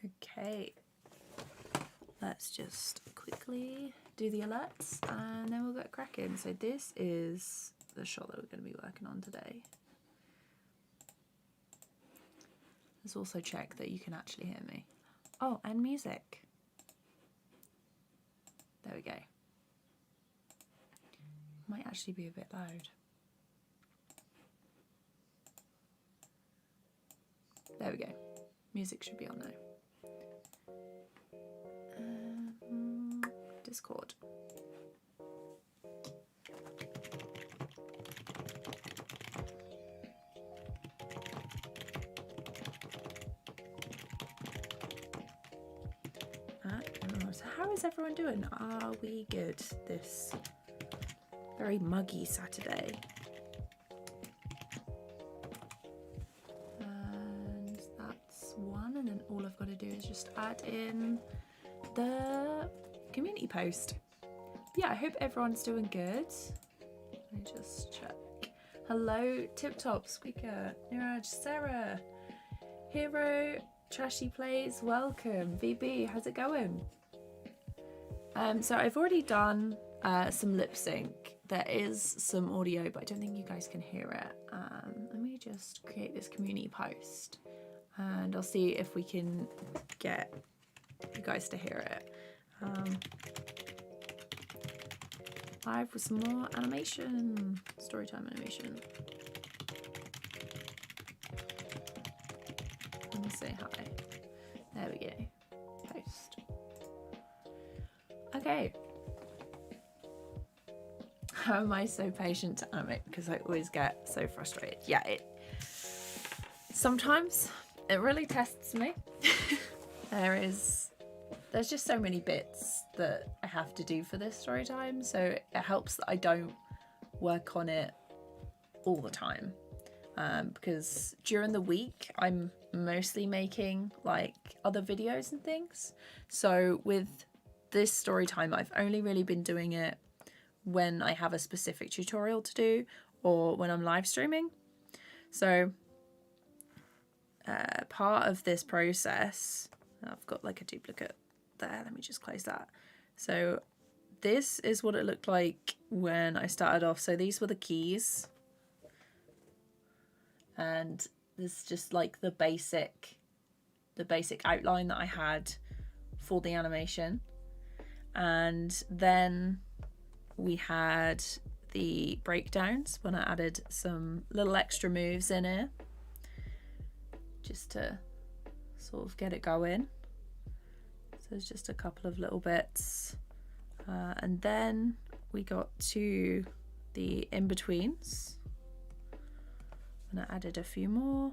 Okay, let's just quickly do the alerts and then we'll get cracking. So this is the shot that we're going to be working on today. Let's also check that you can actually hear me. Oh, and music. There we go. Might actually be a bit loud. There we go. Music should be on now. Discord. So how is everyone doing? Are we good this very muggy Saturday? And that's one, and then all I've got to do is just add in the community post. Yeah, I hope everyone's doing good. Let me just check. Hello, Tip Top, Squeaker, Niraj, Sarah, Hero, Trashy Plays, welcome. VB, how's it going? So I've already done some lip sync. There is some audio, but I don't think you guys can hear it. Let me just create this community post and I'll see if we can get you guys to hear it. Live with some more animation, Storytime animation. Let me say hi. There we go. Post. Okay. How am I so patient to animate? Because I always get so frustrated. Yeah, sometimes it really tests me. There's just so many bits that I have to do for this story time, so it helps that I don't work on it all the time, because during the week I'm mostly making like other videos and things. So with this story time, I've only really been doing it when I have a specific tutorial to do or when I'm live streaming. So part of this process, I've got like a duplicate there, let me just close that. So this is what it looked like when I started off. So these were the keys, and this is just like the basic outline that I had for the animation. And then we had the breakdowns when I added some little extra moves in here just to sort of get it going. So there's just a couple of little bits, and then we got to the in-betweens and I added a few more,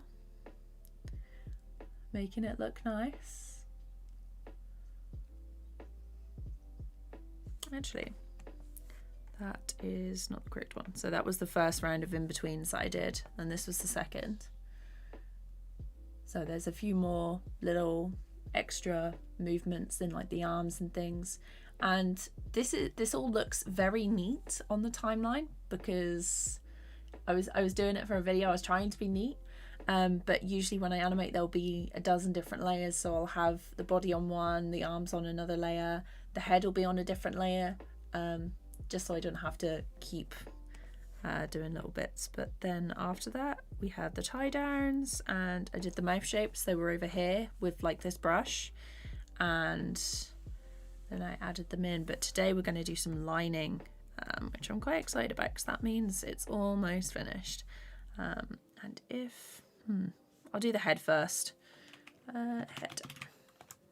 making it look nice. Actually, that is not the correct one. So that was the first round of in-betweens that I did, and this was the second. So there's a few more little extra movements in like the arms and things, and this all looks very neat on the timeline because I was doing it for a video. I was trying to be neat, but usually when I animate there'll be a dozen different layers. So I'll have the body on one, the arms on another layer, the head will be on a different layer, just so I don't have to keep doing little bits. But then after that we had the tie downs, and I did the mouth shapes. They were over here with like this brush, and then I added them in. But today we're going to do some lining, which I'm quite excited about because that means it's almost finished. And if I'll do the head first. Head.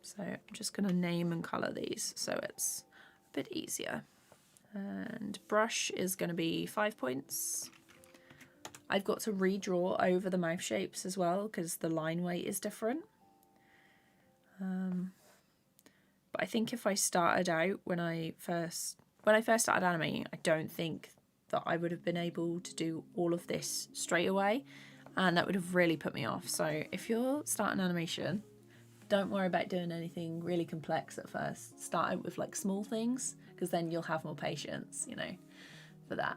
So I'm just going to name and color these so it's a bit easier. And brush is going to be 5 points. I've got to redraw over the mouth shapes as well because the line weight is different. But I think if I started out when I first started animating, I don't think that I would have been able to do all of this straight away, and that would have really put me off. So if you're starting animation, don't worry about doing anything really complex at first. Start out with like small things, because then you'll have more patience, you know, for that.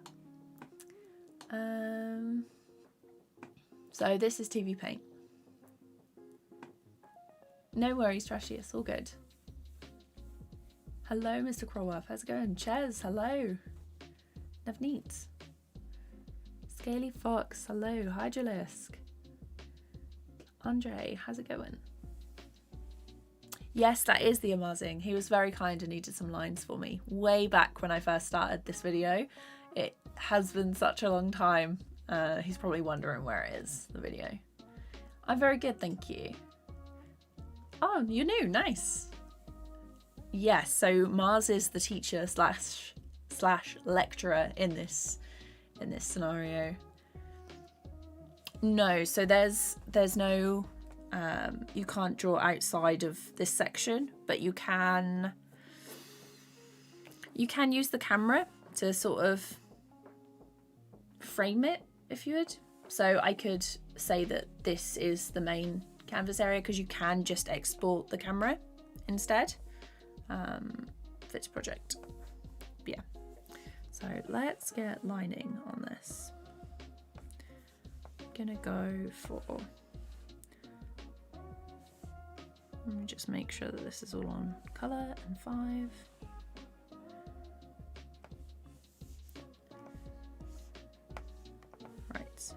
So this is TVPaint. No worries, Trashy, it's all good. Hello, Mr. Crowworth, how's it going? Ches, hello. Navneet. Scaly Fox, hello. Hydralisk. Andre, how's it going? Yes, that is the Amazing. He was very kind and he did some lines for me way back when I first started this video. It has been such a long time. He's probably wondering where it is, the video. I'm very good, thank you. Oh, you knew, nice. Yes, so Mars is the teacher slash lecturer in this scenario. No, so there's no you can't draw outside of this section, but you can use the camera to sort of frame it if you would. So I could say that this is the main canvas area because you can just export the camera instead. Fits project. But yeah. So let's get lining on this. Gonna go for, let me just make sure that this is all on color and 5. Right.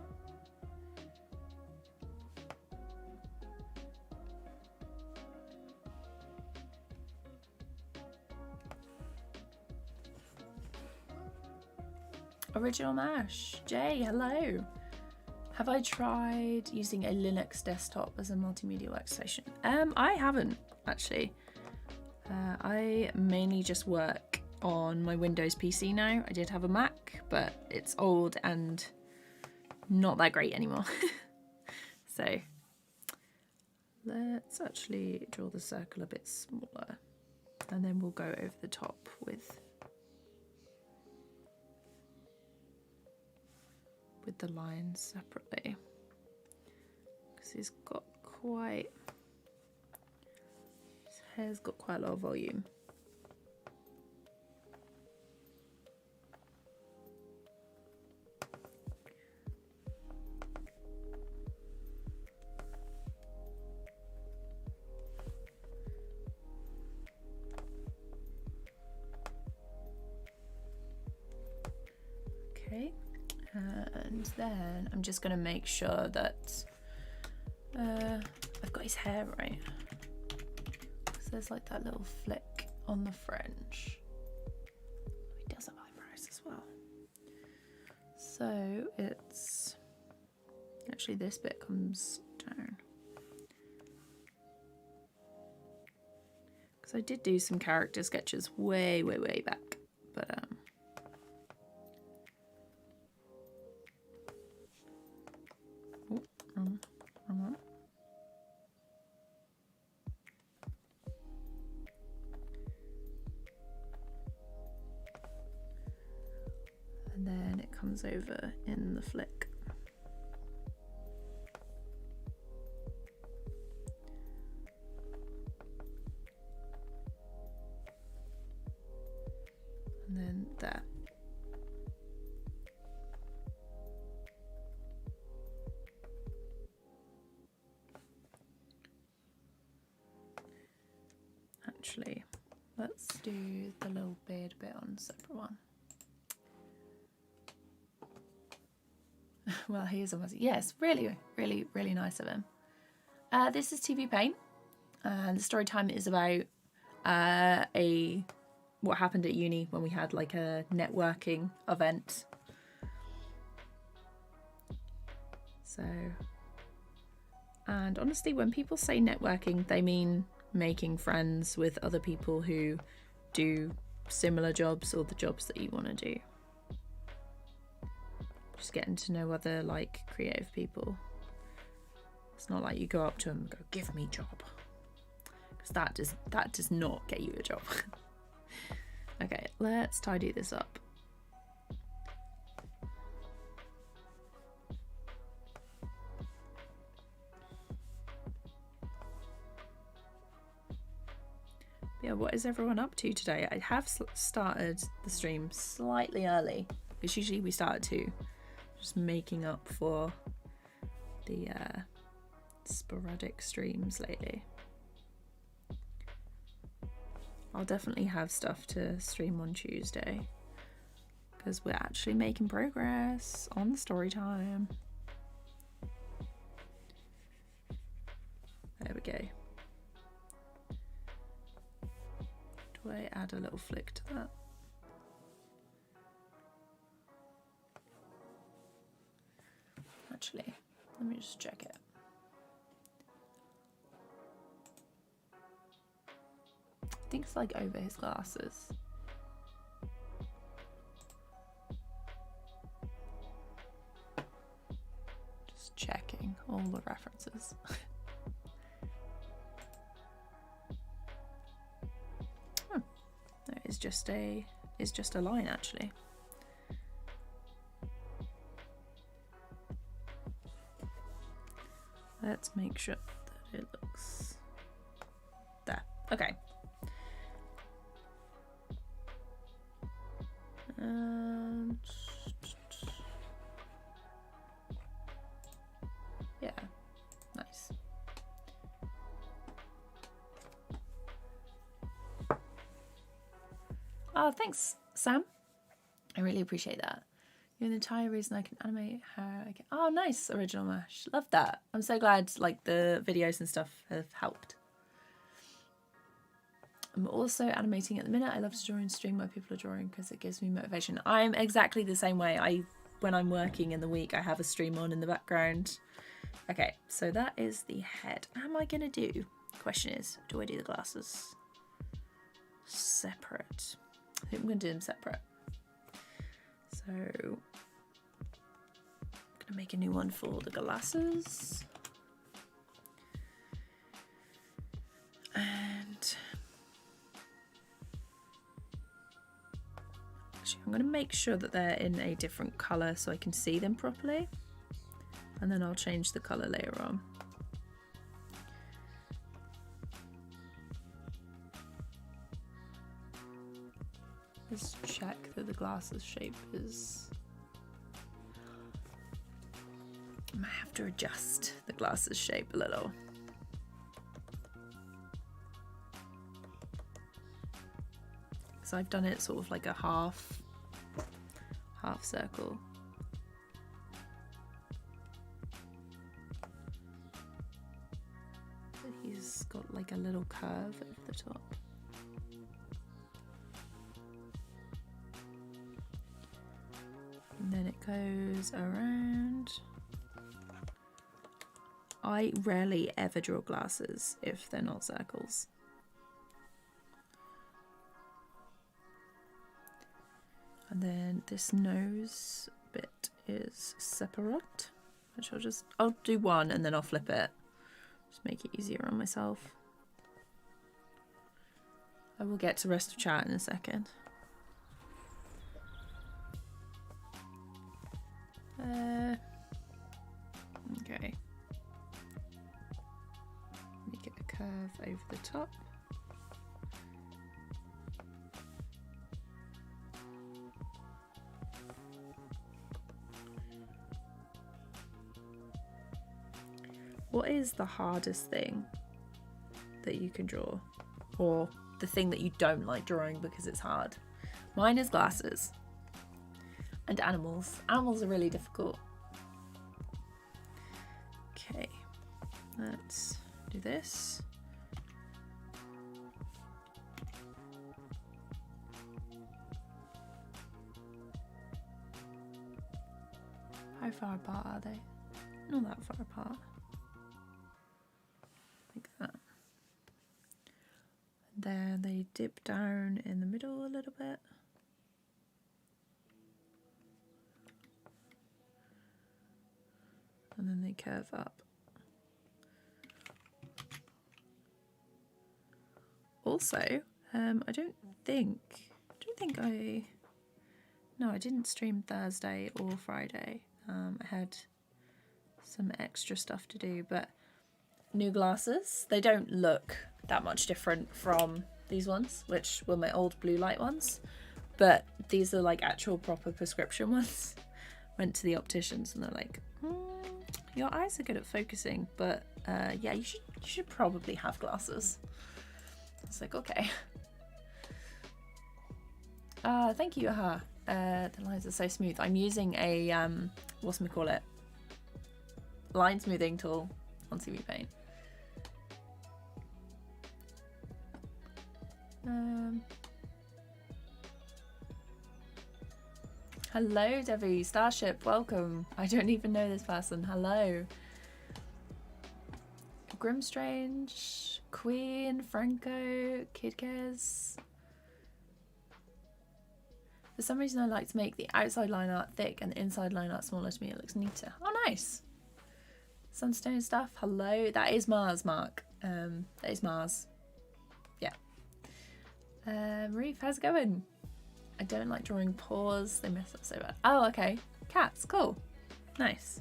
Original Mash, Jay, hello. Have I tried using a Linux desktop as a multimedia workstation? I haven't actually. I mainly just work on my Windows PC now. I did have a Mac, but it's old and not that great anymore. So let's actually draw the circle a bit smaller and then we'll go over the top with the lines separately because his hair's got quite a lot of volume. Okay. And then I'm just going to make sure that I've got his hair right. Because there's like that little flick on the fringe. He does have eyebrows as well. So it's actually this bit comes down. Because I did do some character sketches way back, but and then it comes over in the flick. And then there. Actually, let's do the little beard bit on a separate one. Well, he is almost, yes, really nice of him. This is TVPaint, and the story time is about what happened at uni when we had like a networking event. So, and honestly, when people say networking, they mean making friends with other people who do similar jobs or the jobs that you want to do. Just getting to know other like creative people. It's not like you go up to them and go, give me a job, because that does not get you a job. Okay, let's tidy this up. Yeah, what is everyone up to today? I have started the stream slightly early, because usually we start at 2. Just making up for the sporadic streams lately. I'll definitely have stuff to stream on Tuesday because we're actually making progress on the story time. There we go. Do I add a little flick to that? Actually, let me just check it. I think it's like over his glasses. Just checking all the references. Oh, that is just a line actually. Let's make sure that it looks there. Okay. And yeah, nice. Oh, thanks, Sam. I really appreciate that. You're the entire reason I can animate how I can. Oh, nice, Original Mash. Love that. I'm so glad like the videos and stuff have helped. I'm also animating at the minute. I love to draw and stream while people are drawing because it gives me motivation. I'm exactly the same way. When I'm working in the week, I have a stream on in the background. Okay, so that is the head. How am I gonna do? Question is, do I do the glasses separate? I think I'm gonna do them separate. So I'm gonna make a new one for the glasses. And actually I'm gonna make sure that they're in a different color so I can see them properly. And then I'll change the color later on. Let's check that the glasses shape is... I might have to adjust the glasses shape a little. Because I've done it sort of like a half circle. But he's got like a little curve over the top. And then it goes around. I rarely ever draw glasses if they're not circles. And then this nose bit is separate, which I'll do one and then I'll flip it. Just make it easier on myself. I will get to rest of chat in a second. Okay. Make it a curve over the top. What is the hardest thing that you can draw? Or the thing that you don't like drawing because it's hard? Mine is glasses. And animals. Animals are really difficult. Okay, let's do this. How far apart are they? Not that far apart. Like that. And then they dip down in the middle a little bit. And then they curve up. Also, I didn't stream Thursday or Friday. I had some extra stuff to do, but new glasses, they don't look that much different from these ones, which were my old blue light ones, but these are like actual proper prescription ones. Went to the opticians and they're like, your eyes are good at focusing, but yeah, you should probably have glasses. I was like, okay. Thank you, Aha. The lines are so smooth. I'm using a, whatchamacallit, line smoothing tool on TVPaint. Hello, Debbie. Starship, welcome. I don't even know this person. Hello. Grimstrange, Queen, Franco, Kidkes. For some reason I like to make the outside line art thick and the inside line art smaller. To me it looks neater. Oh nice. Sunstone stuff. Hello. That is Mars, Mark. That is Mars. Yeah. Reef, how's it going? I don't like drawing paws. They mess up so bad. Oh, okay. Cats, cool. Nice.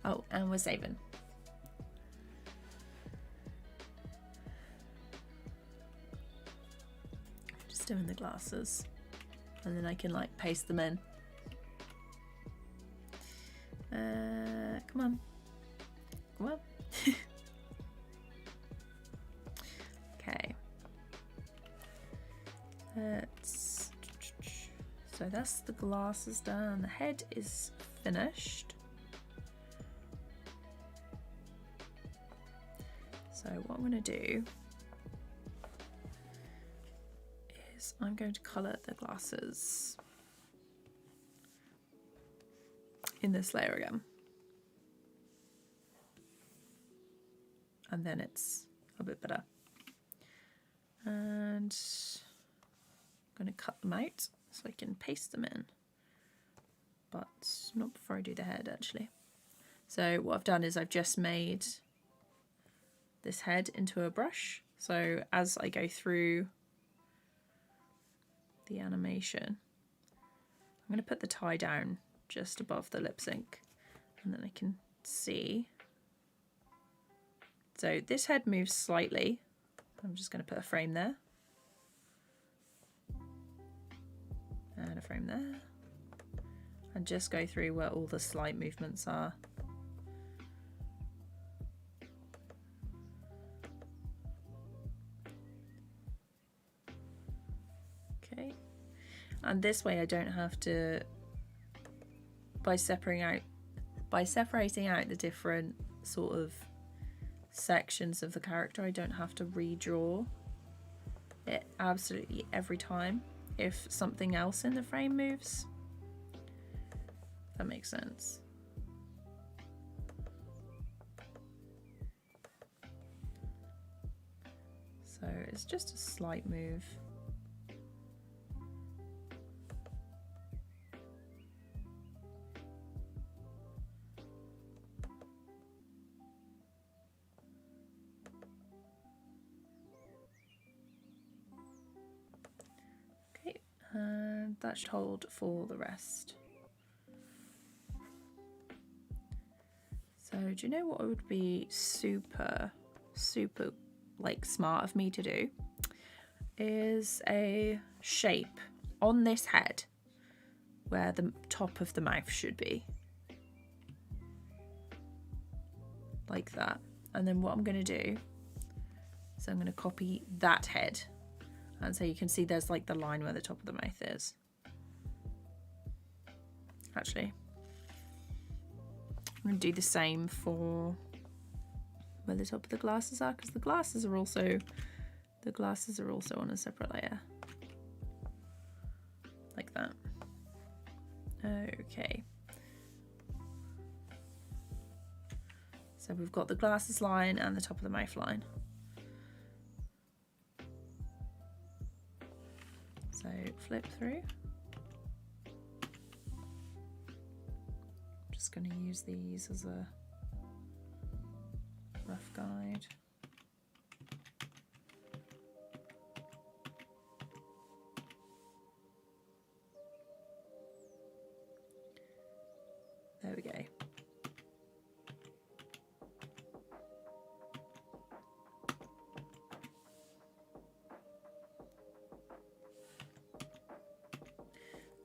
Oh, and we're saving. Just doing the glasses. And then I can like paste them in. Come on. Come on. Okay. So that's the glasses done. The head is finished. So what I'm going to do is I'm going to colour the glasses in this layer again. And then it's a bit better. And I'm going to cut them out so I can paste them in. But not before I do the head actually. So what I've done is I've just made this head into a brush. So as I go through the animation, I'm going to put the tie down just above the lip sync and then I can see. So this head moves slightly. I'm just going to put a frame there and a frame there and just go through where all the slight movements are. Okay, and this way I don't have to, by separating out the different sort of sections of the character, I don't have to redraw it absolutely every time if something else in the frame moves. That makes sense. So it's just a slight move. And that should hold for the rest. So do you know what would be super like smart of me to do? Is a shape on this head where the top of the mouth should be. Like that. And then what I'm going to do is I'm going to copy that head. And so you can see there's like the line where the top of the mouth is. Actually, I'm going to do the same for where the top of the glasses are, because the glasses are also on a separate layer. Like that. Okay. So we've got the glasses line and the top of the mouth line. So flip through. Just going to use these as a rough guide. There we go.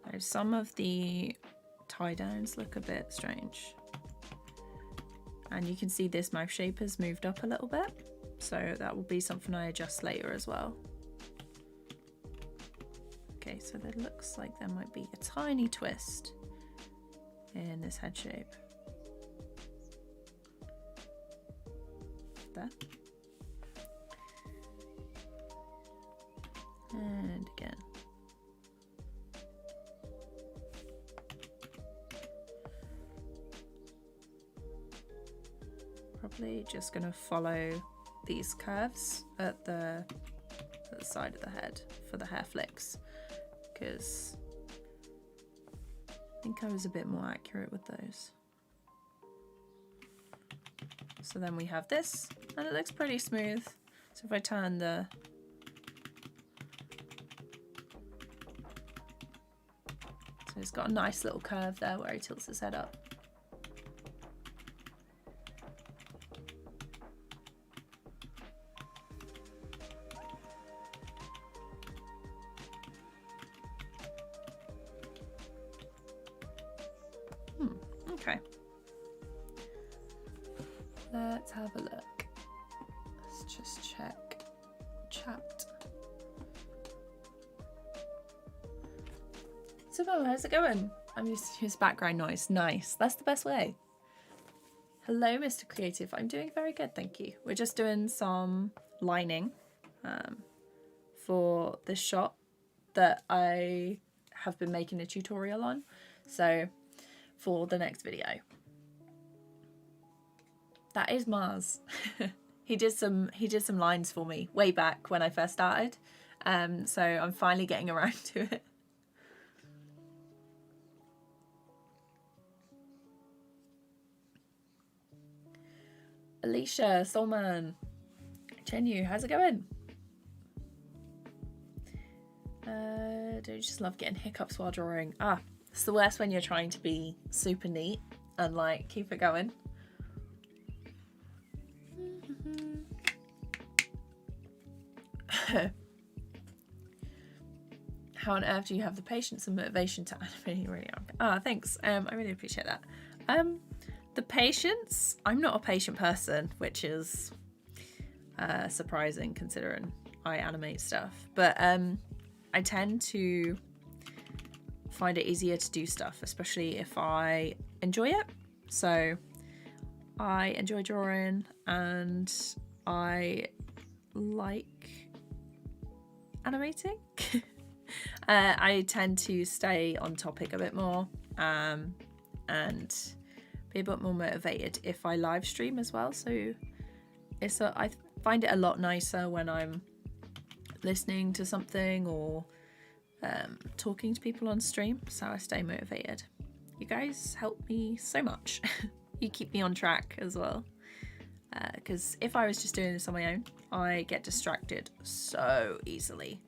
Now some of the tie downs look a bit strange. And you can see this mouth shape has moved up a little bit. So that will be something I adjust later as well. Okay, so there looks like there might be a tiny twist in this head shape. There. And again. Probably just going to follow these curves at the side of the head for the hair flicks, because I think I was a bit more accurate with those. So then we have this, and it looks pretty smooth. So if I turn the so it's got a nice little curve there where he tilts his head up. Okay. Let's have a look. Let's just check chat. So, how's it going? I'm used to his background noise. Nice. That's the best way. Hello, Mr. Creative. I'm doing very good, thank you. We're just doing some lining for this shot that I have been making a tutorial on. So, for the next video. That is Mars. he did some lines for me way back when I first started. So I'm finally getting around to it. Alicia, Soulman, Chenyu, how's it going? Do you just love getting hiccups while drawing? Ah, it's the worst when you're trying to be super neat and like keep it going. How on earth do you have the patience and motivation to animate? Really young? Ah, thanks. I really appreciate that. The patience, I'm not a patient person, which is surprising considering I animate stuff, but I tend to find it easier to do stuff, especially if I enjoy it. So I enjoy drawing and I like animating. I tend to stay on topic a bit more and be a bit more motivated if I live stream as well. So I find it a lot nicer when I'm listening to something or talking to people on stream, so I stay motivated. You guys help me so much. You keep me on track as well, because if I was just doing this on my own, I get distracted so easily,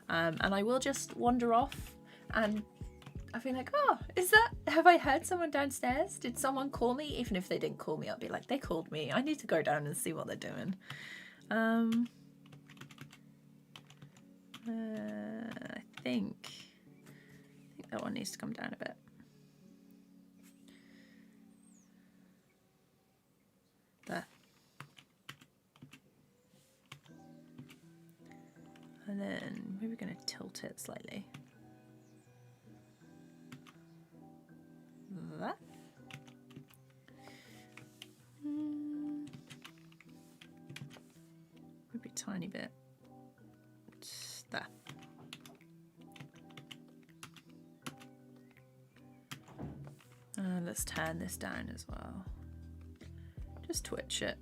and I will just wander off and I'll be like, oh, have I heard someone downstairs? Did someone call me? Even if they didn't call me, I'll be like, they called me, I need to go down and see what they're doing. I think that one needs to come down a bit. There. And then maybe we're going to tilt it slightly. That. Maybe a tiny bit. There. Let's turn this down as well. Just twitch it.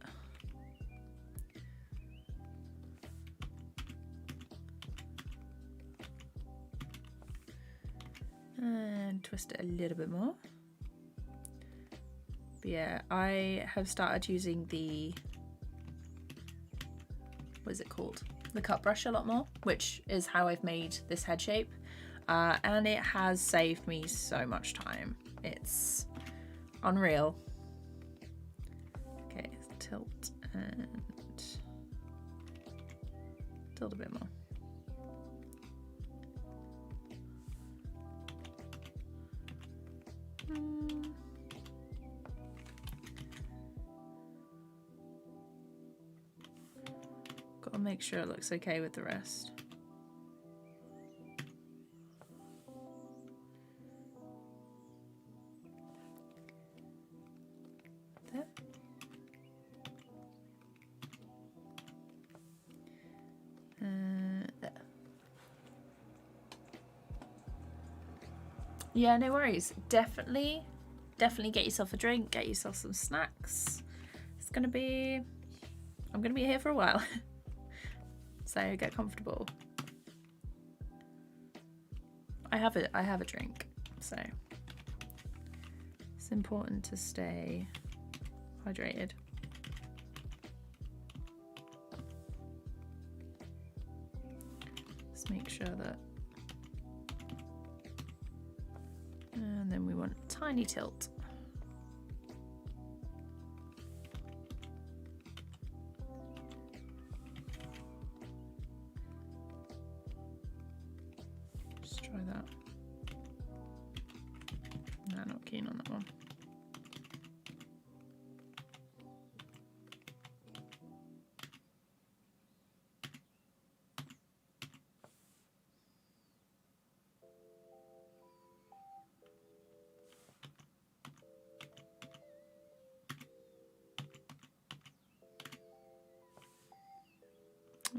And twist it a little bit more. But yeah, I have started using the, what is it called? The cut brush a lot more, which is how I've made this head shape. And it has saved me so much time. It's unreal. Okay, tilt and tilt a bit more. Gotta make sure it looks okay with the rest. Yeah, no worries. Definitely get yourself a drink, get yourself some snacks. It's gonna be, I'm gonna be here for a while. So get comfortable. I have a drink, so it's important to stay hydrated. Let's make sure that, and then we want tiny tilt. Just try that. No, not keen on that one.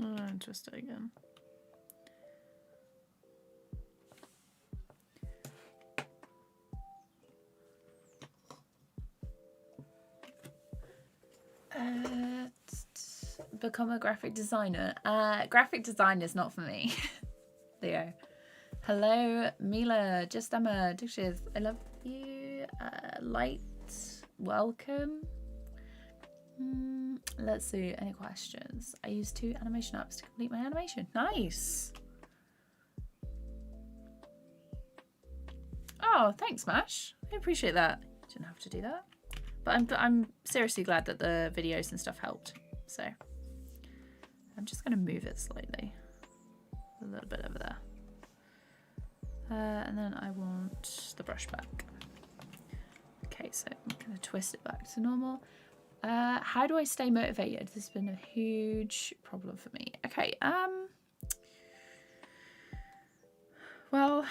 Oh, just again. Become a graphic designer. Graphic design is not for me. Leo. Hello, Mila, just Emma, Dishes. I love you. Light, welcome. Let's see, any questions? I use 2 animation apps to complete my animation. Nice. Oh, thanks, Mash. I appreciate that. Didn't have to do that. But I'm seriously glad that the videos and stuff helped. So I'm just going to move it slightly. A little bit over there. And then I want the brush back. Okay, so I'm going to twist it back to normal. How do I stay motivated? This has been a huge problem for me. Okay, well,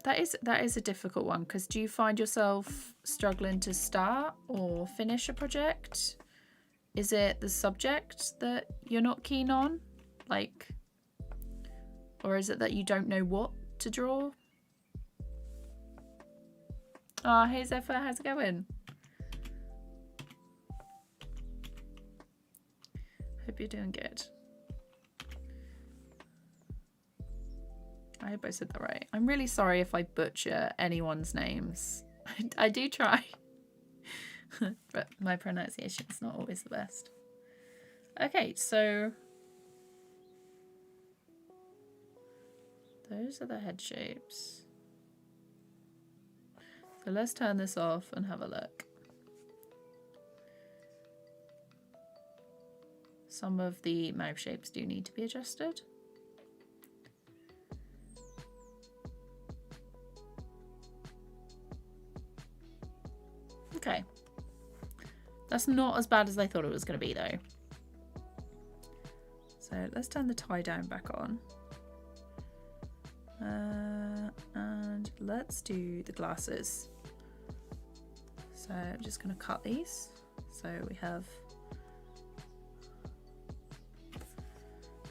that is a difficult one, because do you find yourself struggling to start or finish a project? Is it the subject that you're not keen on? Like, or is it that you don't know what to draw? Oh, hey Zephyr, how's it going? Hope you're doing good. I hope I said that right. I'm really sorry if I butcher anyone's names. I do try. But my pronunciation is not always the best. Okay, so those are the head shapes. So let's turn this off and have a look. Some of the mouth shapes do need to be adjusted. Okay. That's not as bad as I thought it was going to be though. So let's turn the tie down back on. And let's do the glasses. So I'm just going to cut these. So we have,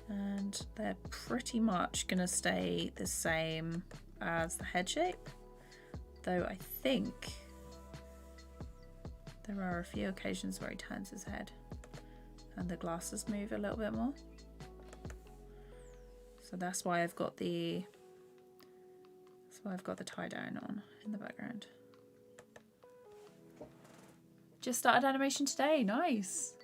and they're pretty much going to stay the same as the head shape, though I think there are a few occasions where he turns his head and the glasses move a little bit more. So that's why I've got the tie down on in the background. Just started animation today, nice.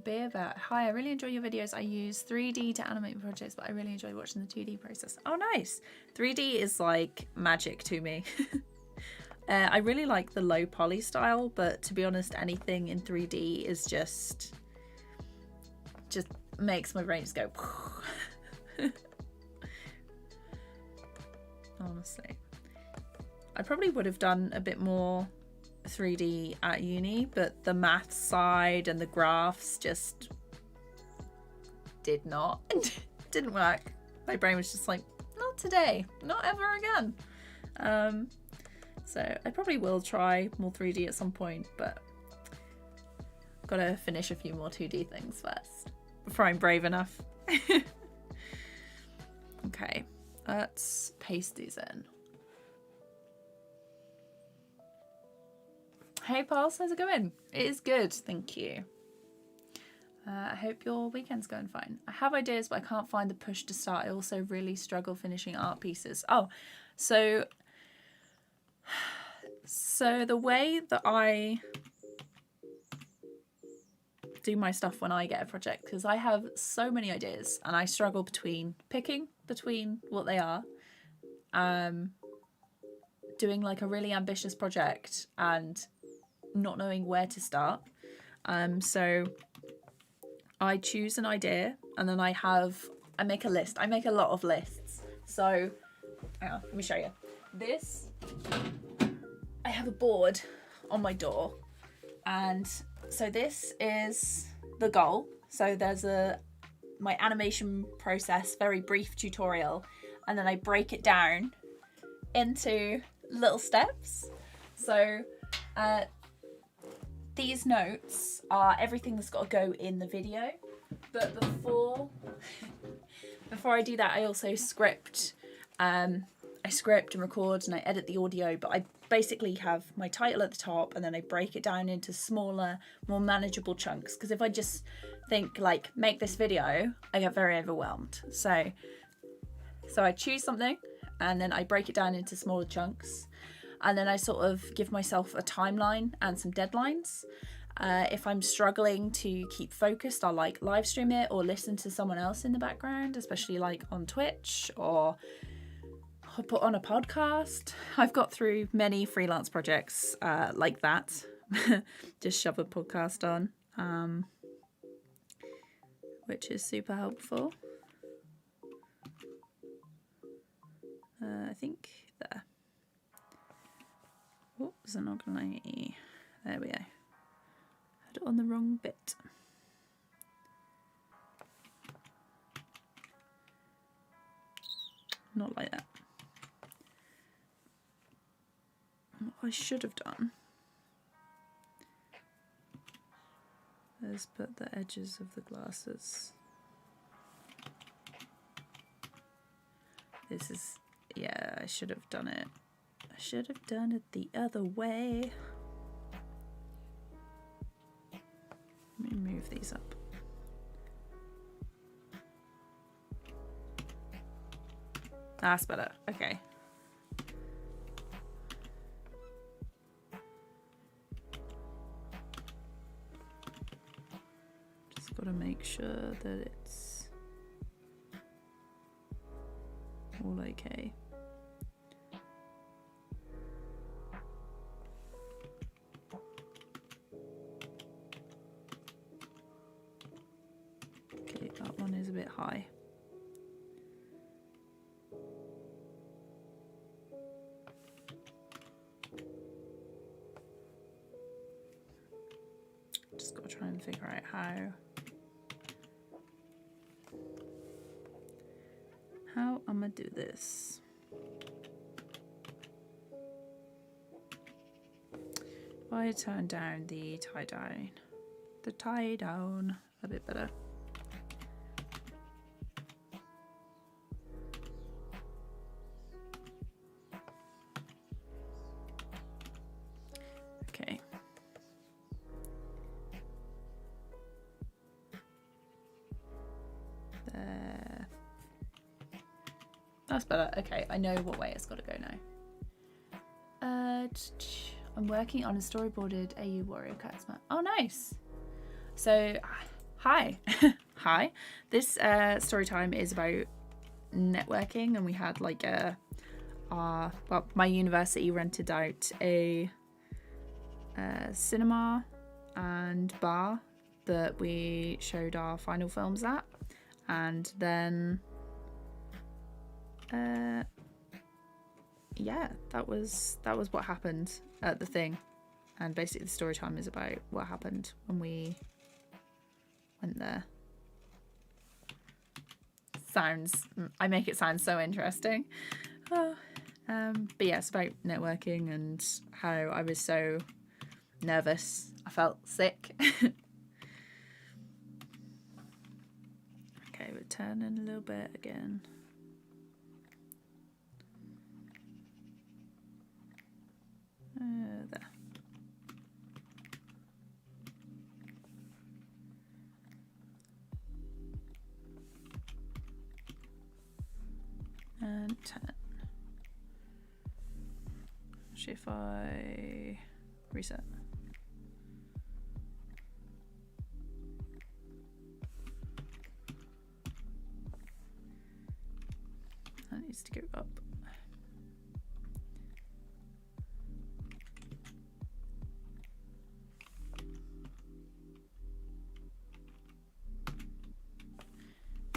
Beer Vat, hi, I really enjoy your videos. I use 3D to animate projects, but I really enjoy watching the 2D process. Oh, nice. 3D is like magic to me. I really like the low poly style, but to be honest, anything in 3D is just makes my brain just go. Honestly, I probably would have done a bit more 3D at uni, but the math side and the graphs just didn't work. My brain was just like, not today, not ever again. So I probably will try more 3D at some point, but I've got to finish a few more 2D things first before I'm brave enough. Okay, let's paste these in. Hey Pulse, how's it going? It is good, thank you. I hope your weekend's going fine. I have ideas, but I can't find the push to start. I also really struggle finishing art pieces. Oh, so the way that I do my stuff when I get a project, because I have so many ideas and I struggle picking between what they are, doing like a really ambitious project and not knowing where to start. So I choose an idea and then I make a list. I make a lot of lists. So hang on, let me show you. I have a board on my door, and so this is the goal. So there's my animation process, very brief tutorial, and then I break it down into little steps. So these notes are everything that's got to go in the video, but before I do that, I also script. I script and record and I edit the audio, but I basically have my title at the top and then I break it down into smaller, more manageable chunks. Because if I just think like make this video, I get very overwhelmed. So I choose something and then I break it down into smaller chunks, and then I sort of give myself a timeline and some deadlines. If I'm struggling to keep focused, I'll like live stream it or listen to someone else in the background, especially like on Twitch, or I'll put on a podcast. I've got through many freelance projects like that. Just shove a podcast on, which is super helpful. I think there. Oh, is it not gonna let me? There we go. Had it on the wrong bit. Not like that. What I should have done is put the edges of the glasses. Yeah, I should have done it. I should have done it the other way. Let me move these up. That's better. Okay. Just got to make sure that it's all okay. Okay, that one is a bit high. Just got to try and figure out how I'm gonna do this. If I turn down the tie down a bit better. Okay. There. That's better. Okay, I know what way it's got to go now. I'm working on a storyboarded AU Warrior Katsuma. Oh, nice. So, hi. Hi. This story time is about networking, and we had like well, my university rented out a cinema and bar that we showed our final films at, and then yeah, that was what happened at the thing. And basically the story time is about what happened when we went there. I make it sound so interesting. Oh, but yeah, it's about networking and how I was so nervous. I felt sick. Okay, we're turning a little bit again. There. And 10. Actually, if I reset. That needs to go up.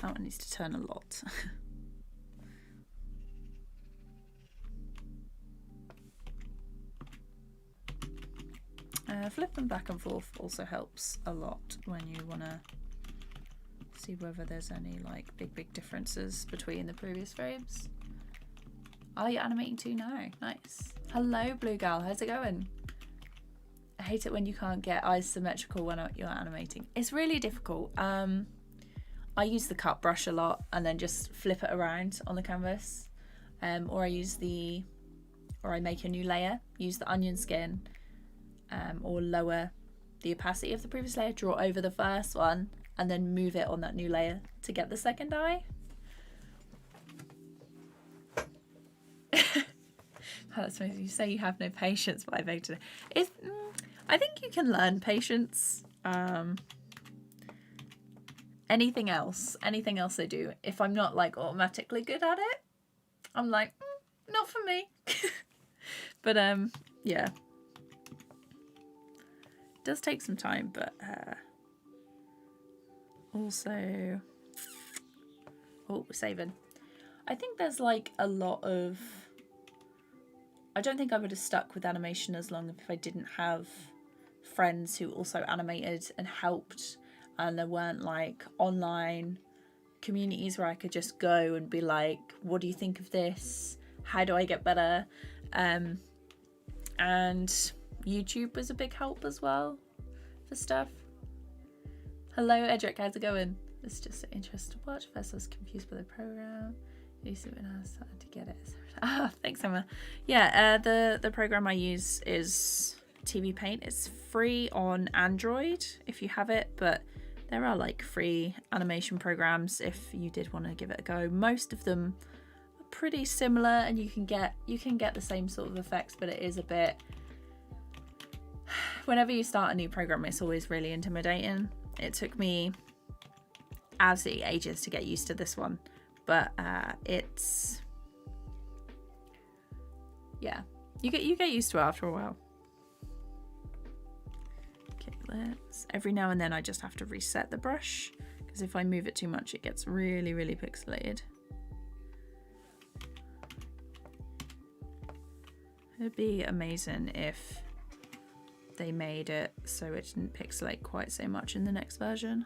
That one needs to turn a lot. Flipping back and forth also helps a lot when you want to see whether there's any like big differences between the previous frames. Oh, you're animating too now. Nice. Hello, Blue Gal. How's it going? I hate it when you can't get eyes symmetrical when you're animating. It's really difficult. I use the cut brush a lot and then just flip it around on the canvas. Or I make a new layer, use the onion skin, or lower the opacity of the previous layer, draw over the first one, and then move it on that new layer to get the second eye. That's amazing. You say you have no patience, but I beg to. I think you can learn patience. Anything else I do, if I'm not like automatically good at it, I'm like, not for me. But yeah, it does take some time, but also, we're saving. I think there's like a lot of, I don't think I would have stuck with animation as long if I didn't have friends who also animated and helped, and there weren't like online communities where I could just go and be like, what do you think of this? How do I get better? And YouTube was a big help as well for stuff. Hello, Edric, how's it going? It's just an interest to watch. First I was confused by the program. You see when I started to get it. Ah, thanks, Emma. Yeah, the program I use is TVPaint. It's free on Android if you have it, but there are like free animation programs if you did want to give it a go. Most of them are pretty similar, and you can get the same sort of effects, but it is a bit, whenever you start a new program, it's always really intimidating. It took me absolutely ages to get used to this one, but it's, yeah, you get used to it after a while. Okay, every now and then I just have to reset the brush, because if I move it too much it gets really pixelated. It'd be amazing if they made it so it didn't pixelate quite so much in the next version.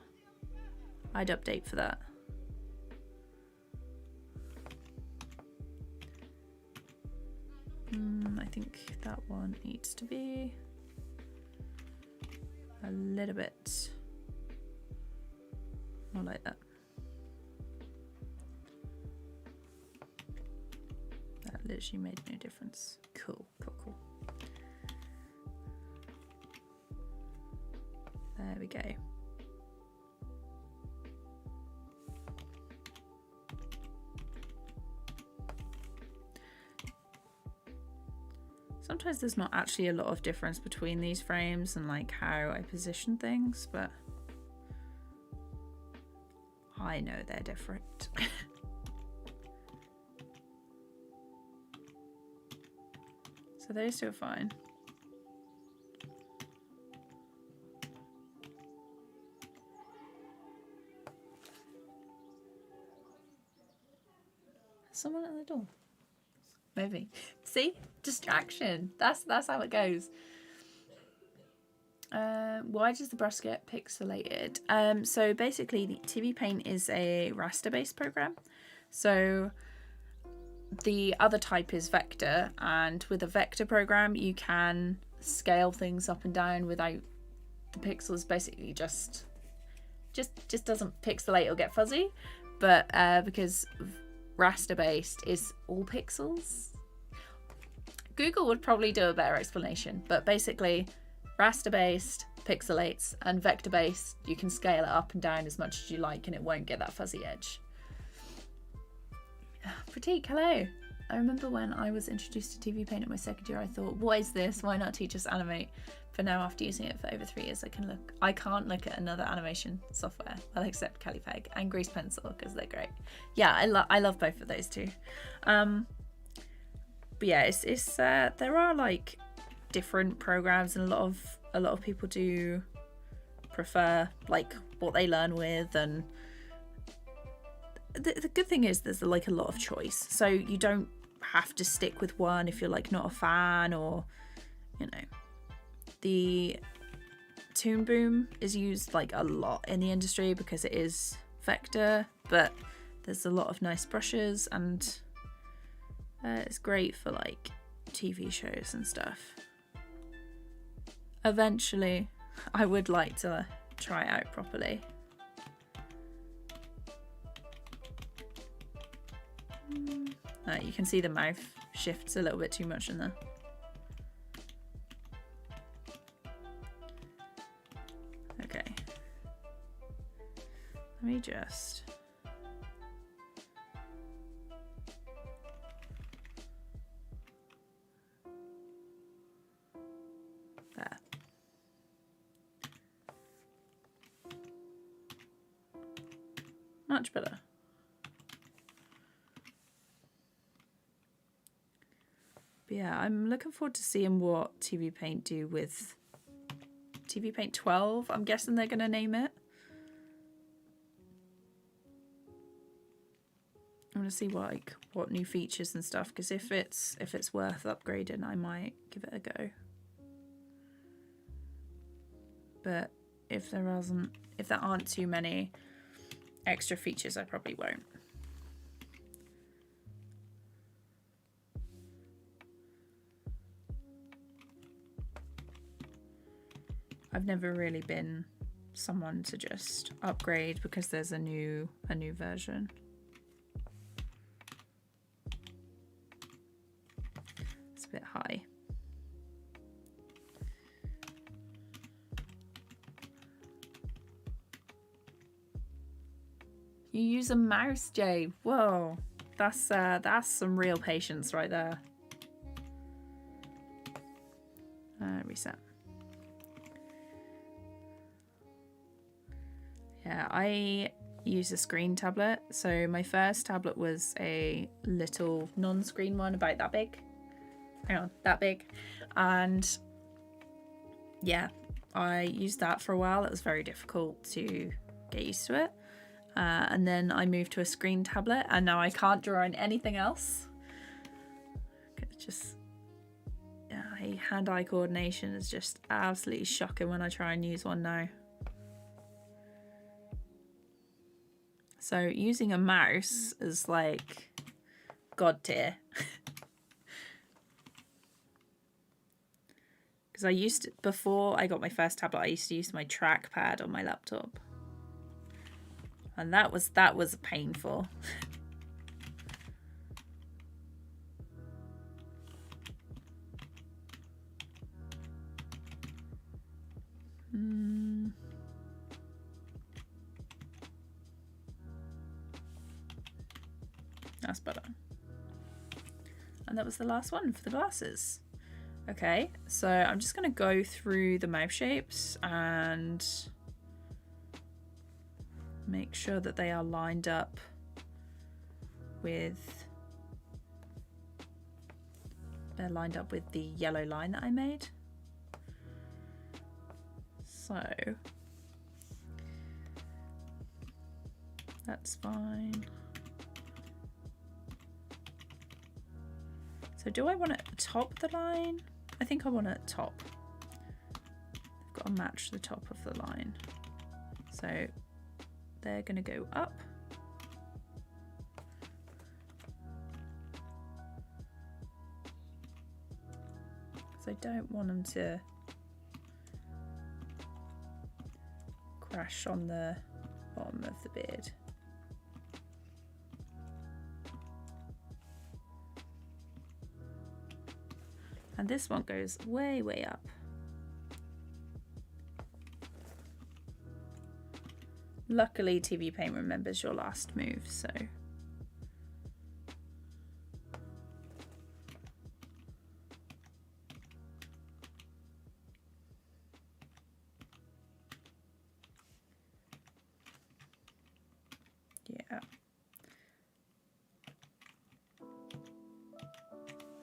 I'd update for that. I think that one needs to be a little bit more like that. That literally made no difference. Cool. There we go. Sometimes there's not actually a lot of difference between these frames and like how I position things, but I know they're different. So those two are fine. Someone at the door. Maybe. See? Distraction. That's how it goes. Why does the brush get pixelated? So basically the TVPaint is a raster based program. So the other type is vector, and with a vector program you can scale things up and down without the pixels basically just doesn't pixelate or get fuzzy. But because raster based is all pixels, Google would probably do a better explanation, but basically raster based pixelates, and vector based you can scale it up and down as much as you like and it won't get that fuzzy edge. Pratik, hello. I remember when I was introduced to TVPaint in my second year, I thought, what is this? Why not teach us Animate? But now after using it for over 3 years, I can't look at another animation software. I'll accept Calipeg and Grease Pencil because they're great. Yeah, I love both of those too. But yeah, it's there are like different programs, and a lot of people do prefer like what they learn with, and the good thing is there's like a lot of choice, so you don't have to stick with one if you're like not a fan, or you know. The Toon Boom is used like a lot in the industry because it is vector, but there's a lot of nice brushes, and it's great for like TV shows and stuff. Eventually I would like to try it out properly. You can see the mouth shifts a little bit too much in there. Okay. Let me just... There. Much better. But yeah, I'm looking forward to seeing what TVPaint do with TVPaint 12. I'm guessing they're gonna name it. I'm gonna see what new features and stuff, because if it's worth upgrading, I might give it a go. But if there aren't too many extra features, I probably won't. I've never really been someone to just upgrade because there's a new version. It's a bit high. You use a mouse, Jay. Whoa, that's some real patience right there. Reset. Yeah, I use a screen tablet. So my first tablet was a little non-screen one, about that big. Hang on, that big. And yeah, I used that for a while. It was very difficult to get used to it. And then I moved to a screen tablet, and now I can't draw on anything else. It's just, yeah, hand-eye coordination is just absolutely shocking when I try and use one now. So using a mouse is like god tier. Because before I got my first tablet, I used to use my trackpad on my laptop. And that was painful. That's better. And that was the last one for the glasses. Okay, so I'm just going to go through the mouth shapes and make sure that they are lined up with the yellow line that I made. So that's fine. So do I want it top the line? I think I want it top. I've got to match the top of the line. So they're going to go up. Because I don't want them to crash on the bottom of the beard. And this one goes way, way up. Luckily, TVPaint remembers your last move, so. Yeah.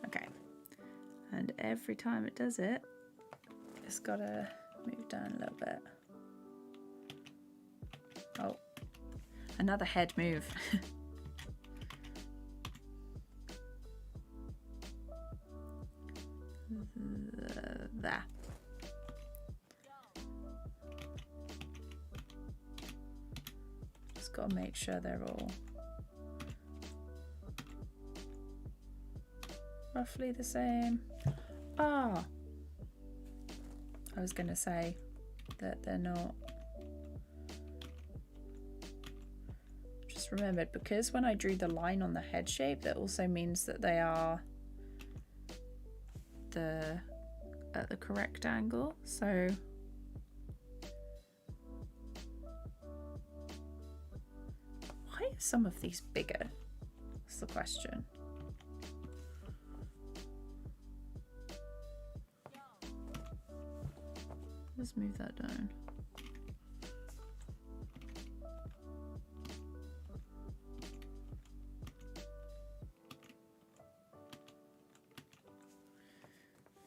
Okay. And every time it does it, it's got to move down a little bit. Oh, another head move. There. Just got to make sure they're all roughly the same. Ah, I was going to say that they're not. Just remembered, because when I drew the line on the head shape, that also means that they are at the correct angle. So why are some of these bigger? That's the question. Let's move that down.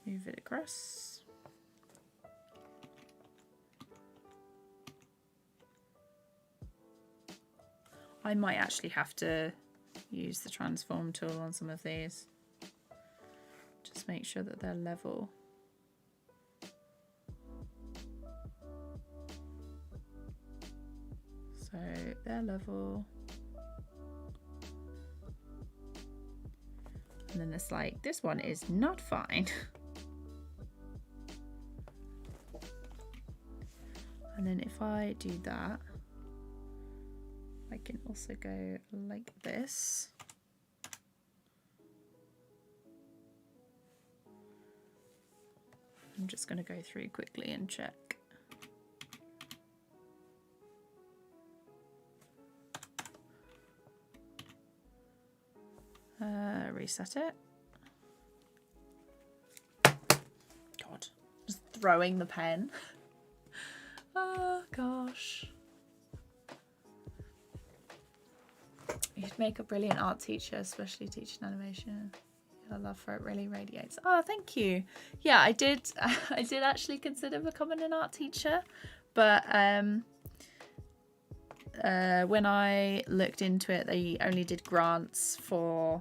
Move it across. I might actually have to use the transform tool on some of these. Just make sure that they're level. So they're level. And then it's like, this one is not fine. And then if I do that, I can also go like this. I'm just going to go through quickly and check. Reset it. God, just throwing the pen. Oh gosh. You'd make a brilliant art teacher, especially teaching animation. Your love for it really radiates. Oh, thank you. Yeah, I did actually consider becoming an art teacher, but when I looked into it, they only did grants for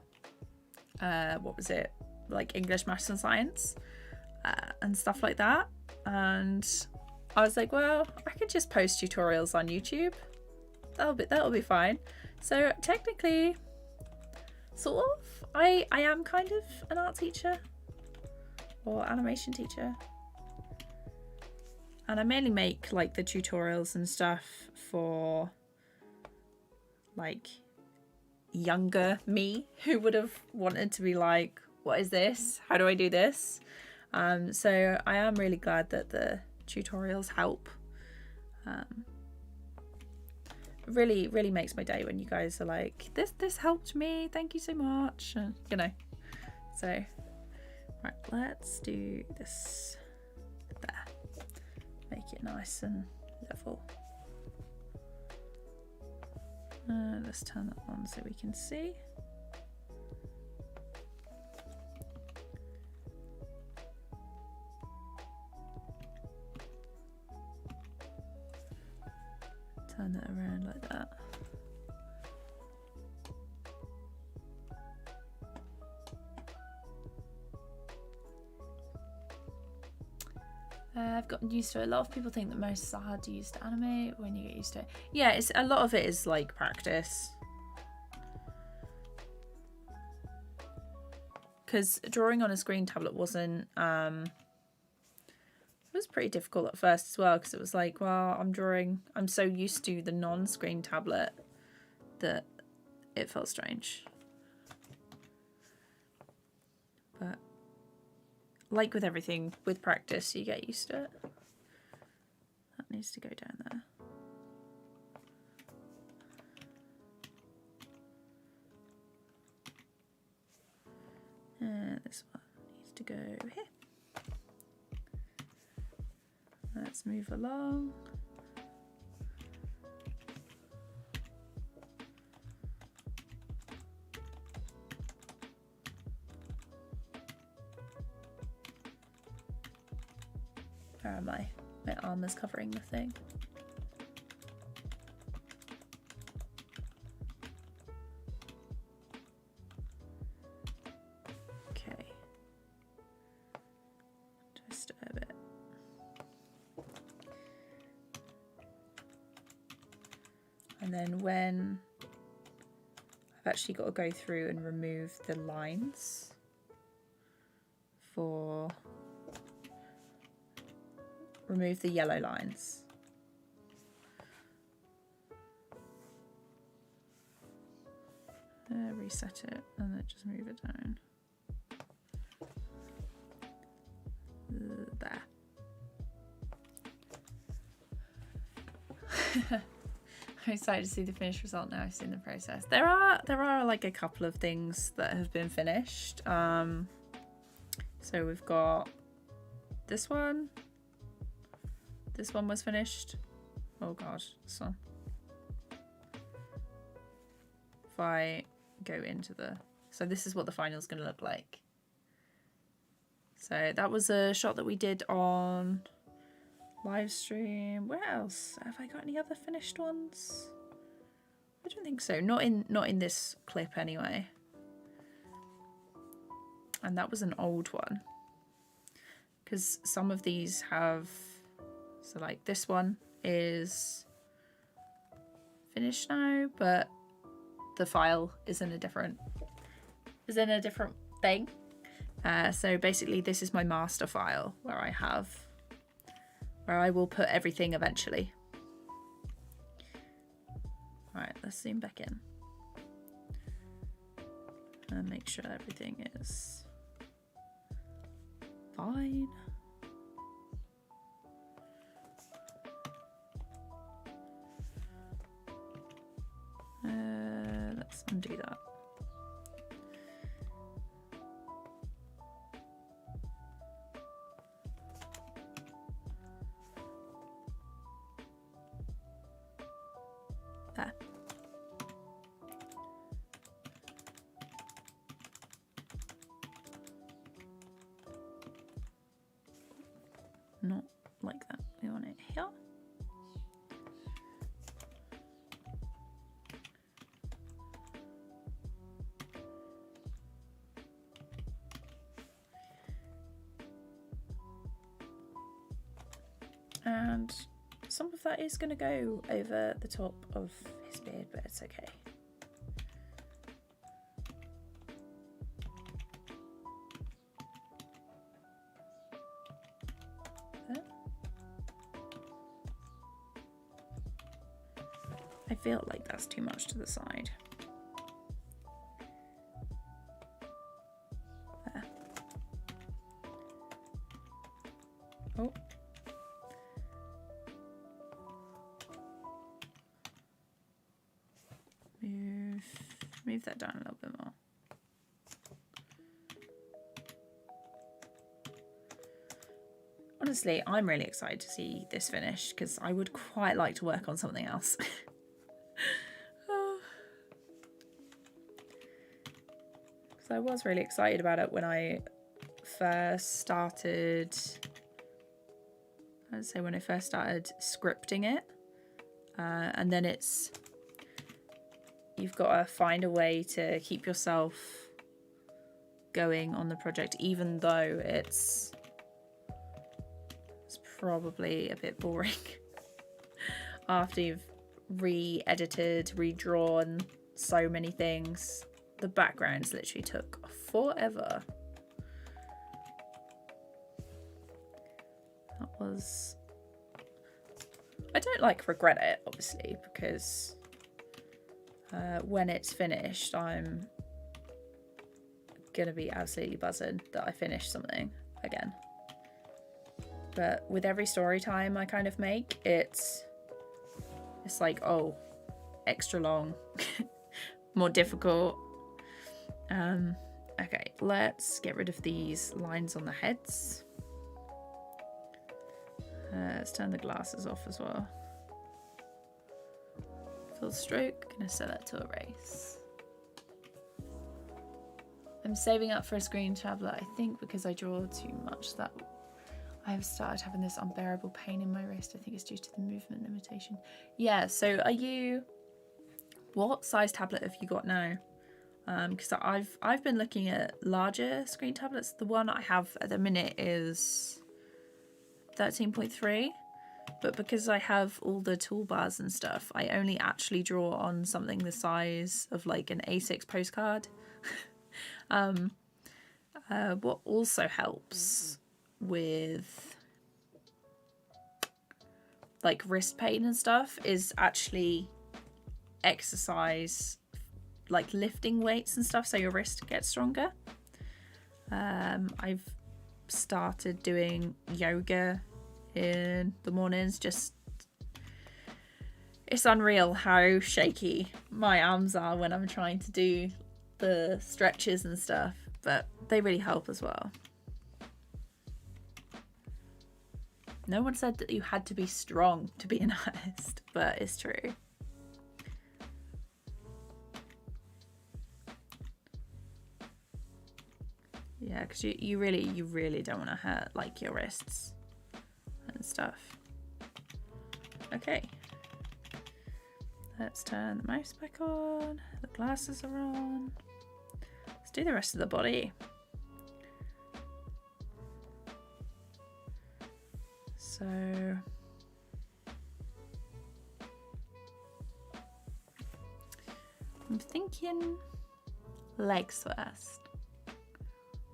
what was it, like English, maths and science and stuff like that. And I was like, well, I could just post tutorials on YouTube. That'll be fine. So technically, sort of, I am kind of an art teacher or animation teacher. And I mainly make like the tutorials and stuff for like younger me who would have wanted to be like, what is this? How do I do this? So I am really glad that the tutorials help. Really makes my day when you guys are like, this helped me, thank you so much, and, you know. So right, let's do this there, make it nice and level. Let's turn that on so we can see. Turn it around like that. I've gotten used to it. A lot of people think that most are hard to use to animate. When you get used to it, yeah, it's a lot of it is like practice. Because drawing on a screen tablet wasn't. It was pretty difficult at first as well, because it was like, well, I'm so used to the non-screen tablet that it felt strange. But like with everything, with practice, you get used to it. That needs to go down there. And this one needs to go here. Let's move along. Where am I? My arm is covering the thing. Okay. Twist it a bit. And then when I've actually got to go through and remove the lines for remove the yellow lines. Reset it and then just move it down. There. I'm excited to see the finished result now I've seen the process. There are like a couple of things that have been finished. So we've got this one. This one was finished. Oh god, this one. If I go into the... So this is what the final is going to look like. So that was a shot that we did on live stream. Where else? Have I got any other finished ones? I don't think so. Not in this clip anyway. And that was an old one. Because some of these have... So like this one is finished now, but the file is in a different thing. So basically this is my master file where I will put everything eventually. Alright, let's zoom back in. And make sure everything is fine. Let's undo that. There. Not like that. We want it here. And some of that is going to go over the top of his beard, but it's okay. There. I feel like that's too much to the side. There. Oh. Move that down a little bit more. Honestly, I'm really excited to see this finished because I would quite like to work on something else. Because I was really excited about it when I first started, I'd say when I first started scripting it. And then you've got to find a way to keep yourself going on the project, even though it's probably a bit boring after you've re-edited, redrawn so many things. The backgrounds literally took forever. That was... I don't like regret it, obviously, because when it's finished, I'm gonna be absolutely buzzing that I finished something. again. But with every story time I kind of make, it's like, oh, extra long, more difficult. Okay, let's get rid of these lines on the heads. Let's turn the glasses off as well. Full stroke, gonna set that to erase. I'm saving up for a screen tablet, I think because I draw too much that I've started having this unbearable pain in my wrist. I think it's due to the movement limitation. Yeah, so what size tablet have you got now? Because I've been looking at larger screen tablets. The one I have at the minute is 13.3, but because I have all the toolbars and stuff, I only actually draw on something the size of like an A6 postcard. What also helps with like wrist pain and stuff is actually exercise, like lifting weights and stuff, so your wrist gets stronger. I've started doing yoga in the mornings. Just, it's unreal how shaky my arms are when I'm trying to do the stretches and stuff, but they really help as well. No one said that you had to be strong to be an artist, but it's true. Yeah, because you really don't want to hurt like your wrists and stuff. Okay, let's turn the mouse back on. The glasses are on. Let's do the rest of the body. So I'm thinking legs first.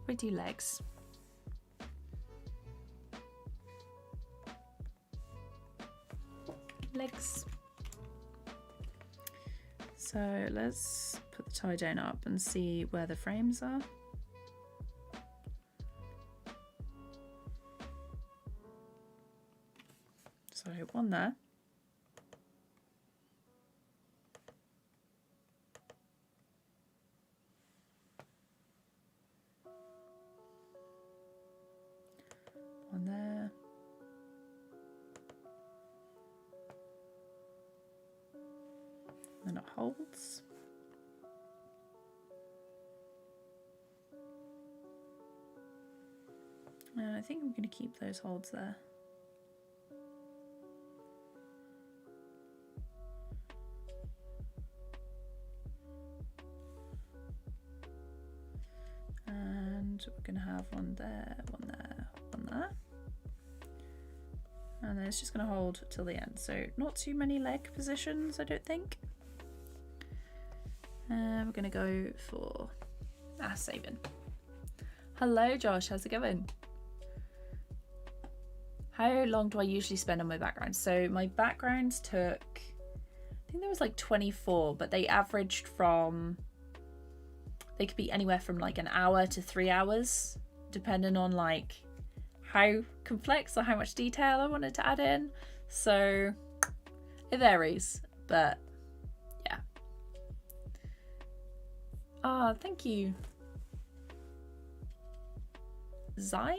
We do legs. Legs. So let's put the tie down up and see where the frames are. So one there. One there. And it holds. And I think I'm going to keep those holds there. And we're going to have one there, one there, one there. And then it's just going to hold till the end. So not too many leg positions, I don't think. We're going to go for saving. Hello Josh, how's it going? How long do I usually spend on my background? So my backgrounds took, I think there was like 24, but they averaged from, they could be anywhere from like an hour to 3 hours, depending on like how complex or how much detail I wanted to add in. So it varies, but yeah. Ah, thank you. Zina?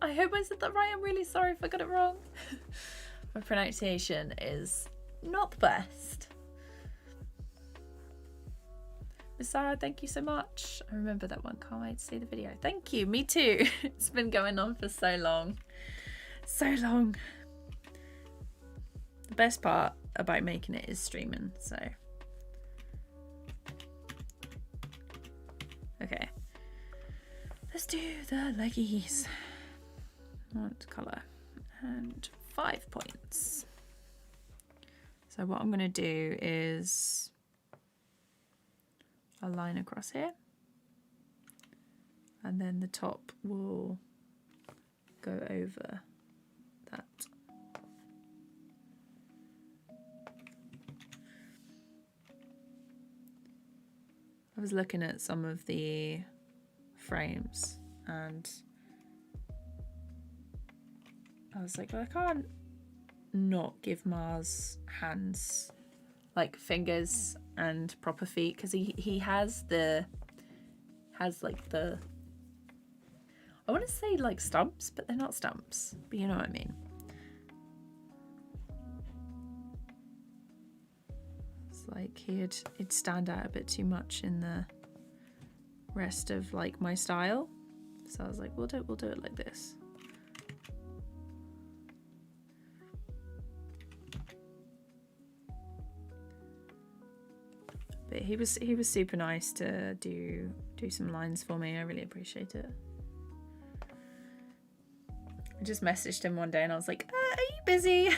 I hope I said that right. I'm really sorry if I got it wrong. My pronunciation is not the best. Miss Sarah, thank you so much. I remember that one. Can't wait to see the video. Thank you. Me too. It's been going on for so long. So long. The best part about making it is streaming, so. Okay. Let's do the leggies. What colour? And 5 points. So what I'm going to do is a line across here, and then the top will go over that. I was looking at some of the frames and I was like, well, I can't not give Mars hands, like fingers and proper feet, because he has like the, I want to say like stumps, but they're not stumps, but you know what I mean. It's like he'd stand out a bit too much in the rest of like my style, so I was like, we'll do it like this. But he was super nice to do some lines for me. I really appreciate it. I just messaged him one day and I was like, are you busy?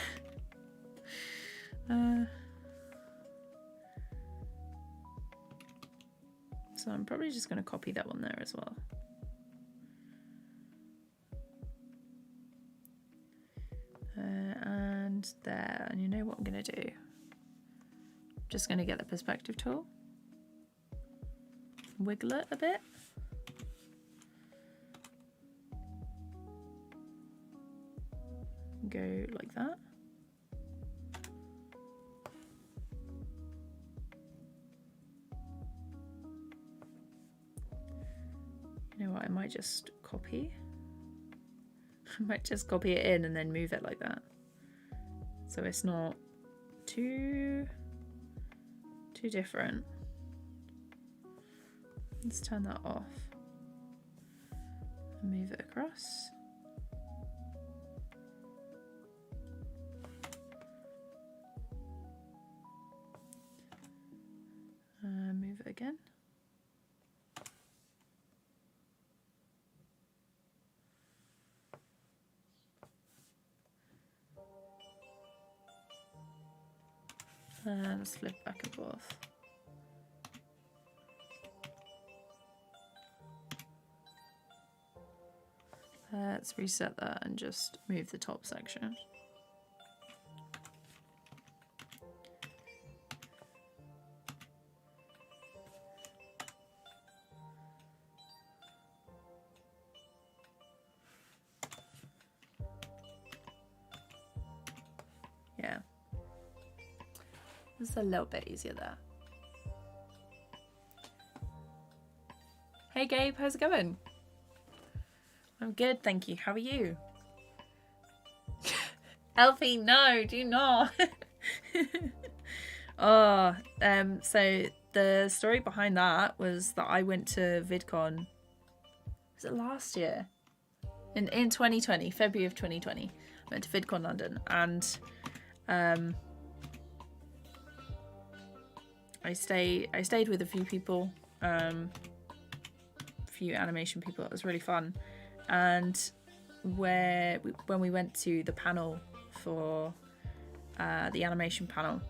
So I'm probably just going to copy that one there as well. And there, and you know what I'm going to do? Just going to get the perspective tool, wiggle it a bit. Go like that. You know what, I might just copy. I might just copy it in and then move it like that. So it's not too different. Let's turn that off and move it across. Move it again. And let's flip back and forth. Let's reset that and just move the top section. Yeah. It's a little bit easier there. Hey Gabe, how's it going? I'm good, thank you. How are you? Elfie, no, do not. Oh, so the story behind that was that I went to VidCon. Was it last year? In 2020, February of 2020. I went to VidCon London, and I stayed with a few people, a few animation people. It was really fun. And when we went to the panel for the animation panel,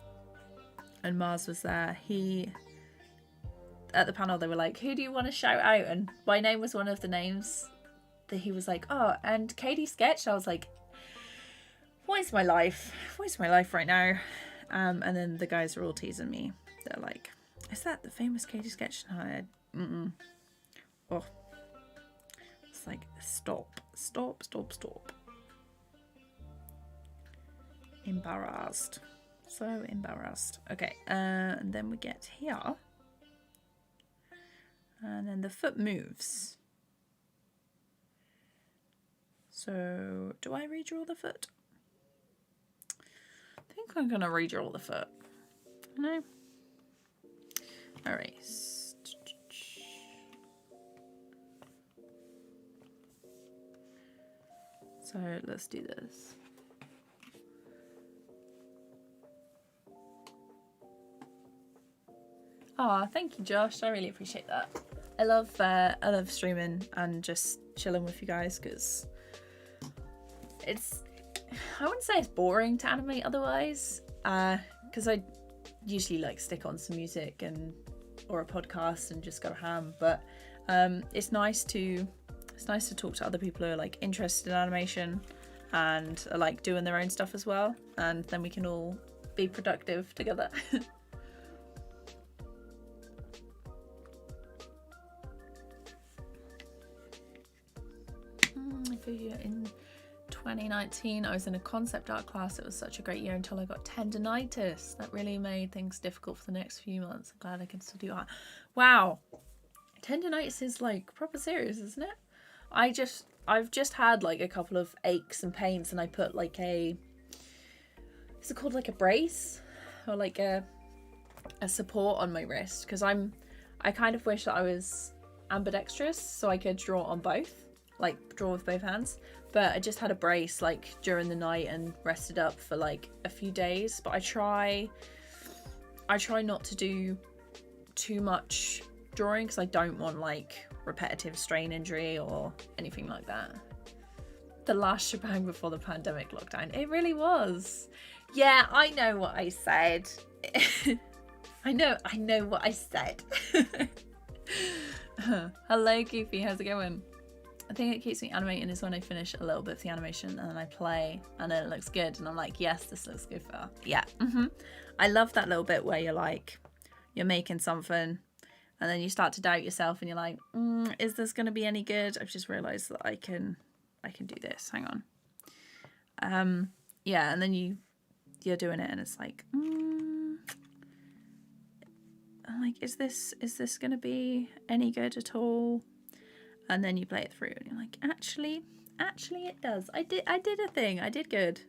and Mars was there, at the panel they were like, who do you want to shout out? And my name was one of the names that he was like, oh, and Katie Sketch. I was like, what is my life? What is my life right now? And then the guys were all teasing me. They're like, is that the famous Katie Sketch? And I had, oh. It's like, stop. Embarrassed. So embarrassed. Okay, and then we get here. And then the foot moves. So, do I redraw the foot? I think I'm going to redraw the foot. No? Alright. So, let's do this. Oh, thank you, Josh. I really appreciate that. I love streaming and just chilling with you guys, because it's, I wouldn't say it's boring to animate otherwise, because I usually like stick on some music or a podcast and just go ham. But it's nice to talk to other people who are like interested in animation and are like doing their own stuff as well, and then we can all be productive together. In 2019, I was in a concept art class. It was such a great year until I got tendonitis. That really made things difficult for the next few months. I'm glad I can still do art. Wow. Tendonitis is like proper serious, isn't it? I've just had like a couple of aches and pains, and I put like is it called like a brace or like a support on my wrist, because I kind of wish that I was ambidextrous so I could draw on both, like draw with both hands, but I just had a brace like during the night and rested up for like a few days. But I try not to do too much drawing because I don't want like repetitive strain injury or anything like that. The last shebang before the pandemic lockdown. It really was. Yeah, I know what I said. I know what I said. Hello, Goofy. How's it going? I think it keeps me animating is when I finish a little bit of the animation and then I play and then it looks good and I'm like, yes, this looks good for. Yeah. I love that little bit where you're like, you're making something and then you start to doubt yourself and you're like, is this going to be any good? I've just realized that I can do this. Hang on. Yeah, and then you're doing it and it's like, I'm like, is this going to be any good at all? And then you play it through and you're like, actually it does. I did a thing. I did good.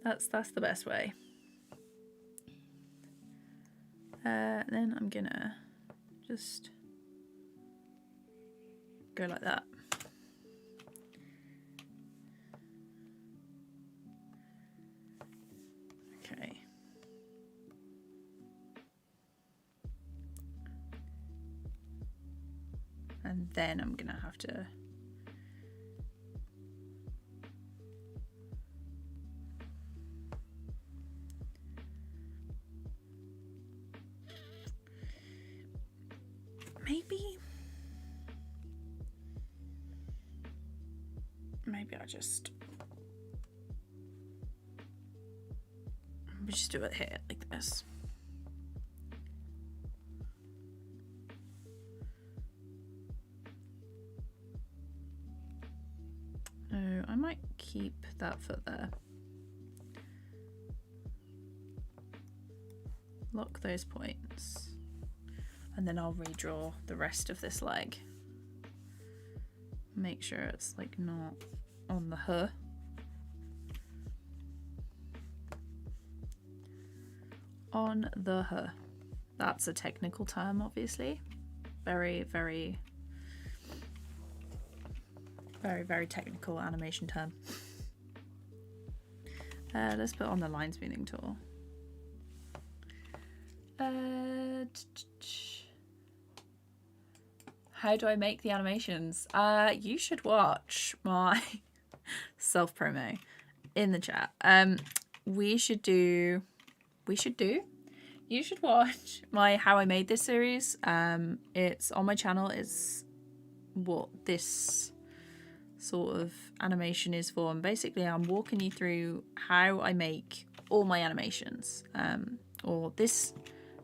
That's the best way. Then I'm gonna just go like that. Okay. And then I'm gonna have to maybe I'll just do it here like this. Oh, I might keep that foot there. Lock those points. And then I'll redraw the rest of this leg. Make sure it's like not on the huh. On the huh. That's a technical term, obviously. Very, very, very, very technical animation term. Let's put on the line smoothing tool. How do I make the animations? You should watch my self-promo in the chat. You should watch my How I Made This series. It's on my channel. It's what this sort of animation is for. And basically I'm walking you through how I make all my animations. Or this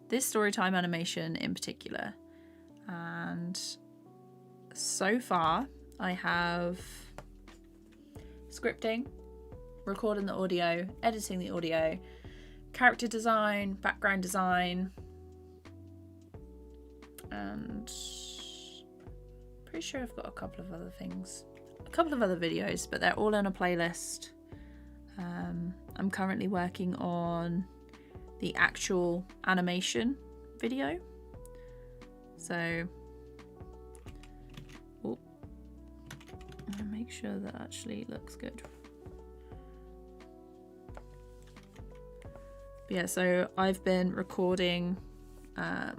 Storytime animation in particular. And so far I have scripting, recording the audio, editing the audio, character design, background design, and pretty sure I've got a couple of other things, a couple of other videos, but they're all in a playlist. I'm currently working on the actual animation video, so I'm gonna make sure that actually looks good. But yeah, so I've been recording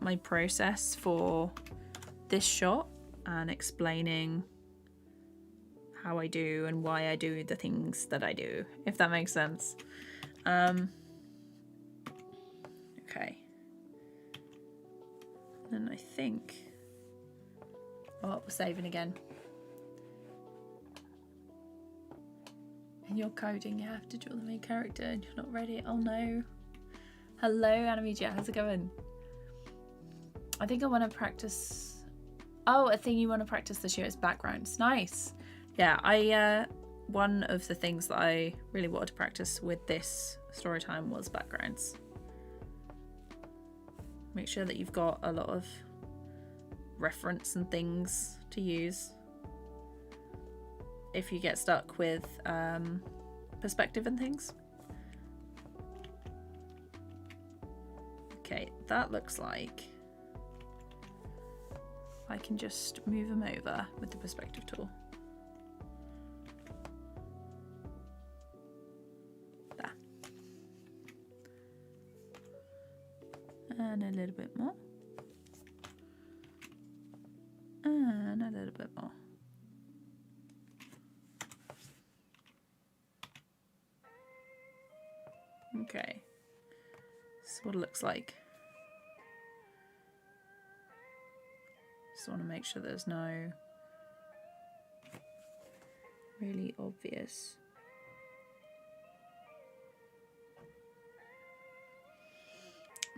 my process for this shot and explaining how I do and why I do the things that I do, if that makes sense. Okay. And I think, oh, we're saving again. In your coding, you have to draw the main character and you're not ready. Oh no. Hello, Animating. How's it going? I think I want to practice. Oh, a thing you want to practice this year is backgrounds. Nice. Yeah, one of the things that I really wanted to practice with this story time was backgrounds. Make sure that you've got a lot of reference and things to use if you get stuck with perspective and things. Okay, that looks like I can just move them over with the perspective tool. There. And a little bit more. And a little bit more. Okay, this is what it looks like. Just want to make sure there's no really obvious.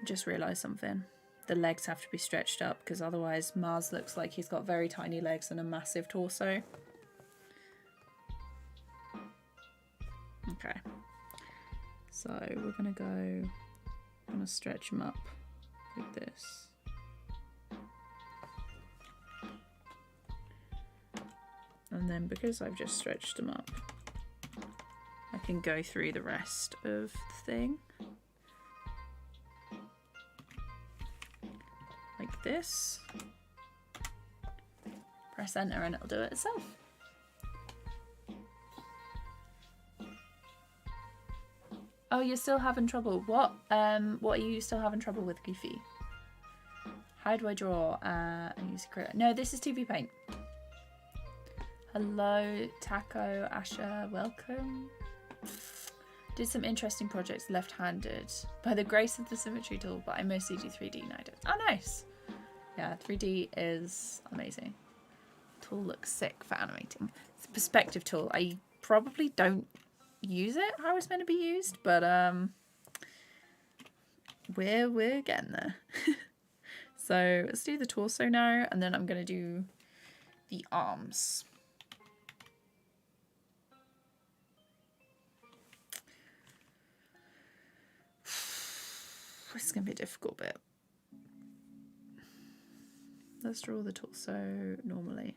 Just realised something. The legs have to be stretched up because otherwise Mars looks like he's got very tiny legs and a massive torso. Okay. So we're going to go, I'm going to stretch him up like this. And then because I've just stretched them up, I can go through the rest of the thing. Like this. Press enter and it'll do it itself. Oh, you're still having trouble. What are you still having trouble with, Goofy? How do I draw and use Acrylic? No, this is TVPaint. Hello, Taco, Asha, welcome. Did some interesting projects left-handed by the grace of the symmetry tool, but I mostly do 3D nowadays. Oh, nice. Yeah, 3D is amazing. Tool looks sick for animating. It's a perspective tool. I probably don't use it how it's meant to be used, but we're getting there. So let's do the torso now, and then I'm gonna do the arms. This is gonna be a difficult bit. Let's draw the torso normally.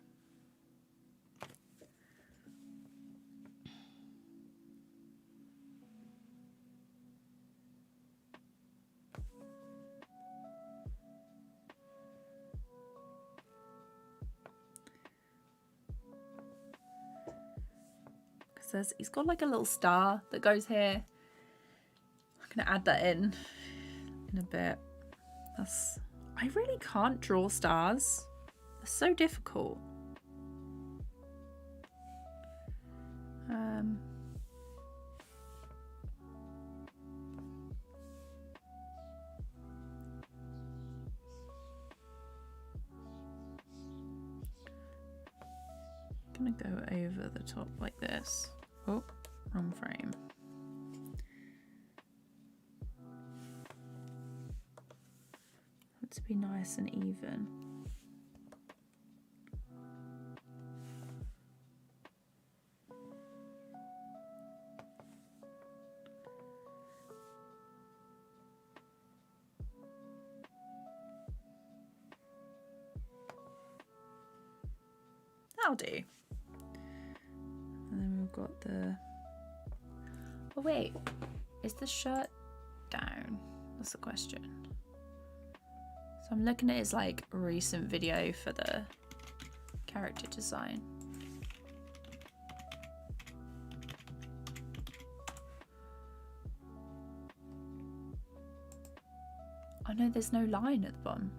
Because he's got like a little star that goes here. I'm gonna add that in a bit. I really can't draw stars. They're so difficult. I'm gonna go over the top like this. Oh, wrong frame. To be nice and even. That'll do. And then we've got the... Oh wait, is the shirt down? That's the question. So I'm looking at his like recent video for the character design. Oh no, there's no line at the bottom.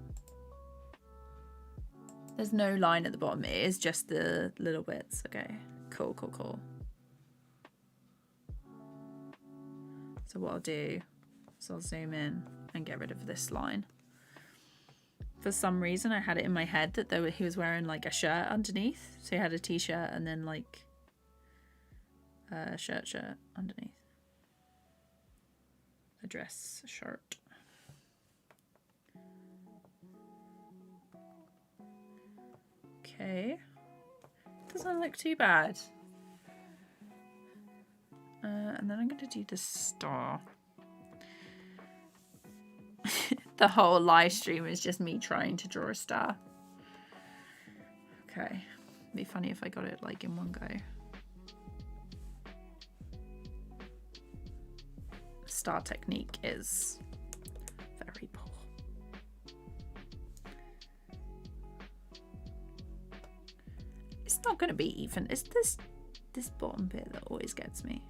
There's no line at the bottom, it is just the little bits. Okay, cool, cool, cool. So what I'll do is I'll zoom in and get rid of this line. For some reason I had it in my head that he was wearing like a shirt underneath. So he had a t-shirt and then like a shirt underneath. A dress shirt. Okay. Doesn't look too bad. And then I'm going to do the star. The whole live stream is just me trying to draw a star. Okay. It'd be funny if I got it like in one go. Star technique is very poor. It's not going to be even. It's this bottom bit that always gets me.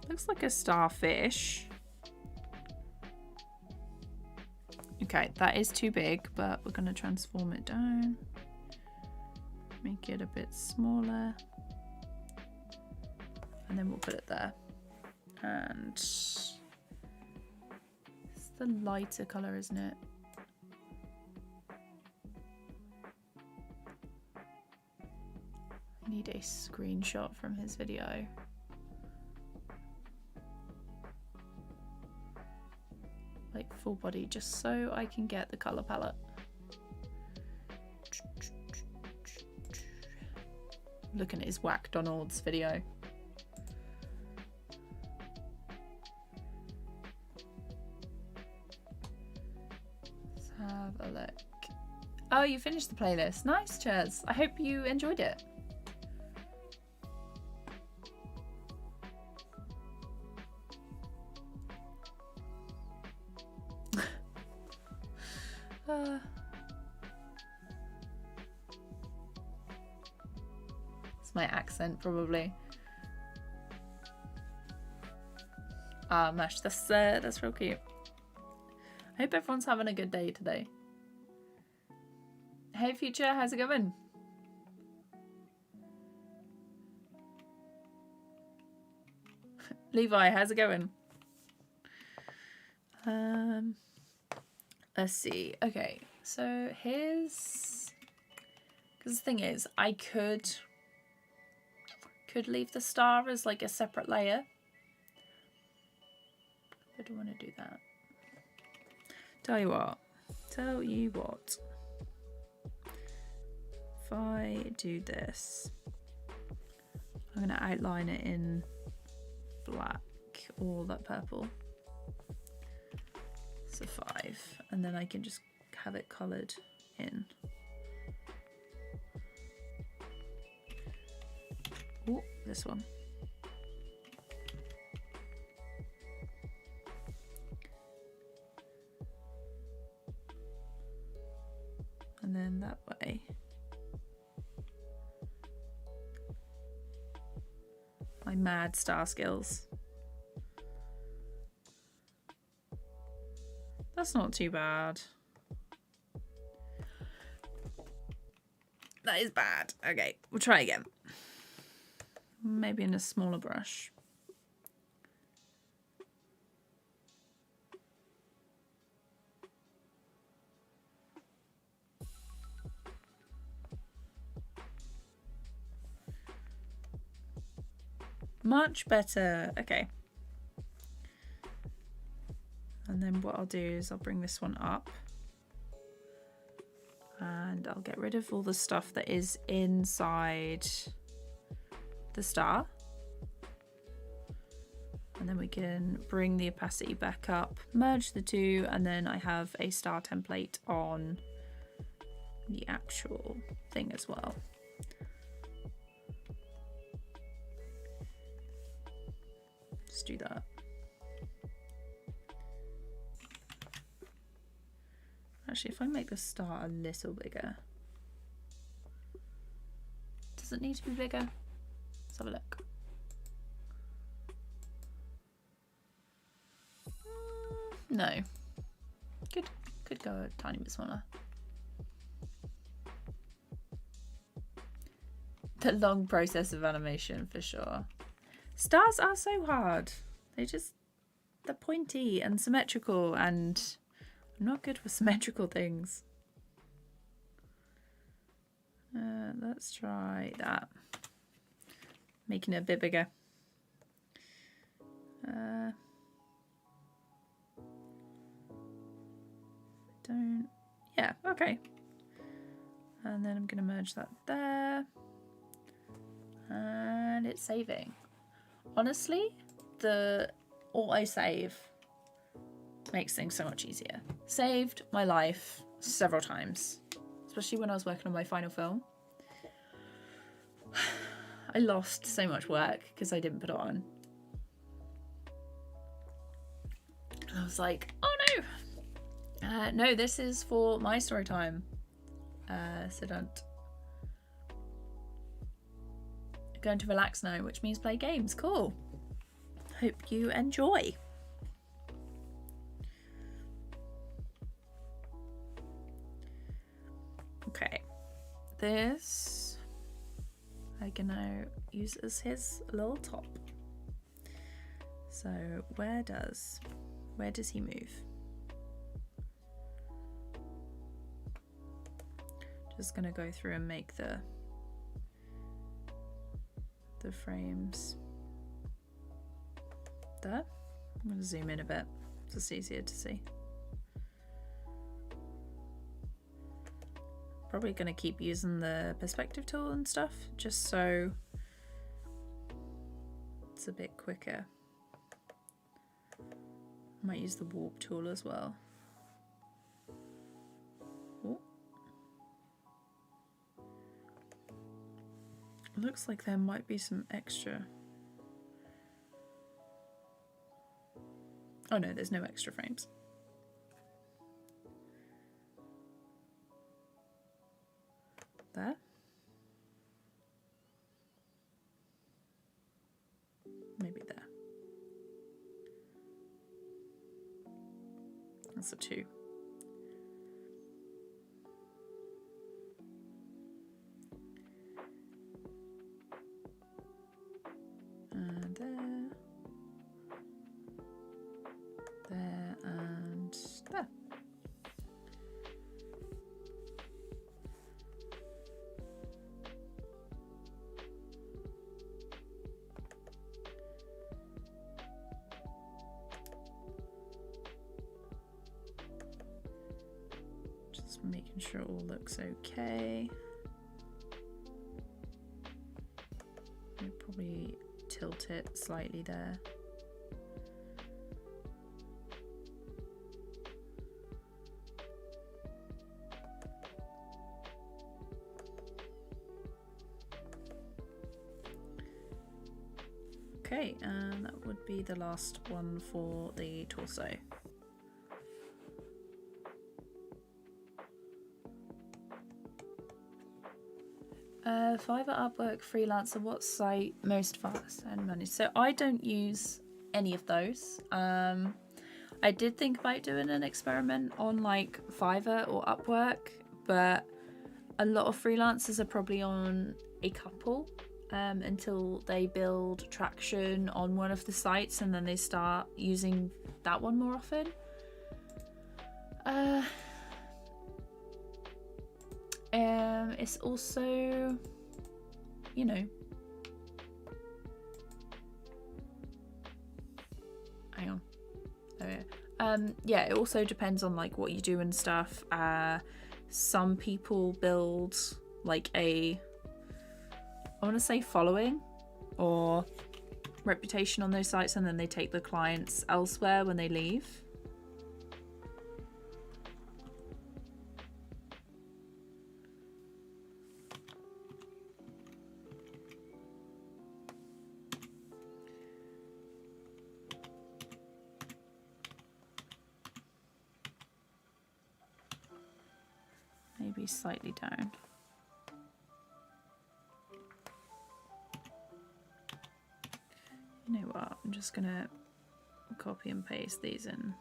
Looks like a starfish. Okay, that is too big, but we're going to transform it down. Make it a bit smaller. And then we'll put it there. And it's the lighter colour, isn't it? I need a screenshot from his video. Like full body, just so I can get the colour palette. Looking at his Whack Donald's video. Let's have a look. Oh, you finished the playlist. Nice, Chaz. I hope you enjoyed it. It's my accent, probably. Ah, Mash, that's real cute. I hope everyone's having a good day today. Hey, Future, how's it going? Levi, how's it going? Let's see. Okay, so here's... Because the thing is, I could leave the star as like a separate layer. I don't want to do that. Tell you what. If I do this, I'm going to outline it in black or that purple. So 5, and then I can just have it coloured in. Oh, this one. And then that way. My mad star skills. That's not too bad. That is bad. Okay, we'll try again. Maybe in a smaller brush. Much better. Okay. And then what I'll do is I'll bring this one up. And I'll get rid of all the stuff that is inside the star. And then we can bring the opacity back up, merge the two, and then I have a star template on the actual thing as well. Just do that. Actually, if I make the star a little bigger. Does it need to be bigger? Let's have a look. No. Could go a tiny bit smaller. The long process of animation for sure. Stars are so hard. They're pointy and symmetrical, and I'm not good with symmetrical things. Let's try that. Making it a bit bigger. don't, yeah, okay. And then I'm going to merge that there. And it's saving. Honestly, the auto-save makes things so much easier. Saved my life several times, especially when I was working on my final film. I lost so much work because I didn't put it on. And I was like, oh no! No, this is for my story time. So don't. Going to relax now, which means play games. Cool. Hope you enjoy. Okay, this I'm gonna use as his little top. So where does he move? Just gonna go through and make the frames there. I'm gonna zoom in a bit, it's just easier to see. Probably gonna keep using the perspective tool and stuff, just so it's a bit quicker. Might use the warp tool as well. Ooh. Looks like there might be some extra. Oh no, there's no extra frames. There. Maybe there. That's a 2. And there. There and there. Just making sure it all looks okay. I'll probably tilt it slightly there. Okay, and that would be the last one for the torso. Fiverr, Upwork, Freelancer, what site most fast and managed? So I don't use any of those. I did think about doing an experiment on like Fiverr or Upwork, but a lot of freelancers are probably on a couple until they build traction on one of the sites and then they start using that one more often. It's also, you know, hang on. Yeah, it also depends on like what you do and stuff. Some people build like I want to say following or reputation on those sites, and then they take the clients elsewhere when they leave. Maybe slightly down. You know what, I'm just gonna copy and paste these in,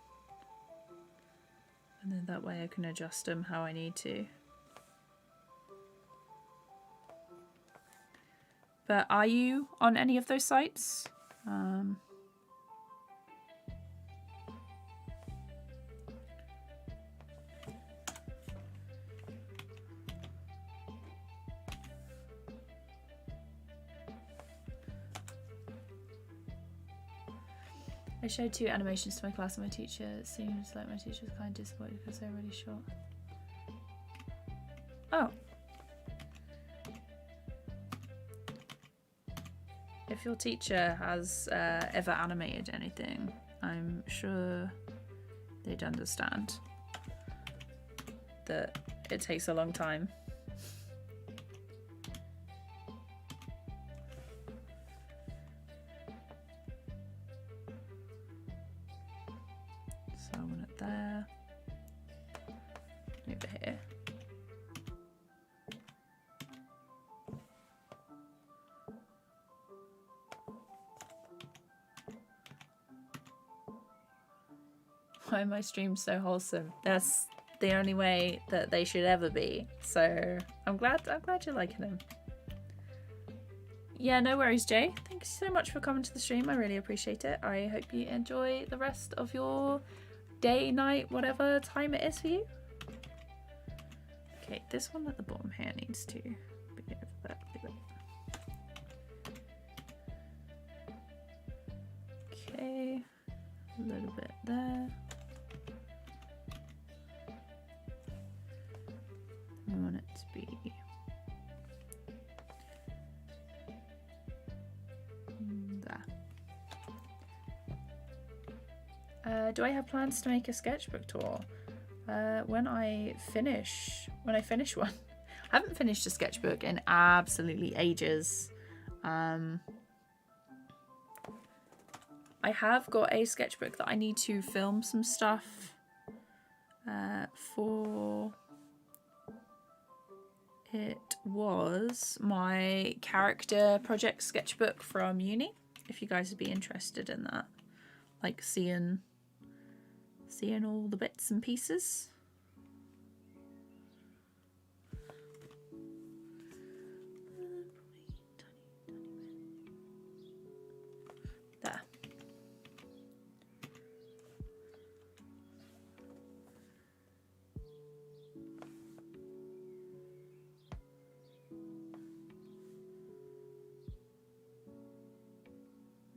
and then that way I can adjust them how I need to. But are you on any of those sites? I showed 2 animations to my class and my teacher. It seems like my teacher was kind of disappointed because they're really short. Oh. If your teacher has ever animated anything, I'm sure they'd understand that it takes a long time. So I want it there, over here. Why are my streams so wholesome? That's the only way that they should ever be. So I'm glad you're liking them. Yeah, no worries, Jay. Thanks so much for coming to the stream. I really appreciate it. I hope you enjoy the rest of your day, night, whatever time it is for you. Okay, this one at the bottom here needs to be over there. Okay, a little bit there. I want it to be there. Do I have plans to make a sketchbook tour? When I finish one. I haven't finished a sketchbook in absolutely ages. I have got a sketchbook that I need to film some stuff for. It was my character project sketchbook from uni, if you guys would be interested in that. Like seeing all the bits and pieces. There.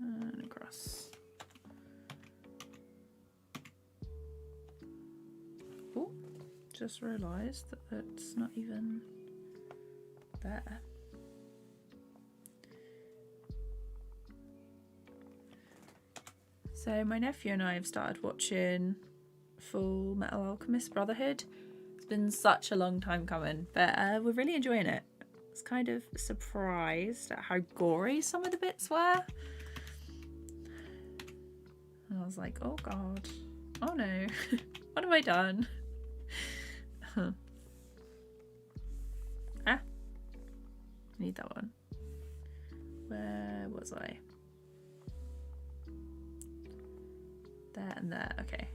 And across. Oh, just realised that it's not even there. So my nephew and I have started watching Full Metal Alchemist Brotherhood. It's been such a long time coming, but we're really enjoying it. I was kind of surprised at how gory some of the bits were. And I was like, oh god, oh no, what have I done? I need that one. Where was I? There and there, okay.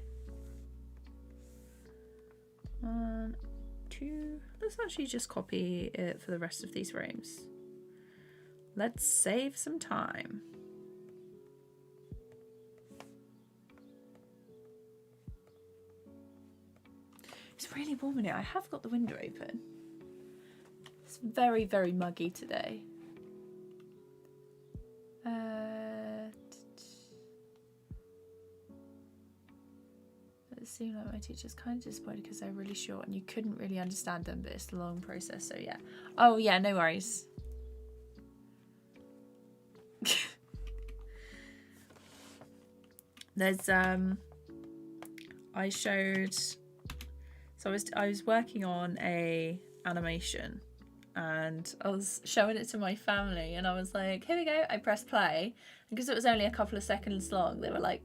1, 2, let's actually just copy it for the rest of these frames. Let's save some time. It's really warm in here. I have got the window open. It's very, very muggy today. It seemed like my teacher's kind of disappointed because they're really short and you couldn't really understand them, but it's a long process, so yeah. Oh yeah, no worries. There's I showed, so I was working on a animation and I was showing it to my family and I was like, here we go. I pressed play, and because it was only a couple of seconds long, they were like,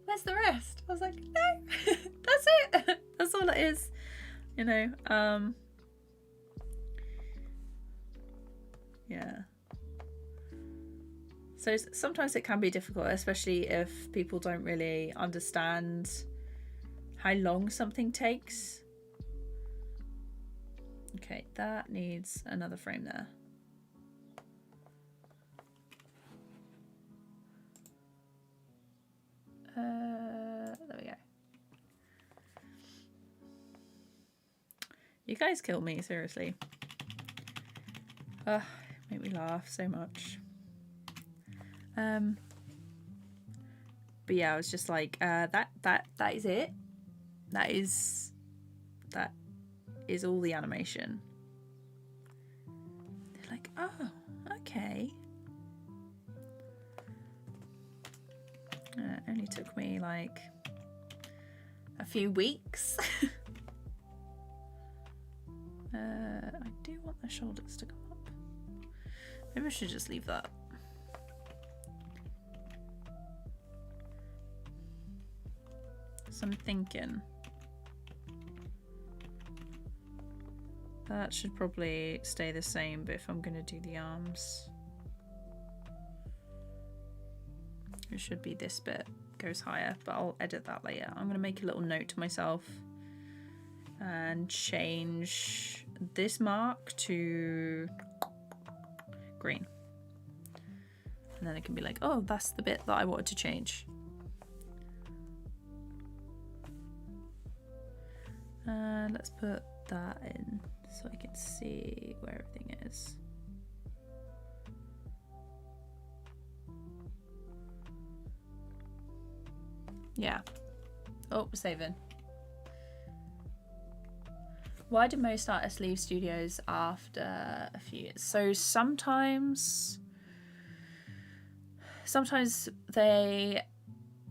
where's the rest? I was like, no, that's it. That's all it is, you know. Yeah. So sometimes it can be difficult, especially if people don't really understand how long something takes. Okay, that needs another frame there. There we go. You guys kill me, seriously. Make me laugh so much. But yeah, I was just like, that is it. That is all the animation. They're like, oh, okay. It only took me like a few weeks. I do want the shoulders to come up. Maybe I should just leave that. So I'm thinking that should probably stay the same, but if I'm going to do the arms, it should be this bit goes higher, but I'll edit that later. I'm going to make a little note to myself and change this mark to green. And then it can be like, oh, that's the bit that I wanted to change. And let's put that in so I can see where everything is. Yeah. Oh, we're saving. Why do most artists leave studios after a few years? So sometimes they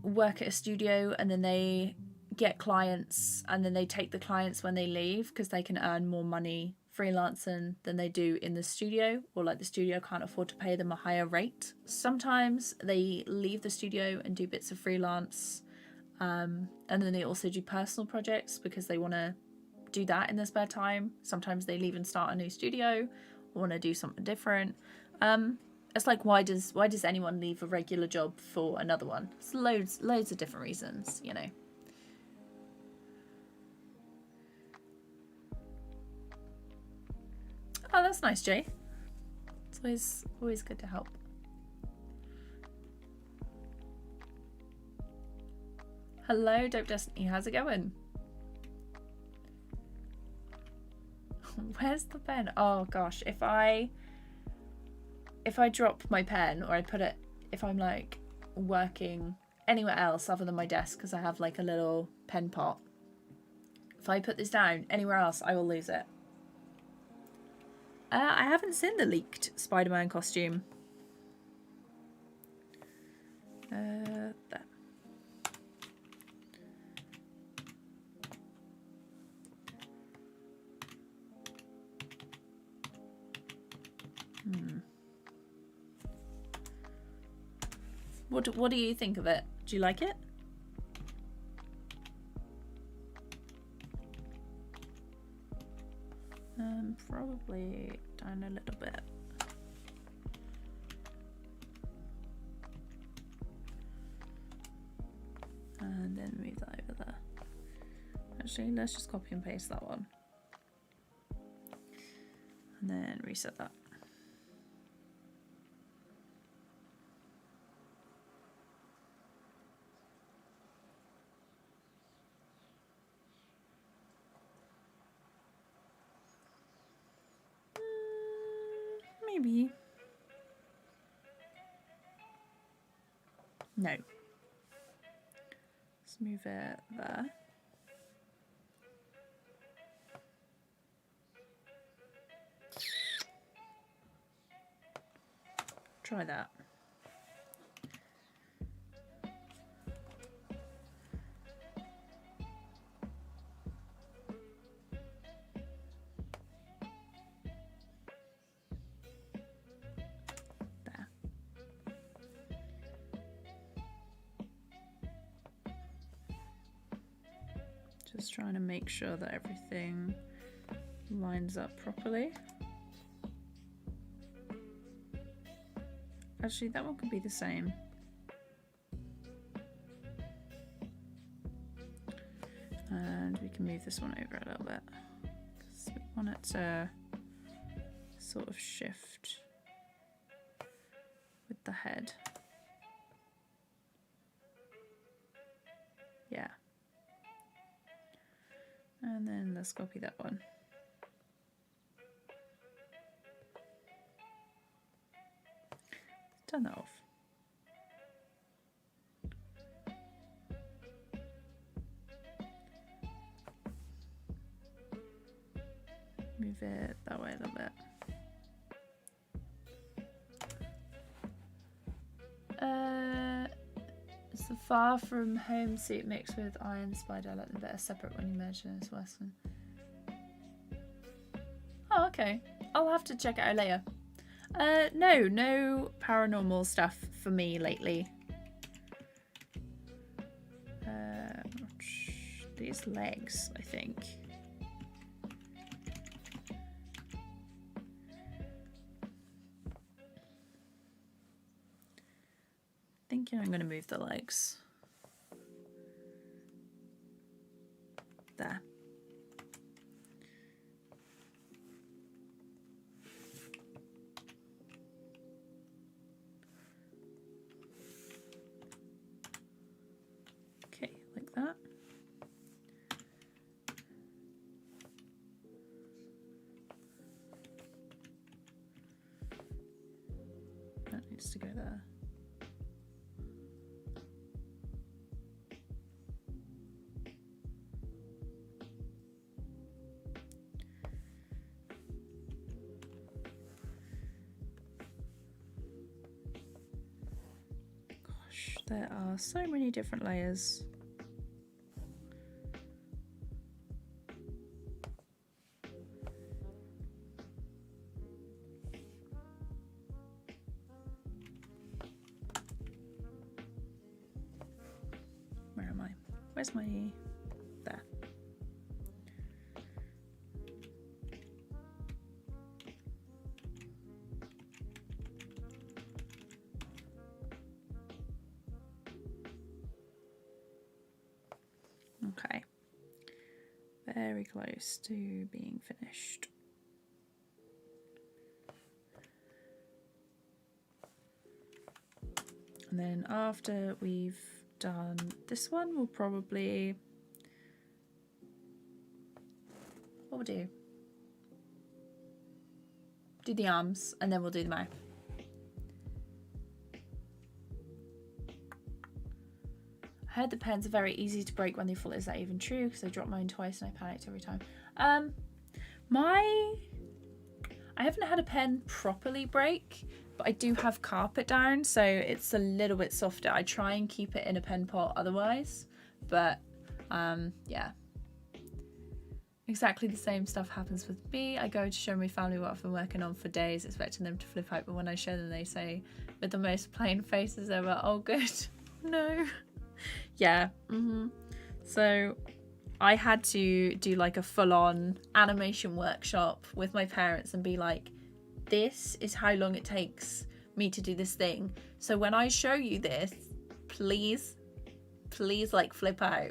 work at a studio and then they get clients and then they take the clients when they leave because they can earn more money freelancing than they do in the studio, or like the studio can't afford to pay them a higher rate. Sometimes they leave the studio and do bits of freelance, and then they also do personal projects because they want to do that in their spare time. Sometimes they leave and start a new studio or want to do something different. It's like, why does anyone leave a regular job for another one? It's loads of different reasons, you know. Oh, that's nice, Jay. It's always good to help. Hello, Dope Destiny. How's it going? Where's the pen? Oh gosh, if I drop my pen, or I put it, if I'm like working anywhere else other than my desk, because I have like a little pen pot, if I put this down anywhere else, I will lose it. I haven't seen the leaked Spider-Man costume. There. What do you think of it? Do you like it? Probably down a little bit. And then move that over there. Actually, let's just copy and paste that one. And then reset that. Maybe. No. Let's move it there. Try that. Just trying to make sure that everything lines up properly. Actually, that one could be the same. And we can move this one over a little bit, because we want it to sort of shift with the head. Yeah. And then let's copy that one. Turn that off. move it that way a little bit. It's the Far From Home suit mixed with Iron Spider. I like them better separate when you merge them as Western. Oh, okay. I'll have to check it out later. No paranormal stuff for me lately. These legs, I think. Thinking I'm going to move the legs. There. Okay, like that. That needs to go there. There are so many different layers. Where am I? Where's my... There. Okay, very close to being finished. And then after we've done this one, we'll probably, what we'll do the arms, and then we'll do the mouth. I heard the pens are very easy to break when they fall. Is that even true? Because I dropped mine twice and I panicked every time. I haven't had a pen properly break, but I do have carpet down, so it's a little bit softer. I try and keep it in a pen pot otherwise, but yeah. Exactly the same stuff happens with me. I go to show my family what I've been working on for days, expecting them to flip out, but when I show them, they say with the most plain faces ever, "Oh, good." No. Yeah. So I had to do like a full-on animation workshop with my parents and be like, this is how long it takes me to do this thing. So when I show you this, please like flip out.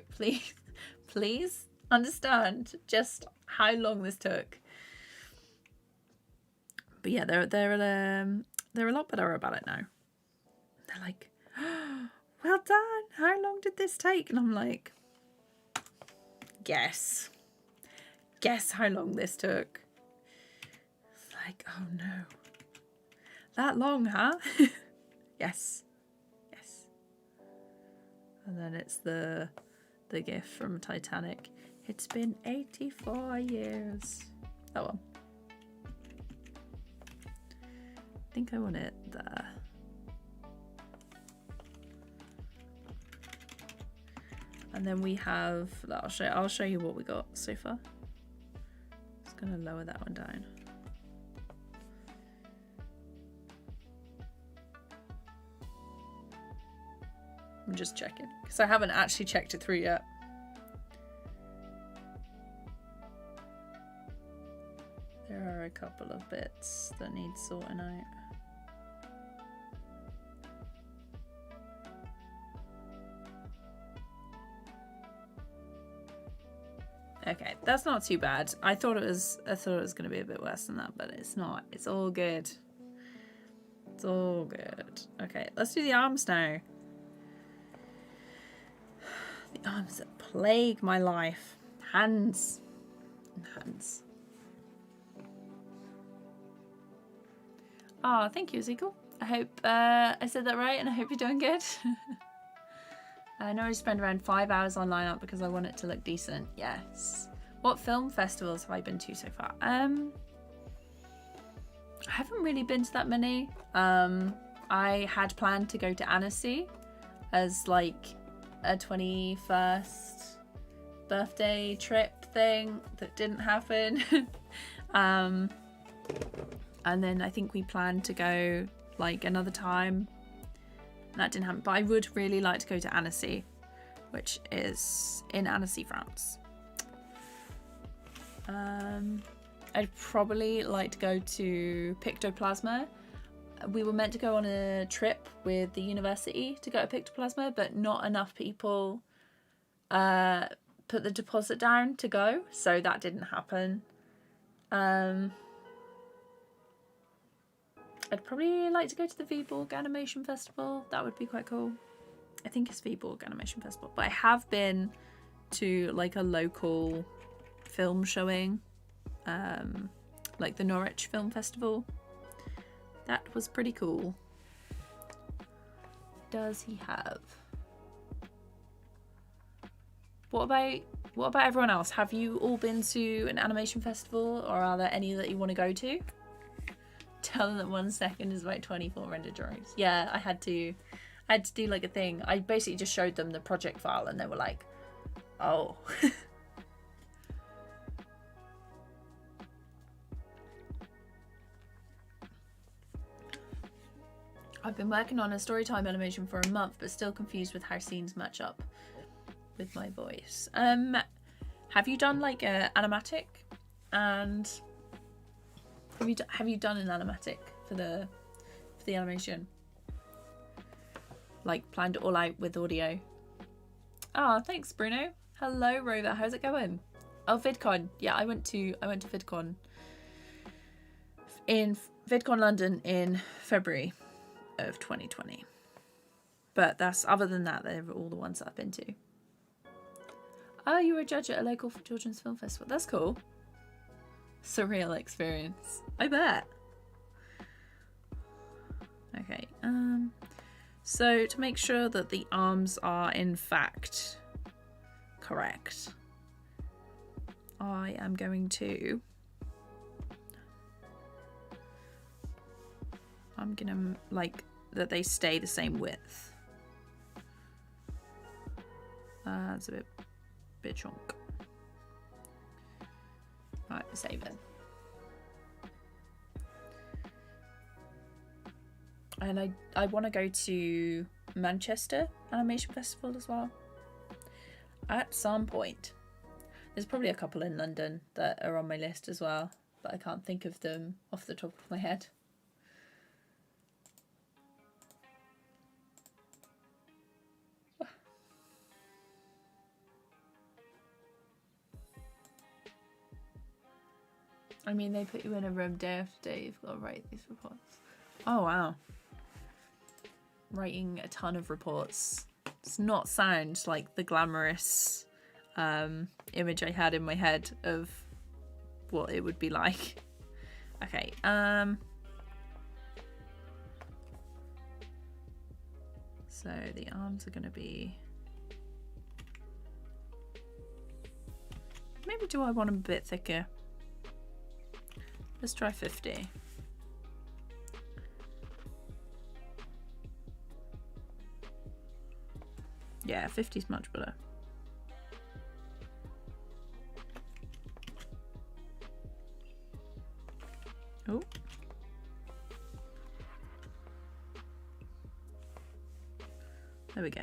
Please understand just how long this took. But yeah, they're a lot better about it now. They're like, oh, well done. How long did this take? And I'm like, guess how long this took. It's like, oh no. That long, huh? Yes. And then it's the gif from Titanic. It's been 84 years. That one. I think I want it there. And then we have, I'll show you what we got so far. Just gonna lower that one down. I'm just checking, because I haven't actually checked it through yet. There are a couple of bits that need sorting out. Okay, that's not too bad. I thought it was going to be a bit worse than that, but it's not. It's all good. It's all good. Okay, let's do the arms now. The arms that plague my life. Hands. Oh, thank you, Ezekiel. I hope I said that right, and I hope you're doing good. I know I spend around 5 hours on lineup because I want it to look decent. Yes. What film festivals have I been to so far? I haven't really been to that many. I had planned to go to Annecy as like a 21st birthday trip thing that didn't happen. And then I think we planned to go like another time. That didn't happen. But I would really like to go to Annecy, which is in Annecy, France. I'd probably like to go to Pictoplasma. We were meant to go on a trip with the university to go to Pictoplasma, but not enough people put the deposit down to go, so that didn't happen. I'd probably like to go to the Viborg Animation Festival. That would be quite cool. I think it's Viborg Animation Festival, but I have been to like a local film showing, like the Norwich Film Festival. That was pretty cool. Does he have? What about everyone else? Have you all been to an animation festival, or are there any that you want to go to? Tell them that 1 second is about 24 rendered drawings. Yeah, I had to do like a thing. I basically just showed them the project file and they were like, oh. I've been working on a Storytime animation for a month, but still confused with how scenes match up with my voice. Have you done like a animatic? And have you done an animatic for the animation? Like planned it all out with audio? Ah, thanks, Bruno. Hello, Rover. How's it going? Oh, VidCon. Yeah, I went to VidCon in VidCon London in February of 2020. But that's, other than that, they're all the ones that I've been to. Oh, you were a judge at a local children's film festival. That's cool. Surreal experience. I bet. Okay. So to make sure that the arms are in fact correct, I am going to like that they stay the same width. It's a bit chunk. Right, save it. And I want to go to Manchester Animation Festival as well at some point. There's probably a couple in London that are on my list as well, but I can't think of them off the top of my head. I mean, they put you in a room day after day. You've got to write these reports. Oh, wow. Writing a ton of reports does not sound like the glamorous image I had in my head of what it would be like. Okay. So the arms are going to be... Maybe do I want them a bit thicker? Let's try 50. Yeah, 50 is much better. Oh. There we go.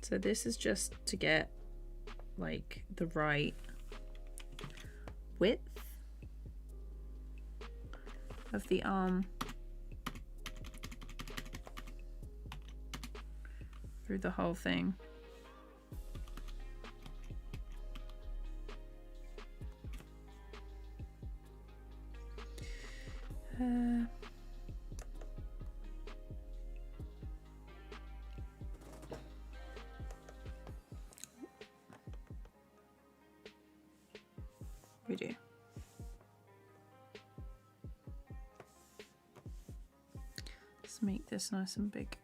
So this is just to get like the right width of the arm through the whole thing. We do. this nice and big.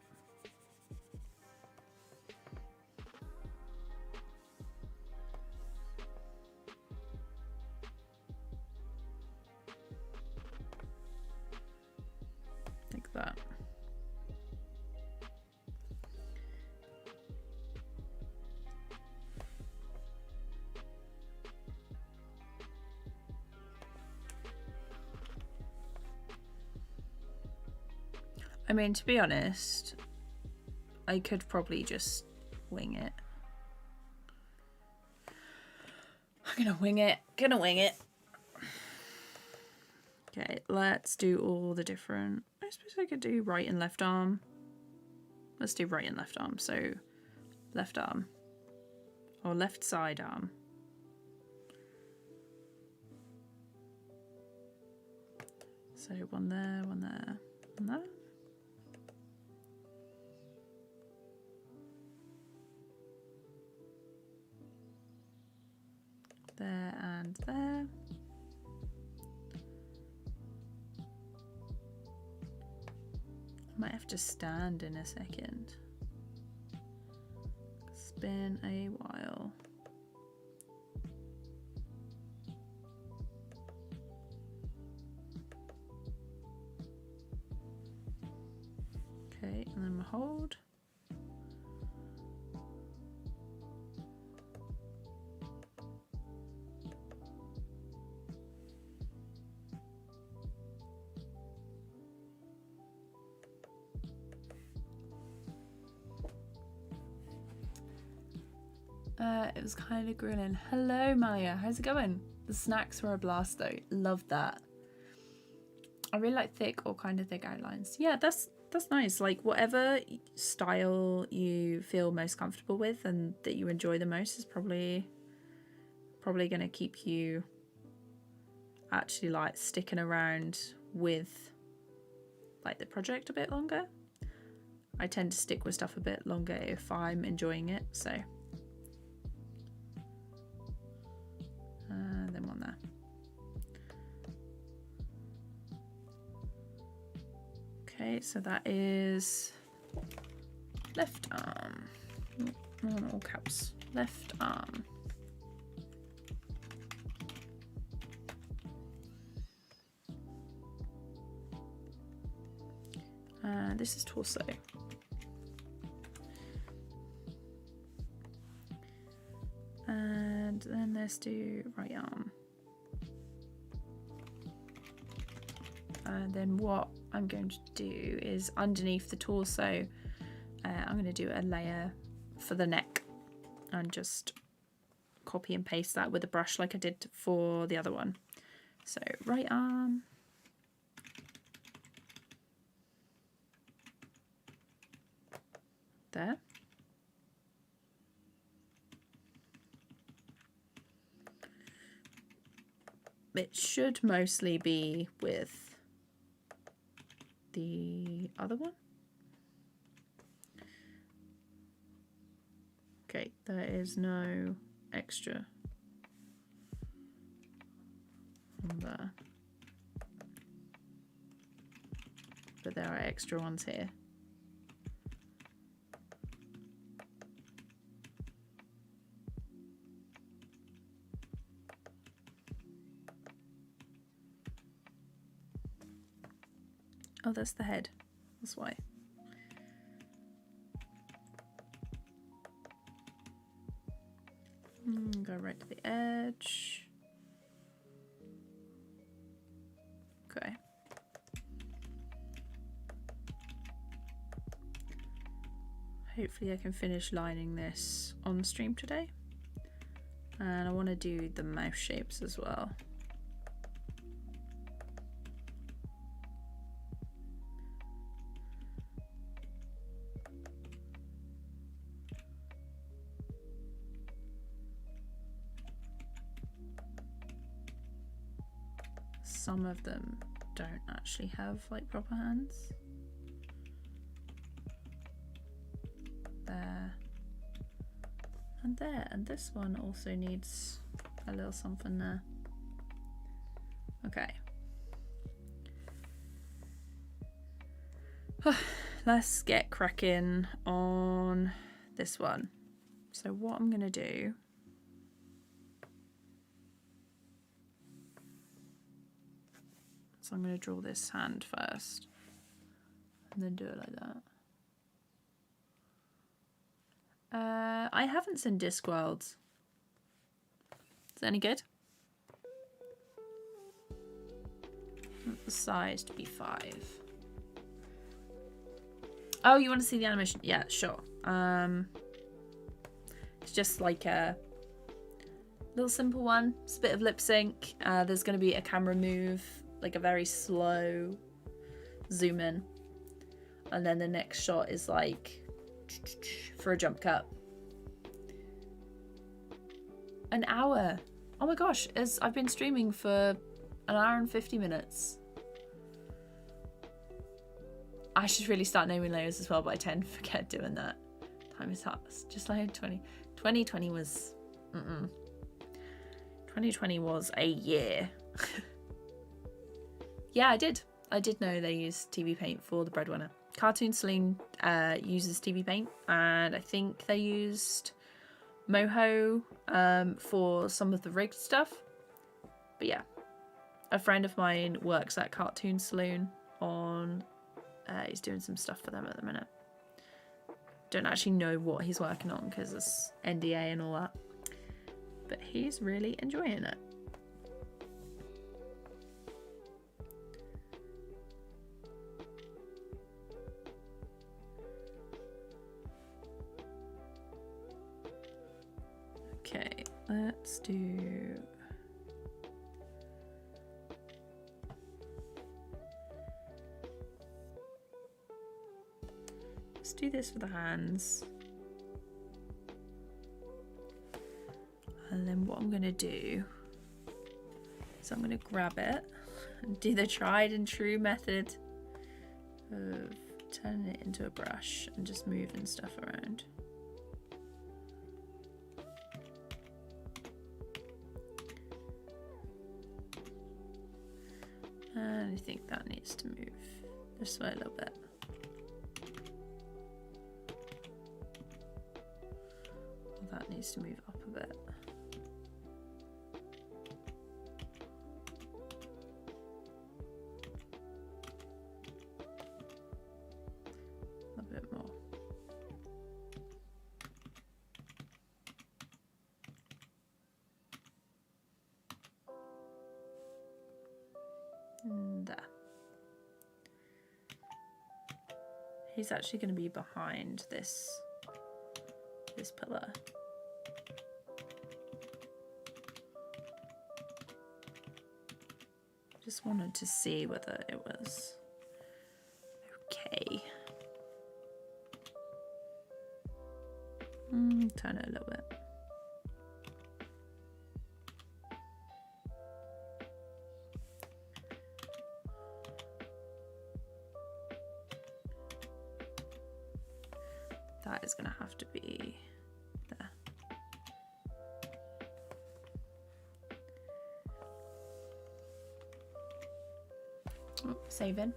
Like that. I mean, to be honest, I could probably just wing it. I'm gonna wing it, Okay, let's do all the different, I suppose I could do right and left arm. Let's do right and left arm, so left arm, or left side arm. So one there, one there, one there. There and there. I might have to stand in a second. It's been a while. Okay, and then we'll hold. It was kind of grilling. Hello, Maya. How's it going? The snacks were a blast, though. Love that. I really like thick or kind of thick outlines. Yeah, that's nice. Like whatever style you feel most comfortable with and that you enjoy the most is probably going to keep you actually like sticking around with like the project a bit longer. I tend to stick with stuff a bit longer if I'm enjoying it, so. Then one there. Okay, so that is left arm. No, all caps. Left arm. This is torso. And then let's do right arm. And then what I'm going to do is underneath the torso, I'm going to do a layer for the neck and just copy and paste that with a brush like I did for the other one. So right arm. There. It should mostly be with the other one. Okay, there is no extra on there. But there are extra ones here. Oh, that's the head. That's why. Go right to the edge. Okay. Hopefully I can finish lining this on stream today. And I want to do the mouth shapes as well. Some of them don't actually have like proper hands. There and there, and this one also needs a little something there. Okay. let's get cracking on this one. So what I'm gonna do, so I'm gonna draw this hand first and then do it like that. I haven't seen Discworld. Is it any good? The size to be 5. Oh, you want to see the animation? Yeah, sure. It's just like a little simple one. It's a bit of lip sync. There's going to be a camera move, like a very slow zoom in. And then the next shot is like for a jump cut. An hour. Oh my gosh, I've been streaming for an hour and 50 minutes. I should really start naming layers as well, but I tend to forget doing that. Time is hot. It's just like 2020 was 2020 was a year. Yeah, I did know they used TVPaint for the Breadwinner. Cartoon Saloon uses TVPaint, and I think they used Moho for some of the rigged stuff. But yeah, a friend of mine works at Cartoon Saloon on he's doing some stuff for them at the minute. Don't actually know what he's working on because it's NDA and all that, but he's really enjoying it. Okay, let's do... Let's do this for the hands. And then what I'm going to do is I'm going to grab it and do the tried and true method of turning it into a brush and just moving stuff around. And I think that needs to move this way a little bit. That needs to move up a bit. A bit more. And there. He's actually going to be behind this pillar. Just wanted to see whether it was okay. Turn it a little bit. That is going to have to be there. Oh, saving.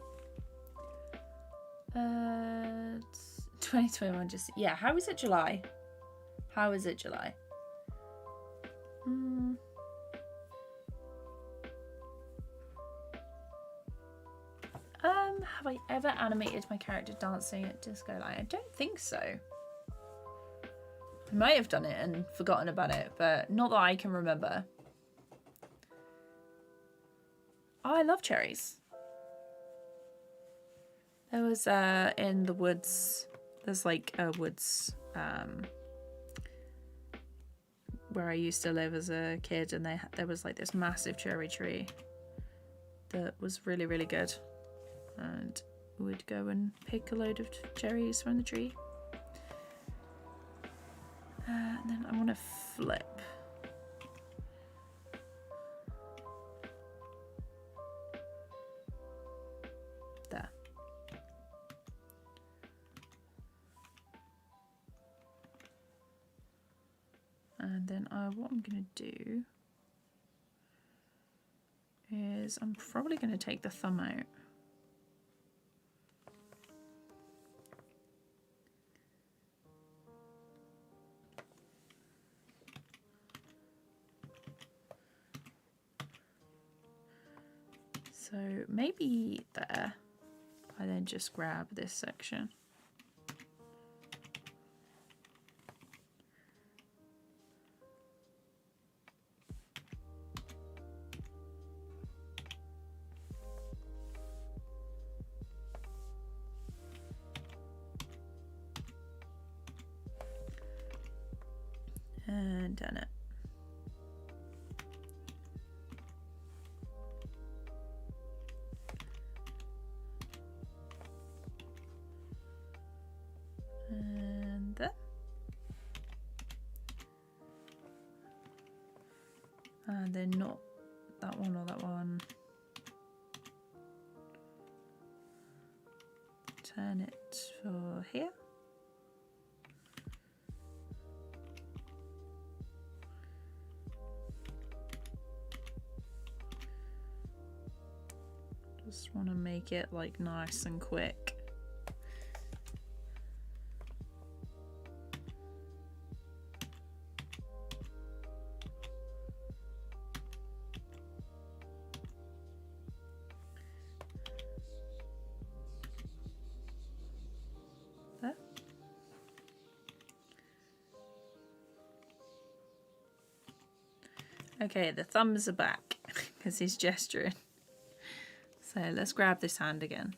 2021 just... Yeah, how is it July? How is it July? Have I ever animated my character dancing at Disco Light? I don't think so. I might have done it and forgotten about it, but not that I can remember. Oh, I love cherries. There was in the woods, there's like a woods where I used to live as a kid, and there was like this massive cherry tree that was really, really good. And we'd go and pick a load of cherries from the tree. And then I want to flip. There. And then what I'm going to do is I'm probably going to take the thumb out. So maybe there, I then just grab this section. And done it. And then. And then not that one or that one. Turn it for here. Just want to make it like nice and quick. There. Okay, the thumbs are back because he's gesturing. So let's grab this hand again.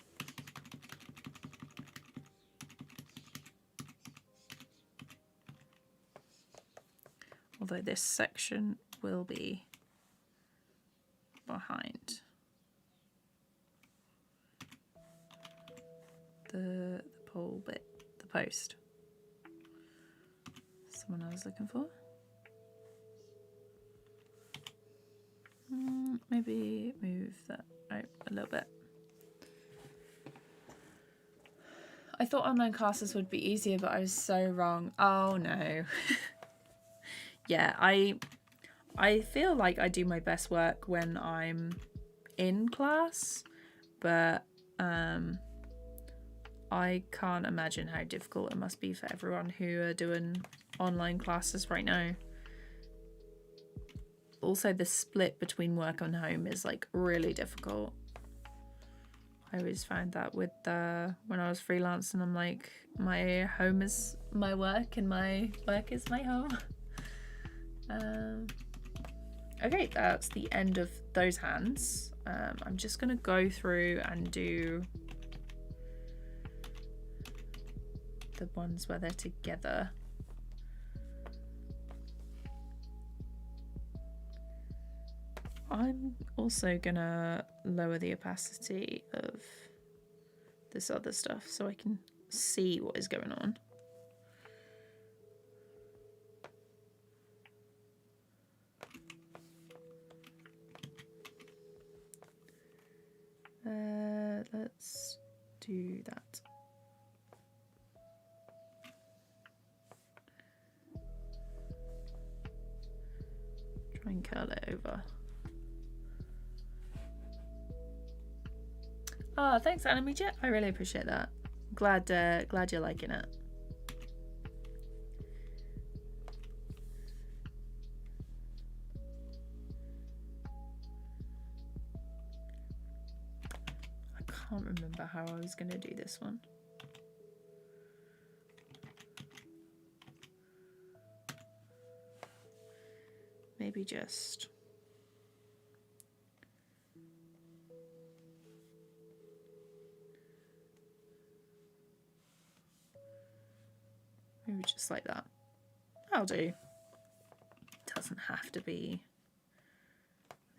Although this section will be behind the pole bit, the post. That's the one I was looking for. Maybe move that out a little bit. I thought online classes would be easier, but I was so wrong. Oh no. Yeah, I feel like I do my best work when I'm in class, but I can't imagine how difficult it must be for everyone who are doing online classes right now. Also, the split between work and home is like really difficult. I always found that with when I was freelancing, I'm like, my home is my work and my work is my home. Okay, that's the end of those hands. I'm just gonna go through and do the ones where they're together. I'm also gonna lower the opacity of this other stuff so I can see what is going on. Let's do that. Try and curl it over. Oh, thanks, ANIMATE. I really appreciate that. Glad you're liking it. I can't remember how I was going to do this one. Maybe just... maybe just like that. That'll do. Doesn't have to be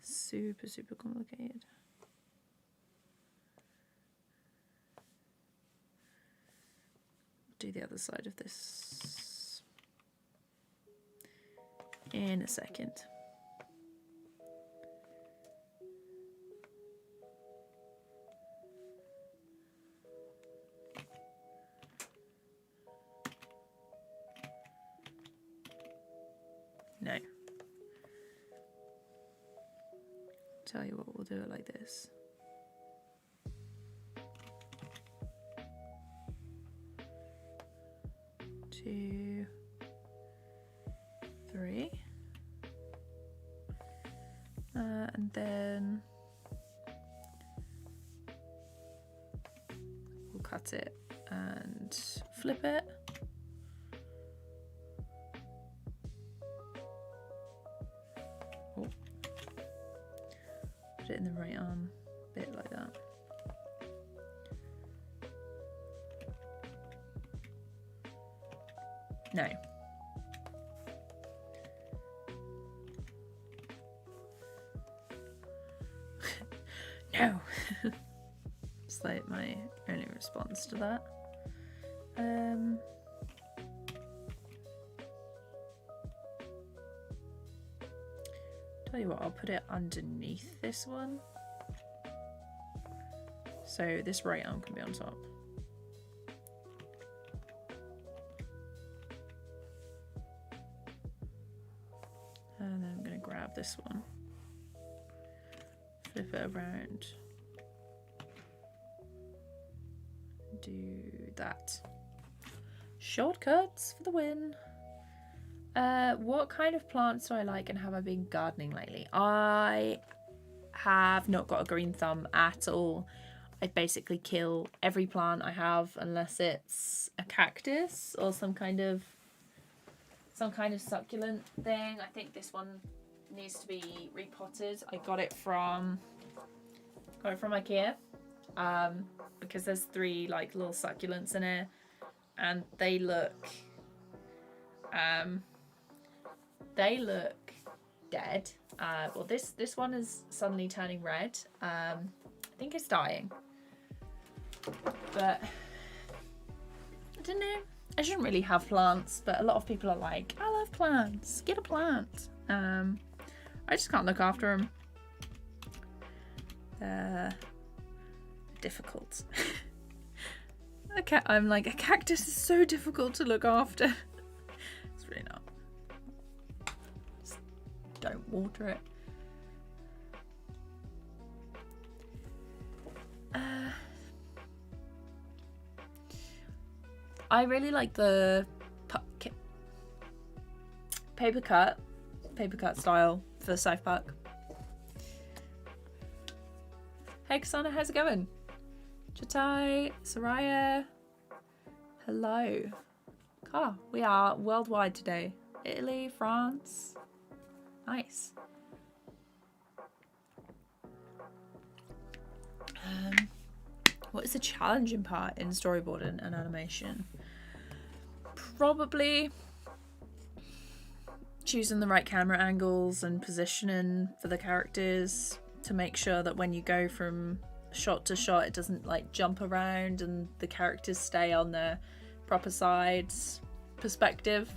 super complicated. Do the other side of this in a second. No. Tell you what, we'll do it like this. 2, 3. And then cut it and flip it. Oh. Put it in the right arm, bit like that. No. No. It's like my only response to that. Tell you what, I'll put it underneath this one. So this right arm can be on top. And then I'm going to grab this one, flip it around, do that. Shortcuts for the win. What kind of plants do I like and have I been gardening lately? I have not got a green thumb at all. I basically kill every plant I have unless it's a cactus or some kind of succulent thing. I think this one needs to be repotted. I got it from IKEA, because there's 3 like little succulents in here, and they look dead. Well, this one is suddenly turning red. I think it's dying, but I don't know. I shouldn't really have plants, but a lot of people are like, I love plants, get a plant. I just can't look after them. They're difficult. I'm like, a cactus is so difficult to look after. It's really not. Just don't water it. I really like the paper cut style for South Park. Hey Kasana, how's it going? Chatai, Soraya, hello. We are worldwide today. Italy, France, nice. What is the challenging part in storyboarding and animation? Probably choosing the right camera angles and positioning for the characters to make sure that when you go from shot to shot it doesn't like jump around and the characters stay on their proper sides perspective.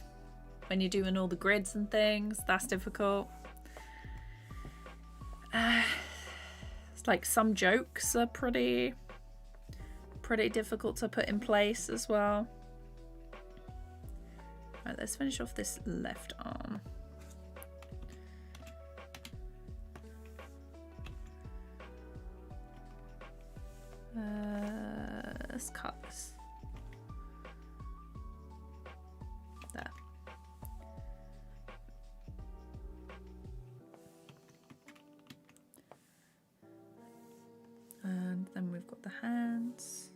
When you're doing all the grids and things, that's difficult. It's like some jokes are pretty difficult to put in place as well. Right, let's finish off this left arm. Let's cut this. There. And then we've got the hands.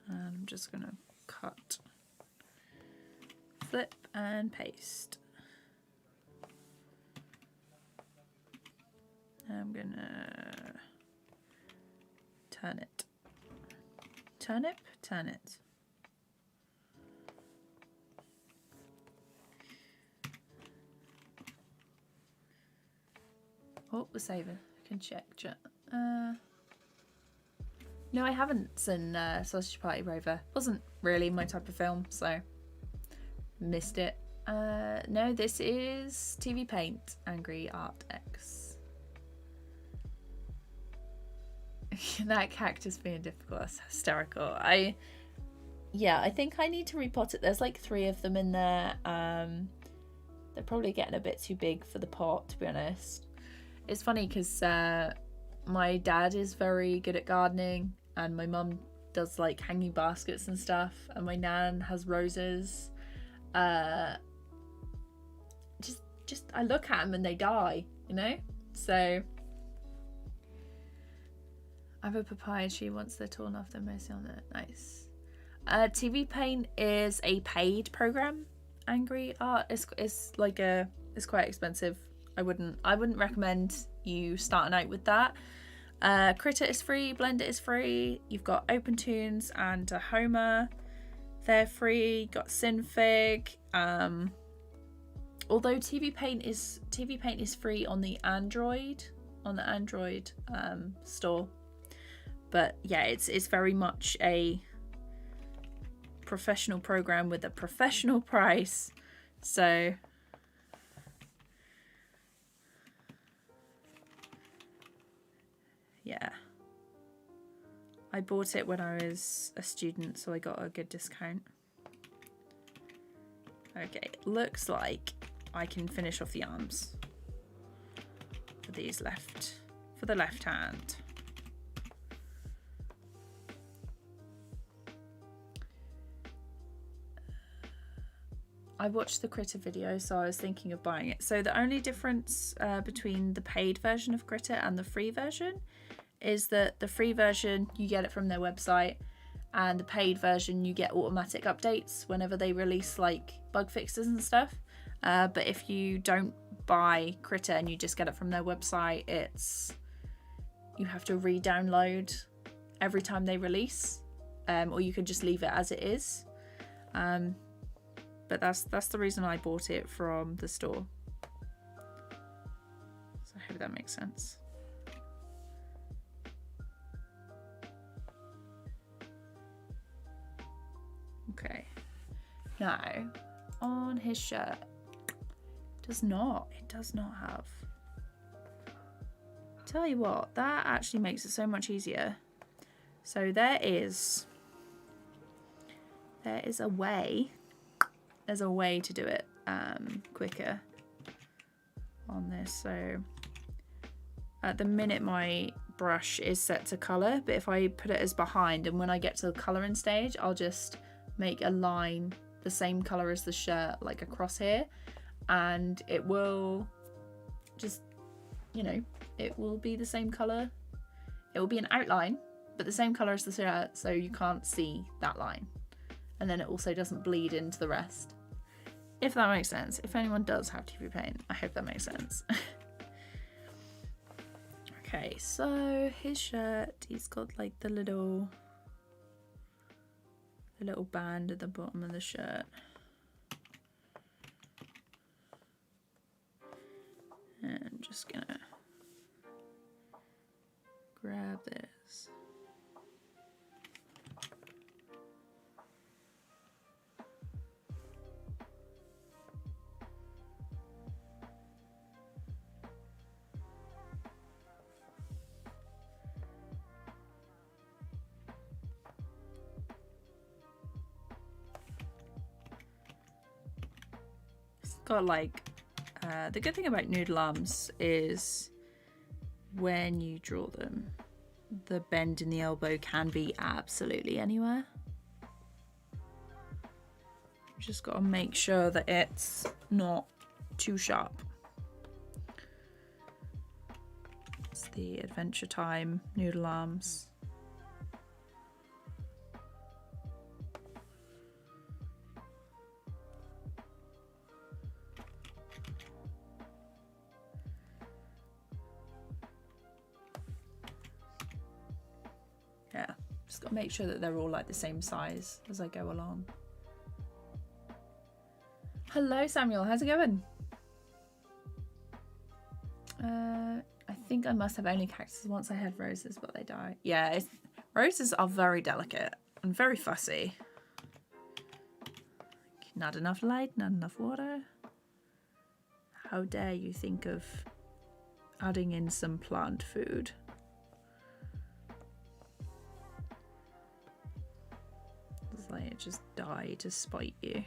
And I'm just gonna cut, flip and paste. I'm gonna turn it. Turnip? Turn it. Oh, we're saving. I can check. No, I haven't seen Sausage Party Rover. Wasn't really my type of film, so missed it. No, this is TVPaint Angry Art X. That cactus being difficult, that's hysterical. I think I need to repot it. There's like 3 of them in there. They're probably getting a bit too big for the pot, to be honest. It's funny because my dad is very good at gardening and my mum does like hanging baskets and stuff, and my nan has roses. Just I look at them and they die, you know? So I have a papaya. She wants the torn off the mostly on it. Nice. TVPaint is a paid program. Angry Art is like it's quite expensive. I wouldn't recommend you starting out with that. Critter is free, Blender is free. You've got OpenTunes and Homer. They're free. You've got Synfig. Although TVPaint is free on the Android store. But yeah, it's very much a professional program with a professional price. So yeah, I bought it when I was a student, so I got a good discount. Okay, looks like I can finish off the arms for the left hand. I watched the Critter video, so I was thinking of buying it. So the only difference between the paid version of Critter and the free version is that the free version, you get it from their website, and the paid version, you get automatic updates whenever they release like bug fixes and stuff. But if you don't buy Critter and you just get it from their website, you have to re-download every time they release, or you can just leave it as it is. But that's the reason I bought it from the store. So I hope that makes sense. Okay. Now, on his shirt, it does not have. Tell you what, that actually makes it so much easier. So there is a way. There's a way to do it quicker on this. So at the minute my brush is set to color, but if I put it as behind, and when I get to the coloring stage, I'll just make a line the same color as the shirt, like across here, and it will just, it will be the same color. It will be an outline, but the same color as the shirt, so you can't see that line. And then it also doesn't bleed into the rest. If that makes sense. If anyone does have TVPaint, I hope that makes sense. Okay, so his shirt, he's got like the little band at the bottom of the shirt. And I'm just gonna grab this. Got like the good thing about noodle arms is when you draw them, the bend in the elbow can be absolutely anywhere. Just got to make sure that it's not too sharp. It's the Adventure Time noodle arms. Yeah, just got to make sure that they're all like the same size as I go along. Hello Samuel, how's it going? I think I must have only cactuses. Once I had roses, but they die. Yeah, roses are very delicate and very fussy. Not enough light, not enough water. How dare you think of adding in some plant food? It's like it just died to spite you.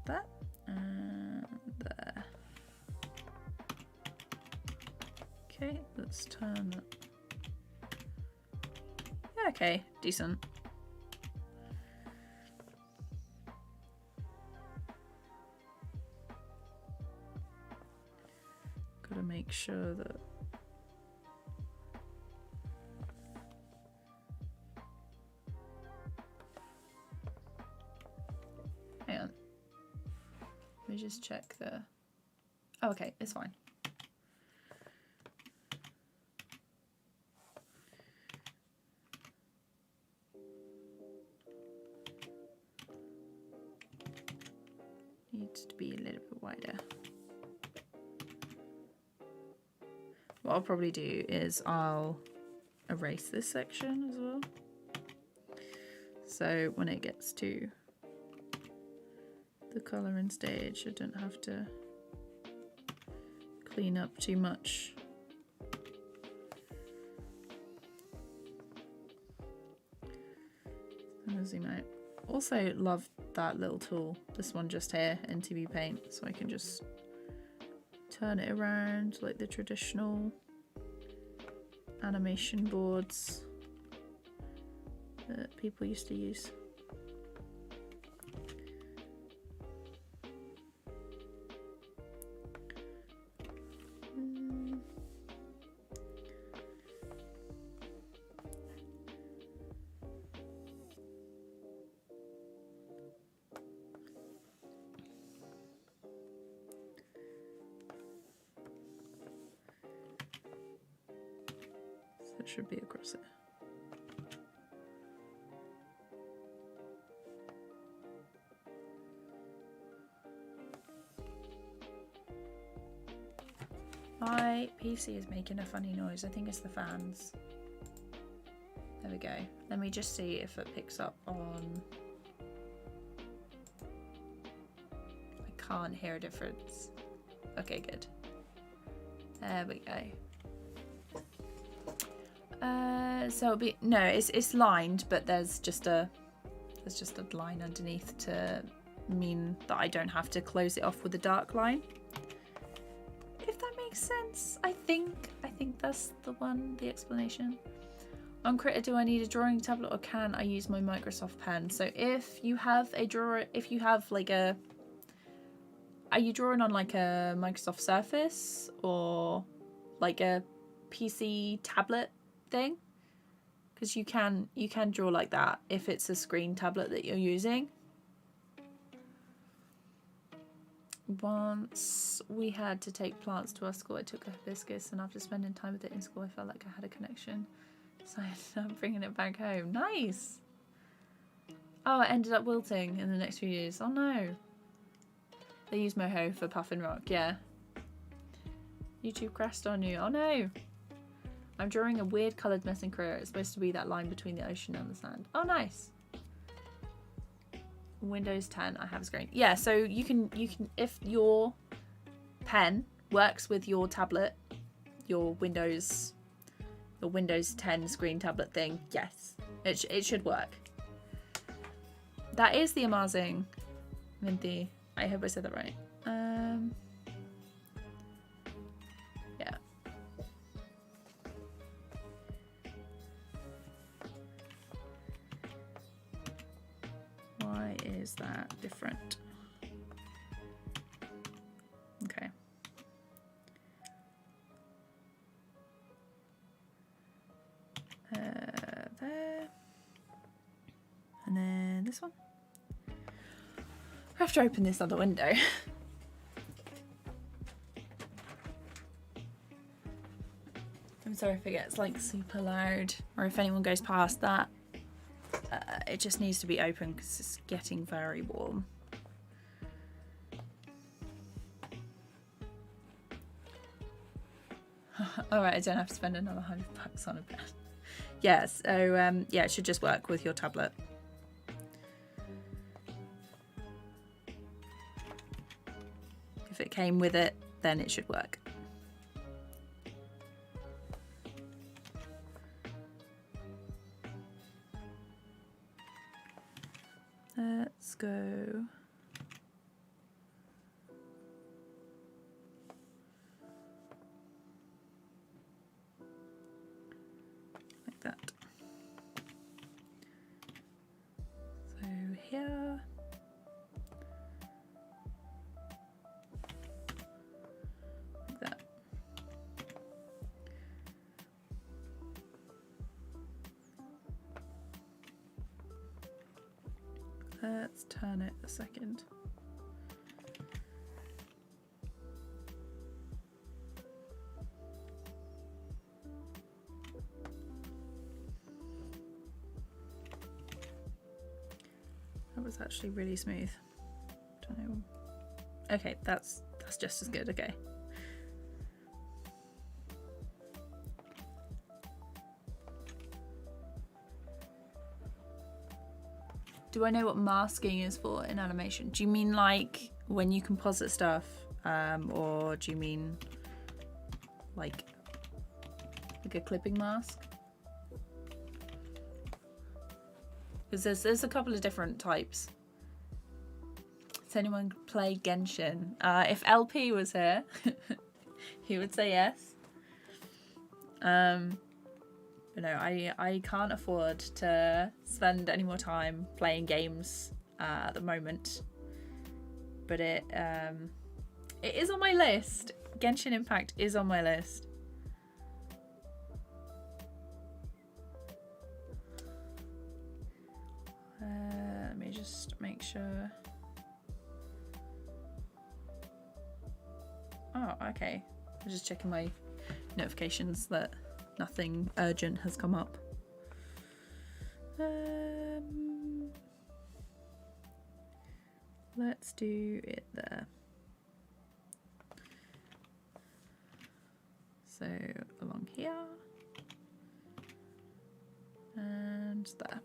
That and there. Okay, let's turn that. Yeah, okay, decent. Gotta make sure that me just check the... Oh, okay, it's fine. Needs to be a little bit wider. What I'll probably do is I'll erase this section as well. So when it gets to the colouring stage, I don't have to clean up too much. I'm gonna zoom out. Also love that little tool, this one just here in TVPaint, so I can just turn it around like the traditional animation boards that people used to use. So it should be across it. My PC is making a funny noise. I think it's the fans. There we go. Let me just see if it picks up on... I can't hear a difference. Okay, good. There we go. So it'll be... No, it's lined, but there's just a line underneath to mean that I don't have to close it off with a dark line. If that makes sense. I think that's the explanation. On Critter, do I need a drawing tablet or can I use my Microsoft pen? So if you have a drawer, if you have like a, are you drawing on like a Microsoft Surface or like a PC tablet thing? Because you can draw like that if it's a screen tablet that you're using. Once we had to take plants to our school, I took a hibiscus, and after spending time with it in school, I felt like I had a connection. So I ended up bringing it back home. Nice! Oh, it ended up wilting in the next few years. Oh no! They use moho for puffin rock, yeah. YouTube crashed on you. Oh no! I'm drawing a weird coloured mess in Korea. It's supposed to be that line between the ocean and the sand. Oh, nice! Windows 10, I have a screen. Yeah, so you can if your pen works with your tablet, your Windows 10 screen tablet thing, yes, it should work. That is the amazing Minty. I hope I said that right. Yeah. Why is that different? Okay. There. And then this one. I have to open this other window. I'm sorry if it gets like super loud, or if anyone goes past that. It just needs to be open because it's getting very warm. Alright, I don't have to spend another $100 on a pen. Yeah, so yeah, it should just work with your tablet. If it came with it, then it should work. Let's go. Like that. So here. Like that. Let's turn it a second. That was actually really smooth. Don't know. Okay, that's just as good. Okay. Do I know what masking is for in animation? Do you mean like when you composite stuff, or do you mean like a clipping mask? Because there's a couple of different types. Does anyone play Genshin? If LP was here, he would say yes. But no, I can't afford to spend any more time playing games at the moment. But it is on my list. Genshin Impact is on my list. Let me just make sure. Oh, okay. I'm just checking my notifications that nothing urgent has come up. Let's do it there. So along here and there.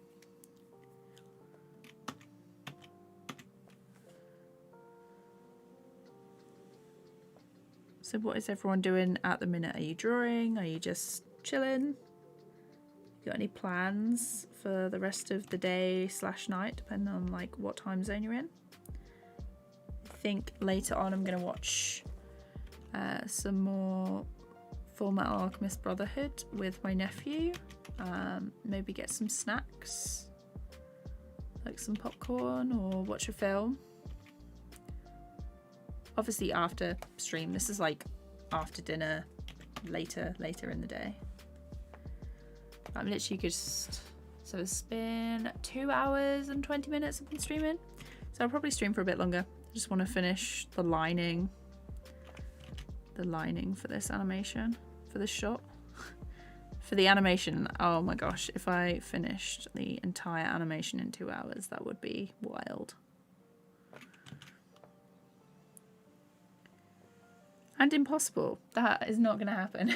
So what is everyone doing at the minute? Are you drawing? Are you just chilling? Got any plans for the rest of the day / night, depending on like what time zone you're in? I think later on I'm gonna watch some more Fullmetal Alchemist Brotherhood with my nephew. Maybe get some snacks, like some popcorn, or watch a film. Obviously after stream. This is like after dinner, later in the day. I'm literally just, so it's been 2 hours and 20 minutes I've been streaming. So I'll probably stream for a bit longer. I just want to finish the lining for this animation, for this shot. For the animation, oh my gosh, if I finished the entire animation in 2 hours, that would be wild. And impossible. That is not going to happen.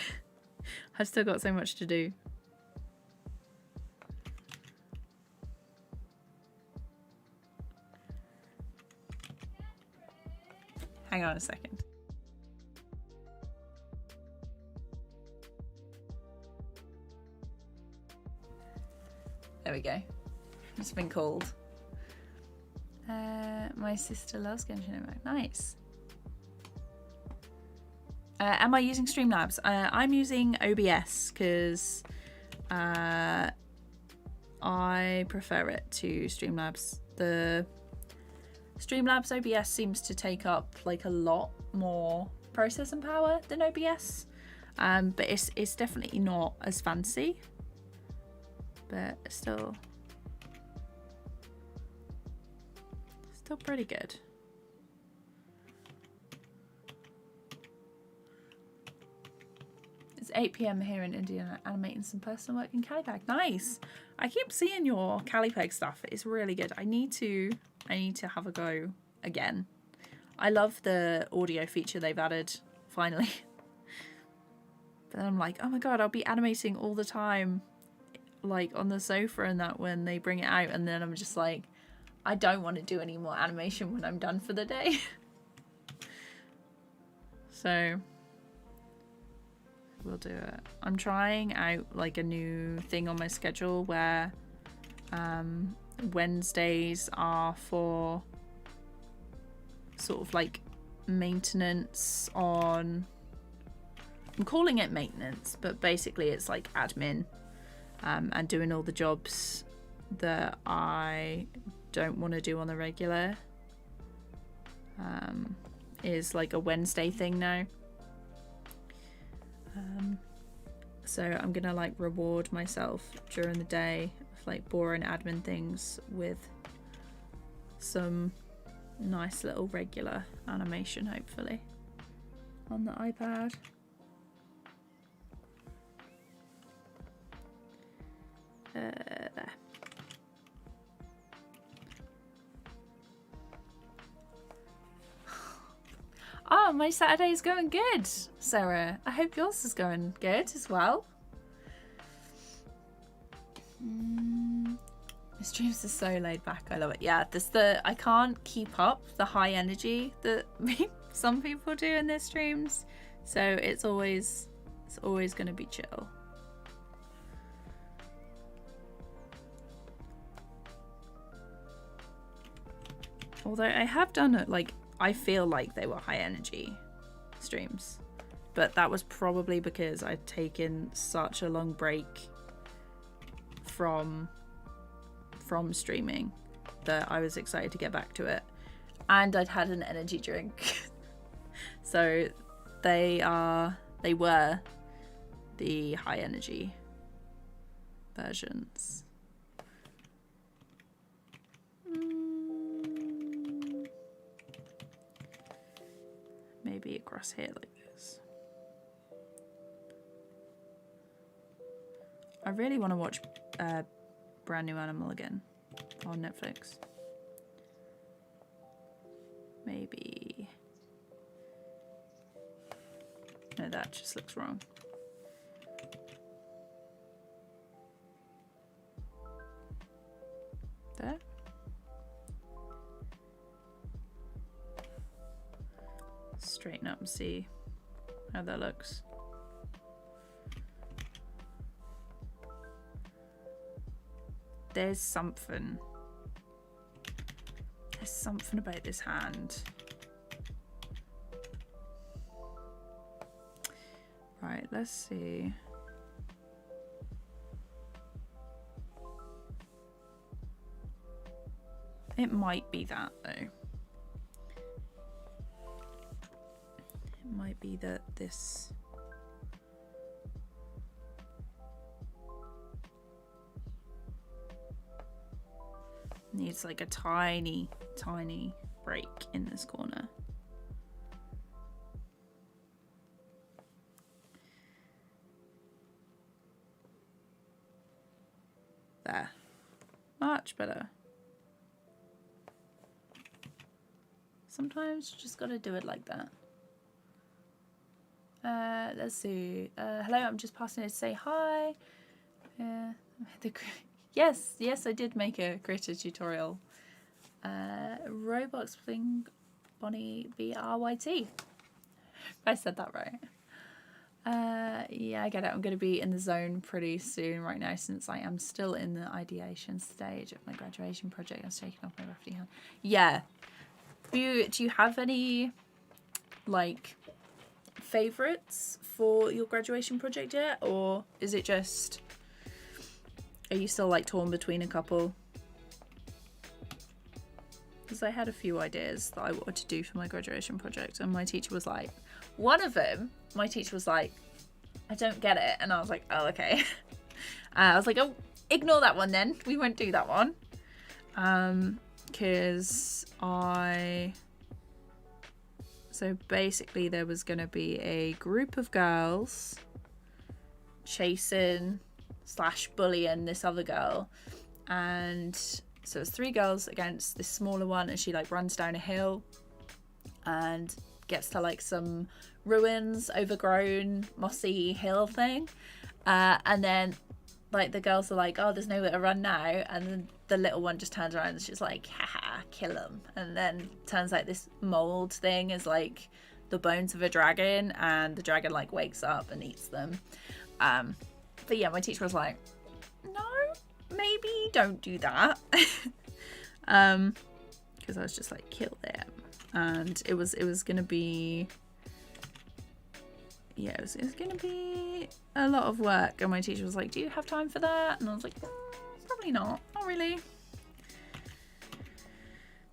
I've still got so much to do. Hang on a second. There we go. It's been called. My sister loves Genshin Impact. Nice. Am I using Streamlabs? I'm using OBS because I prefer it to Streamlabs. The Streamlabs OBS seems to take up like a lot more processing power than OBS, but it's definitely not as fancy, but still pretty good. It's 8 PM here in India, animating some personal work in Calipeg. Nice. I keep seeing your Calipeg stuff. It's really good. I need to have a go again. I love the audio feature they've added finally. But I'm like, oh my god, I'll be animating all the time, like on the sofa and that when they bring it out, and then I'm just like, I don't want to do any more animation when I'm done for the day. So we'll do it. I'm trying out like a new thing on my schedule where Wednesdays are for sort of like maintenance on, I'm calling it maintenance, but basically it's like admin and doing all the jobs that I don't want to do on the regular. Is like a Wednesday thing now. So I'm gonna like reward myself during the day with like boring admin things with some nice little regular animation, hopefully, on the iPad. There. my Saturday's going good, Sarah. I hope yours is going good as well. The streams are so laid back. I love it. Yeah, I can't keep up the high energy that some people do in their streams. So it's always going to be chill. Although I have done it, like, I feel like they were high energy streams, but that was probably because I'd taken such a long break from streaming that I was excited to get back to it, and I'd had an energy drink. So they were the high energy versions. Maybe across here like this. I really want to watch Brand New Animal again on Netflix. Maybe. No, that just looks wrong. There. Straighten up and see how that looks. There's something about this hand. Right, let's see. It might be that though. It might be that this needs like a tiny break in this corner. There. Much better. Sometimes you just gotta do it like that. Let's see. Hello, I'm just passing in to say hi. Yes, I did make a critter tutorial. Roblox Bling Bonnie BRYT. I said that right. Yeah, I get it. I'm going to be in the zone pretty soon right now, since I am still in the ideation stage of my graduation project. I was taking off my roughy hand. Yeah. Do you have any, like, favourites for your graduation project yet? Or is it just... Are you still, like, torn between a couple? Because I had a few ideas that I wanted to do for my graduation project, and my teacher was like... One of them, my teacher was like, I don't get it. And I was like, oh, okay. I was like, oh, ignore that one then. We won't do that one. Because So basically there was going to be a group of girls chasing / bullying this other girl. And so it's 3 girls against this smaller one, and she like runs down a hill and gets to like some ruins, overgrown, mossy hill thing. And then like the girls are like, oh, there's nowhere to run now. And then the little one just turns around and she's like, haha, kill him. And then turns out this mold thing is like the bones of a dragon, and the dragon like wakes up and eats them. But yeah, my teacher was like, no, maybe don't do that. Because I was just like, kill them. And it was gonna be, yeah, it was gonna be a lot of work. And my teacher was like, do you have time for that? And I was like, probably not really.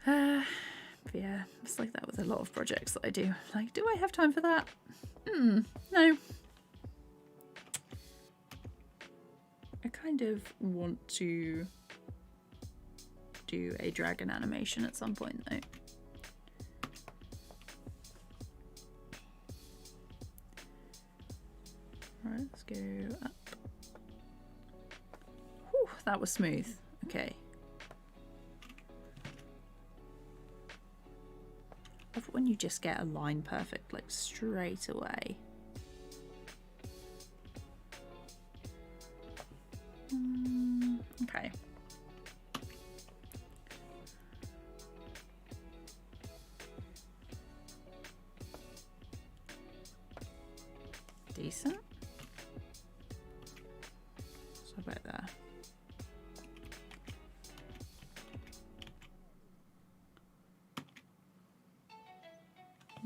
But yeah, it's like that with a lot of projects that I do. Like, do I have time for that? No. I kind of want to do a dragon animation at some point though. Right, let's go up. Whew, that was smooth. Okay. when you just get a line perfect, like straight away. Okay. Decent. So about there.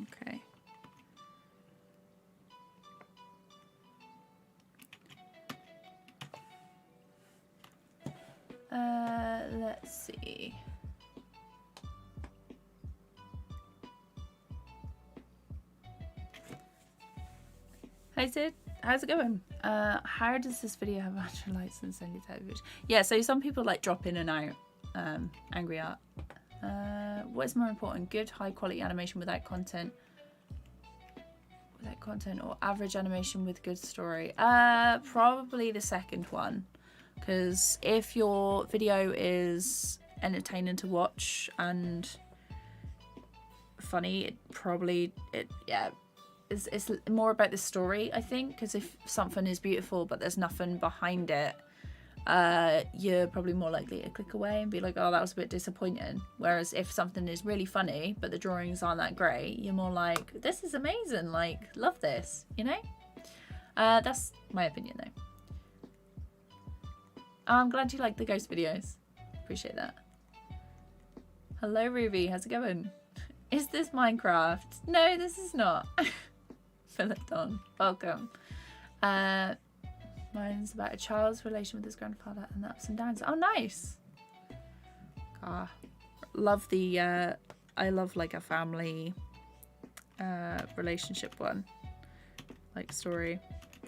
Okay. Let's see. Hey Sid, how's it going? How does this video have actual lights and send you television? Yeah, so some people like drop in and out angry art. What is more important, good high quality animation without content or average animation with good story? Probably the second one, because if your video is entertaining to watch and funny, it's more about the story, I think, because if something is beautiful but there's nothing behind it, you're probably more likely to click away and be like, oh, that was a bit disappointing. Whereas if something is really funny but the drawings aren't that great, you're more like, this is amazing, like, love this, you know? That's my opinion though. I'm glad you like the ghost videos. Appreciate that. Hello Ruby, how's it going? Is this Minecraft? No, this is not. Philaton, welcome. Mine's about a child's relation with his grandfather and the ups and downs. Oh, nice. Love the I love like a family relationship one, like story.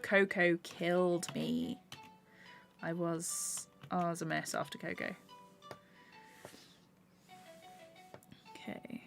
Coco killed me. I was a mess after Coco. Okay.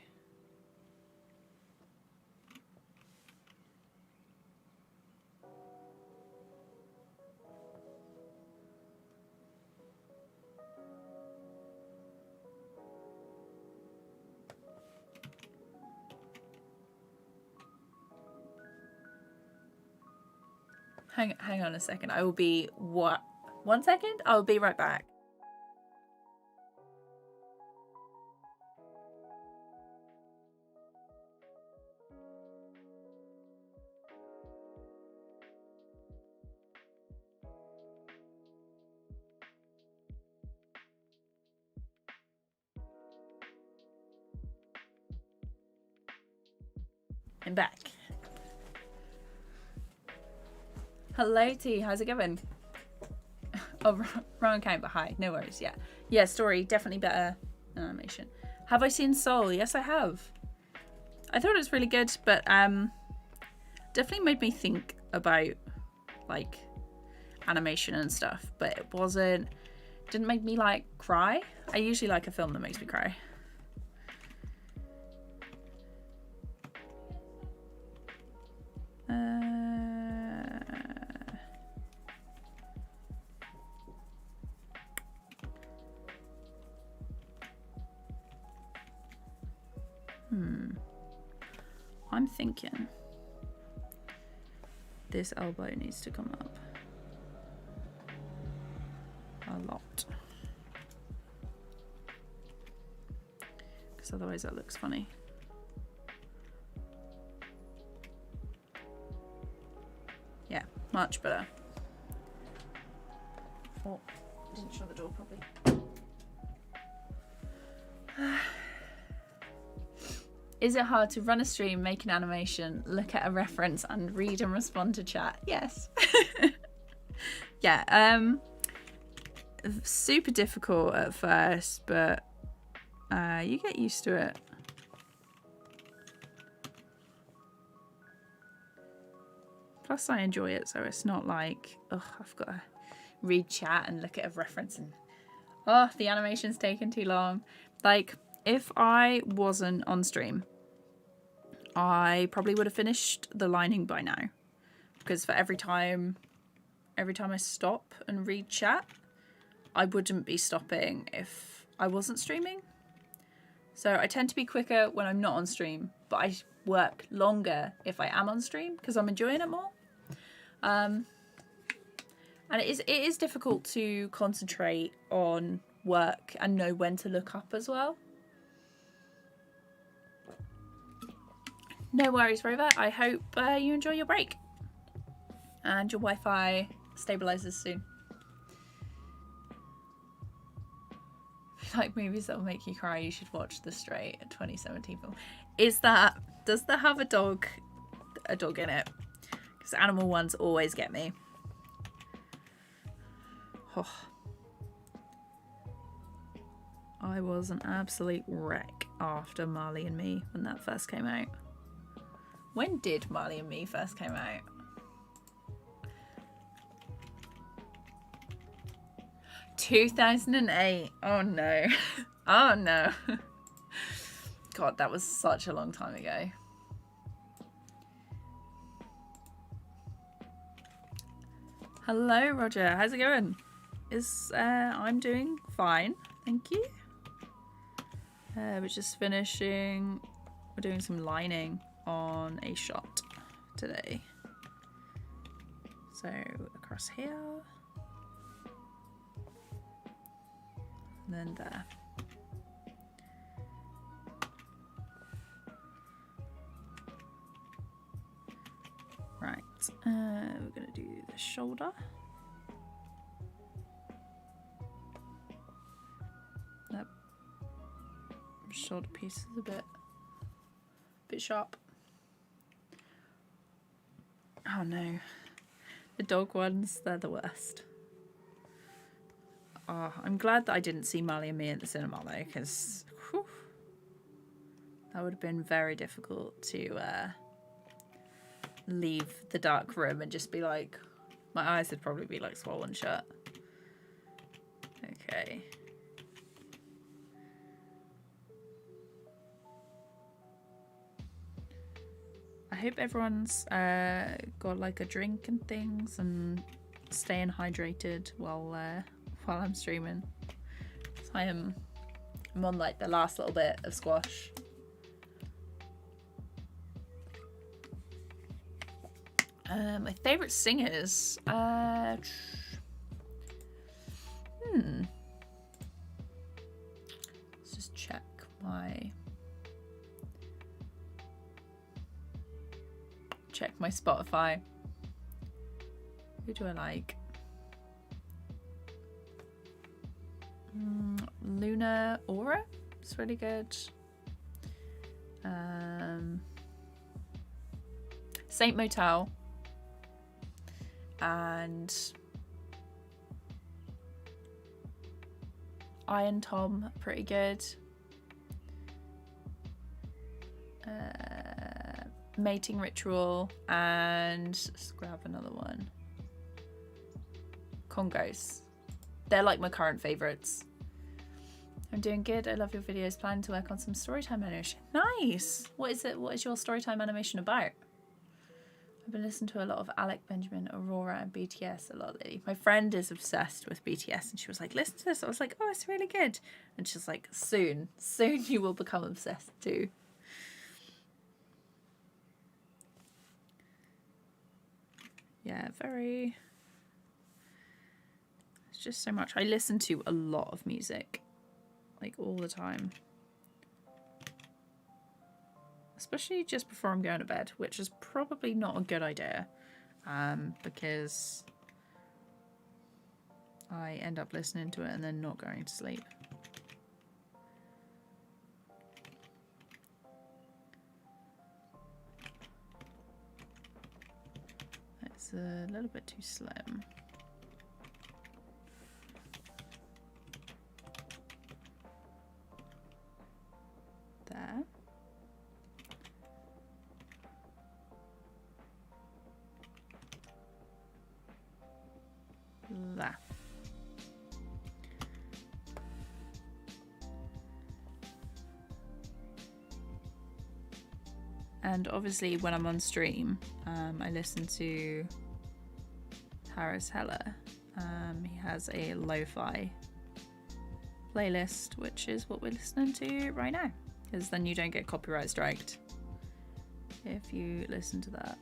Hang on a second. I will be what? 1 second? I'll be right back. I'm back. Hello T, how's it going? Oh, wrong account, but hi, no worries. Yeah, story definitely better than animation. Have I seen Soul? Yes, I have. I thought it was really good, but definitely made me think about like animation and stuff, but it didn't make me like cry. I usually like a film that makes me cry. I'm thinking this elbow needs to come up a lot, because otherwise that looks funny. Yeah, much better. Oh, didn't shut the door properly. Is it hard to run a stream, make an animation, look at a reference and read and respond to chat? Yes. Yeah, super difficult at first, but you get used to it. Plus I enjoy it, so it's not like, oh, I've got to read chat and look at a reference and, oh, the animation's taken too long. Like, if I wasn't on stream, I probably would have finished the lining by now, because for every time I stop and read chat, I wouldn't be stopping if I wasn't streaming. So I tend to be quicker when I'm not on stream, but I work longer if I am on stream because I'm enjoying it more. And it is difficult to concentrate on work and know when to look up as well. No worries, Rover. I hope you enjoy your break and your Wi-Fi stabilizes soon. If you like movies that will make you cry, you should watch The Stray, a 2017 film. Does that have a dog in it? Because animal ones always get me. Oh. I was an absolute wreck after Marley and Me when that first came out. When did Marley and Me first came out? 2008. Oh no. Oh no. God, that was such a long time ago. Hello, Roger. How's it going? I'm doing fine, thank you. We're just finishing. We're doing some lining on a shot today. So across here, and then there. Right, we're gonna do the shoulder. That shoulder piece is a bit sharp. Oh no, the dog ones, they're the worst. Oh, I'm glad that I didn't see Marley and Me at the cinema though, because that would have been very difficult to leave the dark room and just be like, my eyes would probably be like swollen shut. Okay. I hope everyone's got like a drink and things and staying hydrated while I'm streaming. So I'm on like the last little bit of squash. My favourite singers. Let's just check my Spotify. Who do I like? Luna Aura. It's really good. Saint Motel. And Iron Tom, pretty good. Mating Ritual, and let's grab another one. Congos. They're like my current favourites. I'm doing good. I love your videos. Planning to work on some Storytime animation. Nice. What is it? What is your Storytime animation about? I've been listening to a lot of Alec Benjamin, Aurora, and BTS a lot lately. My friend is obsessed with BTS, and she was like, "Listen to this." I was like, "Oh, it's really good." And she's like, "Soon you will become obsessed too." Yeah, very. It's just so much. I listen to a lot of music, like all the time. Especially just before I'm going to bed, which is probably not a good idea, because I end up listening to it and then not going to sleep. It's a little bit too slim. There. There. And obviously when I'm on stream, I listen to Harris Heller. He has a lo-fi playlist, which is what we're listening to right now, because then you don't get copyright striked. if you listen to that.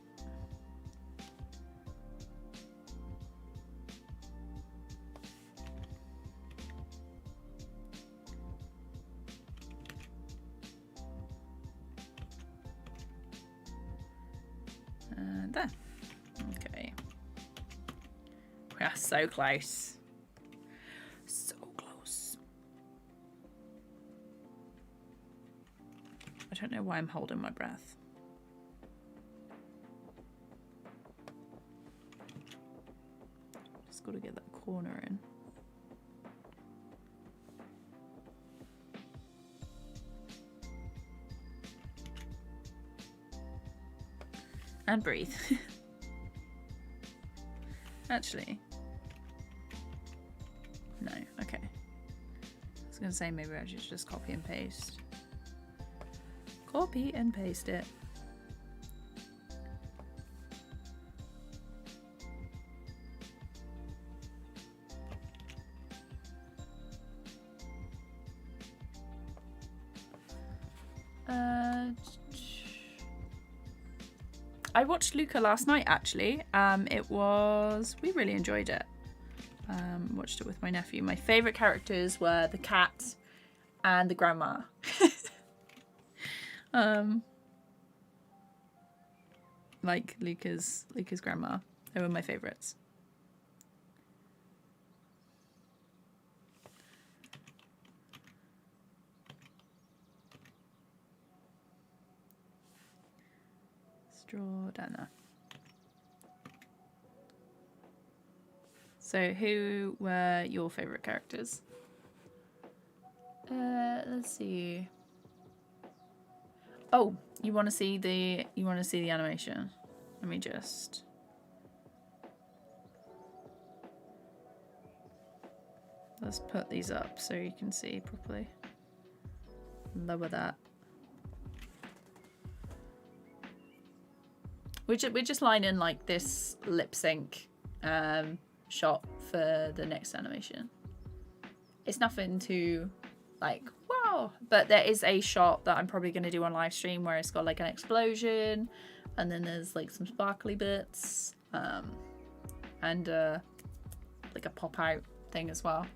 And there. Okay. We are so close. So close. I don't know why I'm holding my breath. Just got to get that corner in. And breathe. Actually. No, okay. I was going to say maybe I should just copy and paste. Copy and paste it. I watched Luca last night actually. We really enjoyed it. Watched it with my nephew. My favourite characters were the cat and the grandma. Like Luca's grandma. They were my favourites. Draw down there. So who were your favourite characters? Let's see. Oh, you want to see the animation? Let me just. Let's put these up so you can see properly. Lower that. We're just lining like this lip sync shot for the next animation. It's nothing too like wow, but there is a shot that I'm probably going to do on live stream where it's got like an explosion, and then there's like some sparkly bits, and like a pop out thing as well.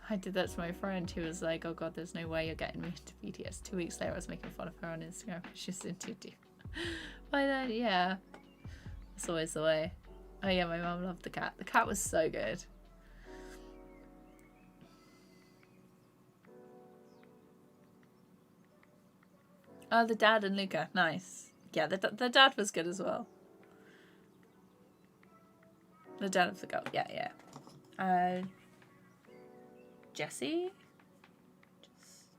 I did that to my friend who was like, oh god, there's no way you're getting me into BTS. 2 weeks later I was making fun of her on Instagram. She's into it. By then, yeah. That's always the way. Oh yeah, my mum loved the cat. The cat was so good. Oh, the dad and Luca. Nice. Yeah, the dad was good as well. The dad of the girl. Yeah, yeah. Jessie?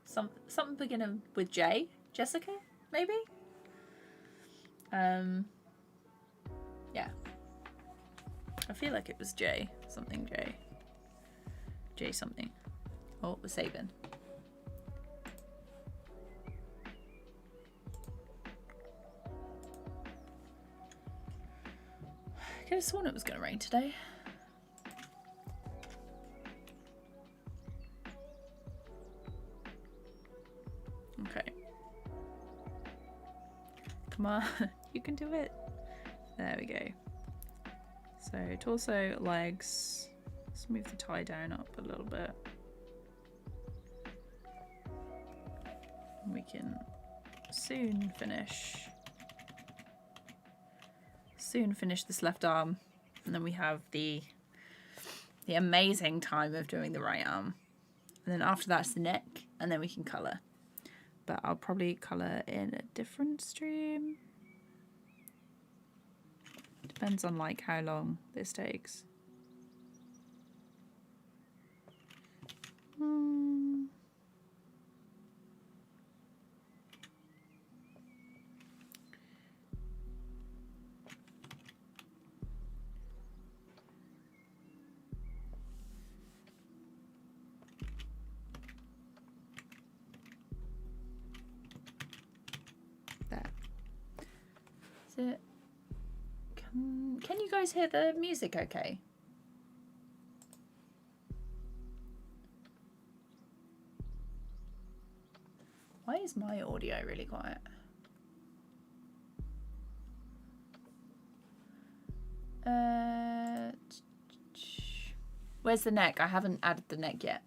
Something beginning with J? Jessica? Maybe? Yeah. I feel like it was J. Something J. J something. Oh, we're saving. I could have sworn it was going to rain today. Okay. Come on, you can do it. There we go. So torso, legs. Let's move the tie down up a little bit. We can soon finish this left arm, and then we have the amazing time of doing the right arm, and then after that's the neck, and then we can colour. But I'll probably colour in a different stream. Depends on like how long this takes. It. Can you guys hear the music okay? Why is my audio really quiet? Where's the neck? I haven't added the neck yet.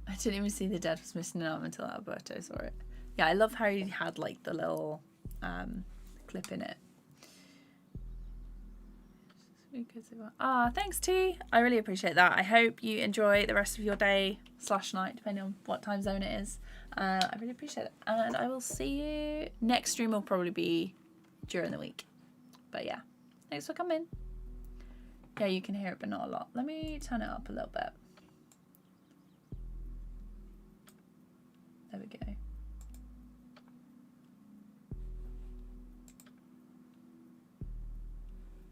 I didn't even see the dad was missing an arm until Alberto saw it. Yeah, I love how he had like the little clip in it. Ah, thanks T. I really appreciate that. I hope you enjoy the rest of your day / night, depending on what time zone it is. I really appreciate it. And I will see you. Next stream will probably be during the week. But yeah, thanks for coming. Yeah, you can hear it, but not a lot. Let me turn it up a little bit. There we go.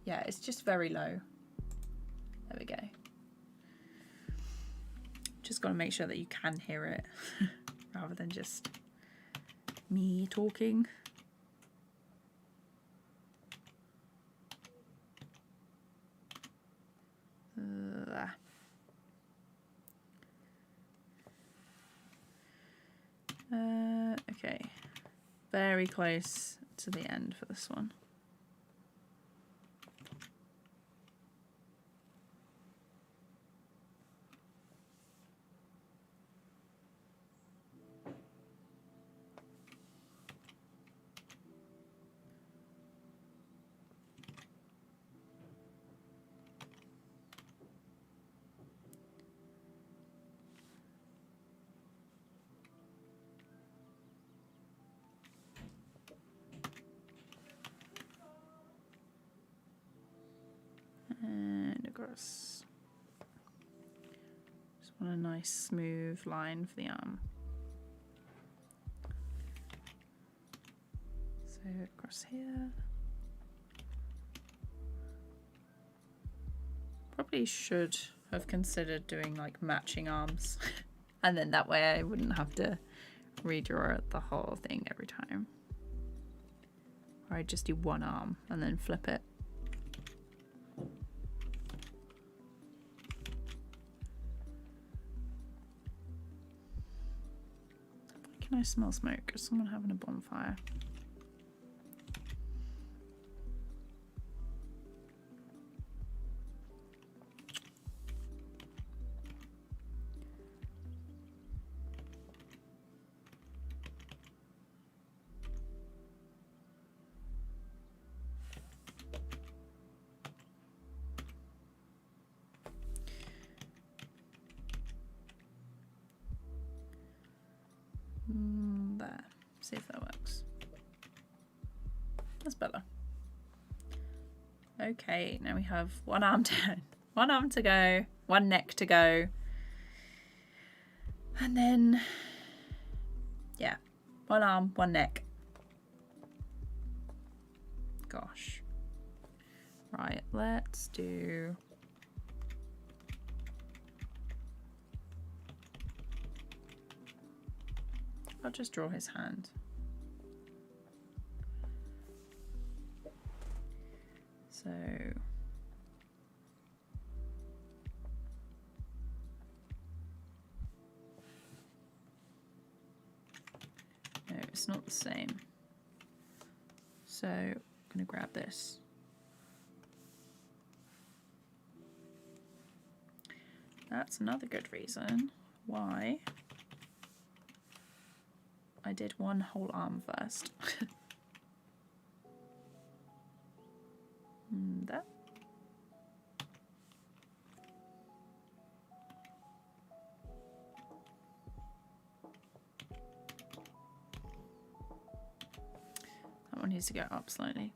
Yeah, it's just very low. There we go. Just got to make sure that you can hear it rather than just me talking. Okay, very close to the end for this one. And across. Just want a nice smooth line for the arm. So across here. Probably should have considered doing like matching arms. And then that way I wouldn't have to redraw the whole thing every time. Or I'd just do one arm and then flip it. Can I smell smoke? Is someone having a bonfire? There. See if that works. That's better. Okay, now we have one arm down, one arm to go, one neck to go. And then, yeah, one arm, one neck. Gosh. Right, let's do... I'll just draw his hand. So no, it's not the same. So I'm gonna grab this. That's another good reason why I did one whole arm first. That. That one needs to go up slightly.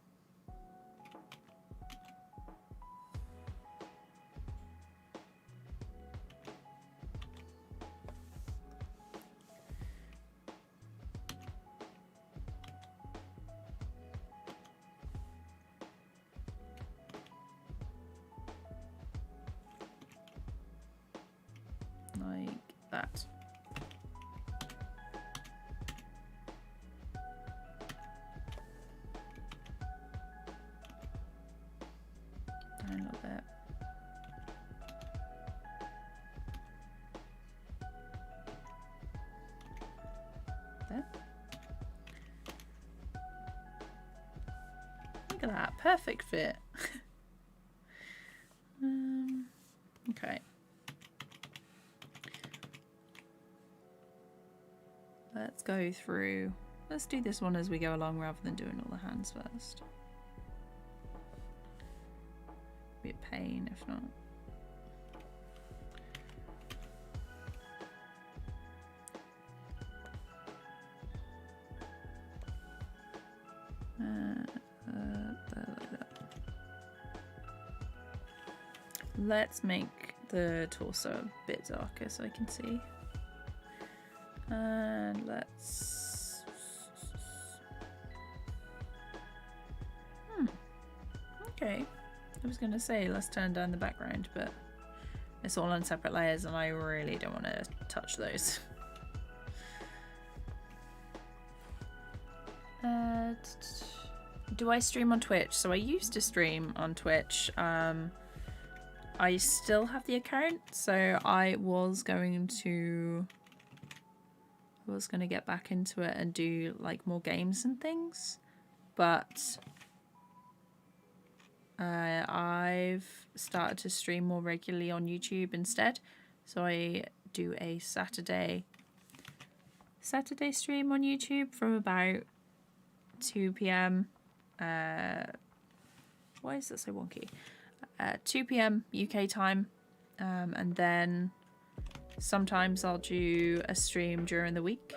Like that. Down a little bit. Look at that, perfect fit. Okay. Let's go through. Let's do this one as we go along rather than doing all the hands first. Be a pain if not. Let's make the torso a bit darker so I can see. And let's... Okay. I was going to say let's turn down the background, but it's all on separate layers and I really don't want to touch those. Do I stream on Twitch? So I used to stream on Twitch. I still have the account, so I was going to get back into it and do like more games and things, but I've started to stream more regularly on YouTube instead. So I do a Saturday stream on YouTube from about 2 p.m. Why is that so wonky? 2 p.m. UK time, and then sometimes I'll do a stream during the week.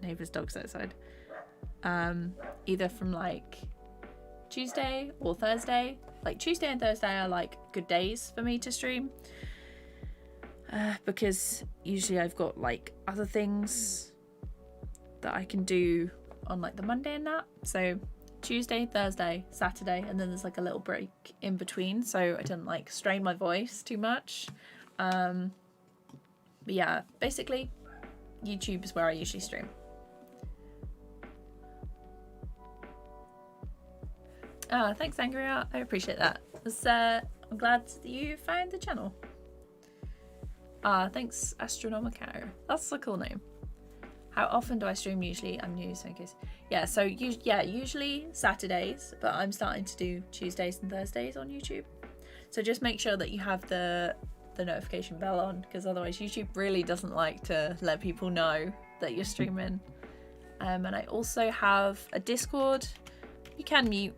Neighbour's dog's outside. Either from like Tuesday or Thursday. Like Tuesday and Thursday are like good days for me to stream, because usually I've got like other things that I can do on like the Monday and that. So Tuesday, Thursday, Saturday, and then there's like a little break in between, so I don't like strain my voice too much. But yeah, basically YouTube is where I usually stream. Thanks Angria, I appreciate that. I'm glad that you found the channel. Thanks Astronomico, that's a cool name. How often do I stream usually? I'm new, so in case. Yeah, so usually Saturdays, but I'm starting to do Tuesdays and Thursdays on YouTube. So just make sure that you have the notification bell on, because otherwise YouTube really doesn't like to let people know that you're streaming. And I also have a Discord. You can mute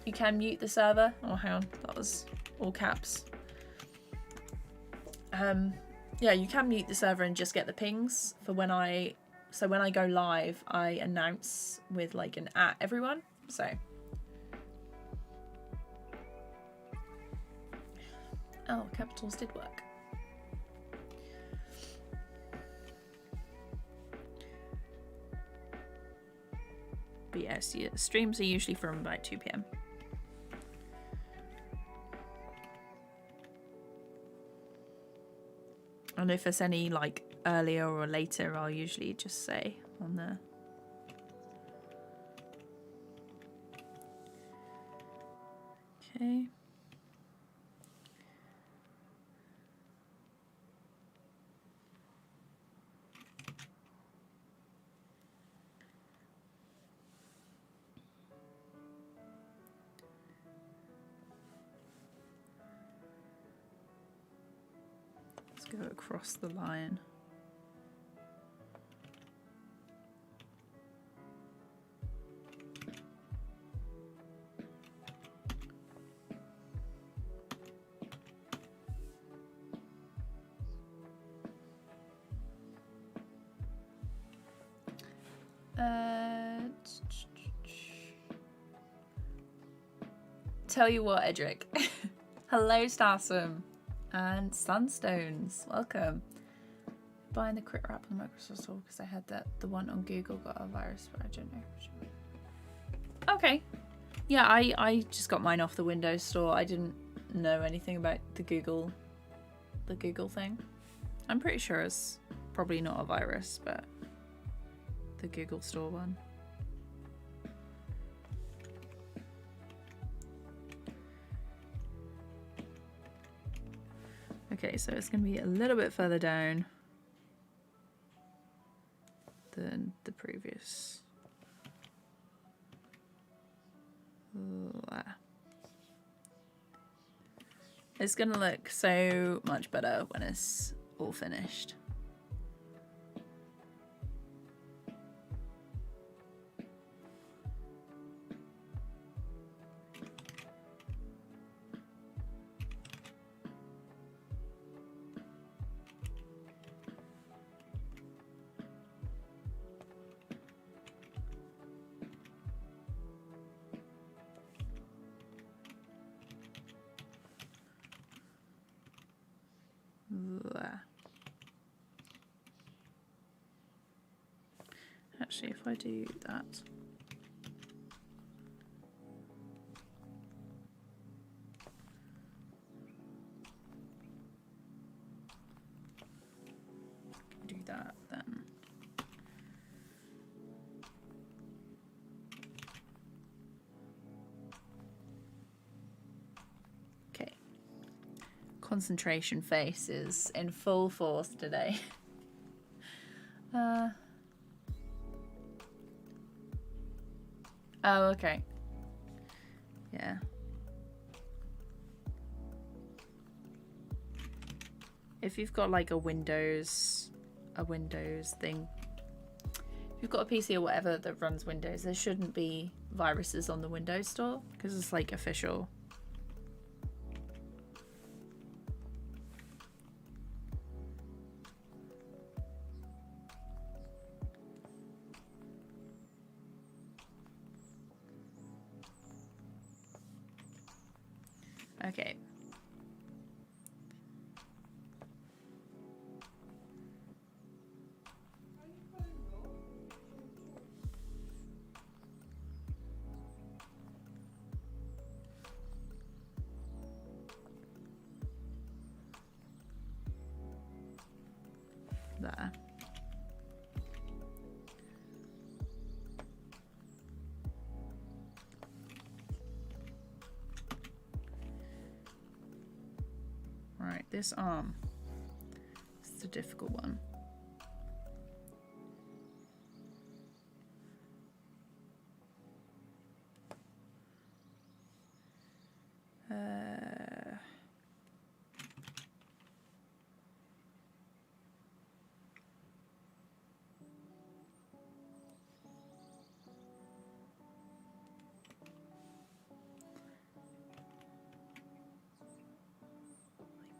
the server. Oh, hang on, that was all caps. Yeah, you can mute the server and just get the pings for when I. So when I go live, I announce with like an @ everyone. So. Oh, capitals did work. But yes, yeah, streams are usually from about 2 p.m. And if there's any like earlier or later, I'll usually just say on there. Okay. Let's go across the line. Tell you what, Edric. Hello, Starsum and Sunstones. Welcome. Buying the crit wrap on the Microsoft Store because I had that the one on Google got a virus, but I don't know. Okay. Yeah, I just got mine off the Windows Store. I didn't know anything about the Google thing. I'm pretty sure it's probably not a virus, but the Google Store one. Okay, so it's going to be a little bit further down than the previous. It's gonna look so much better when it's all finished. Actually, if I do that, do that then. Okay. Concentration face is in full force today. Oh, okay. Yeah. If you've got like a Windows thing, if you've got a PC or whatever that runs Windows, there shouldn't be viruses on the Windows Store because it's like official. Okay. There. Right, this arm. This is a difficult one.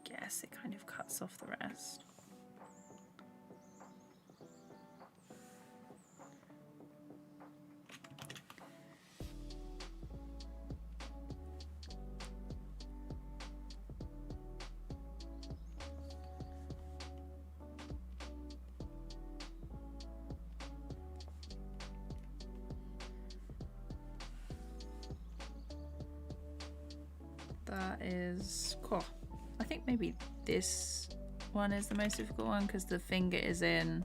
I guess it kind of cuts off the rest. That is cool. I think maybe this one is the most difficult one because the finger is in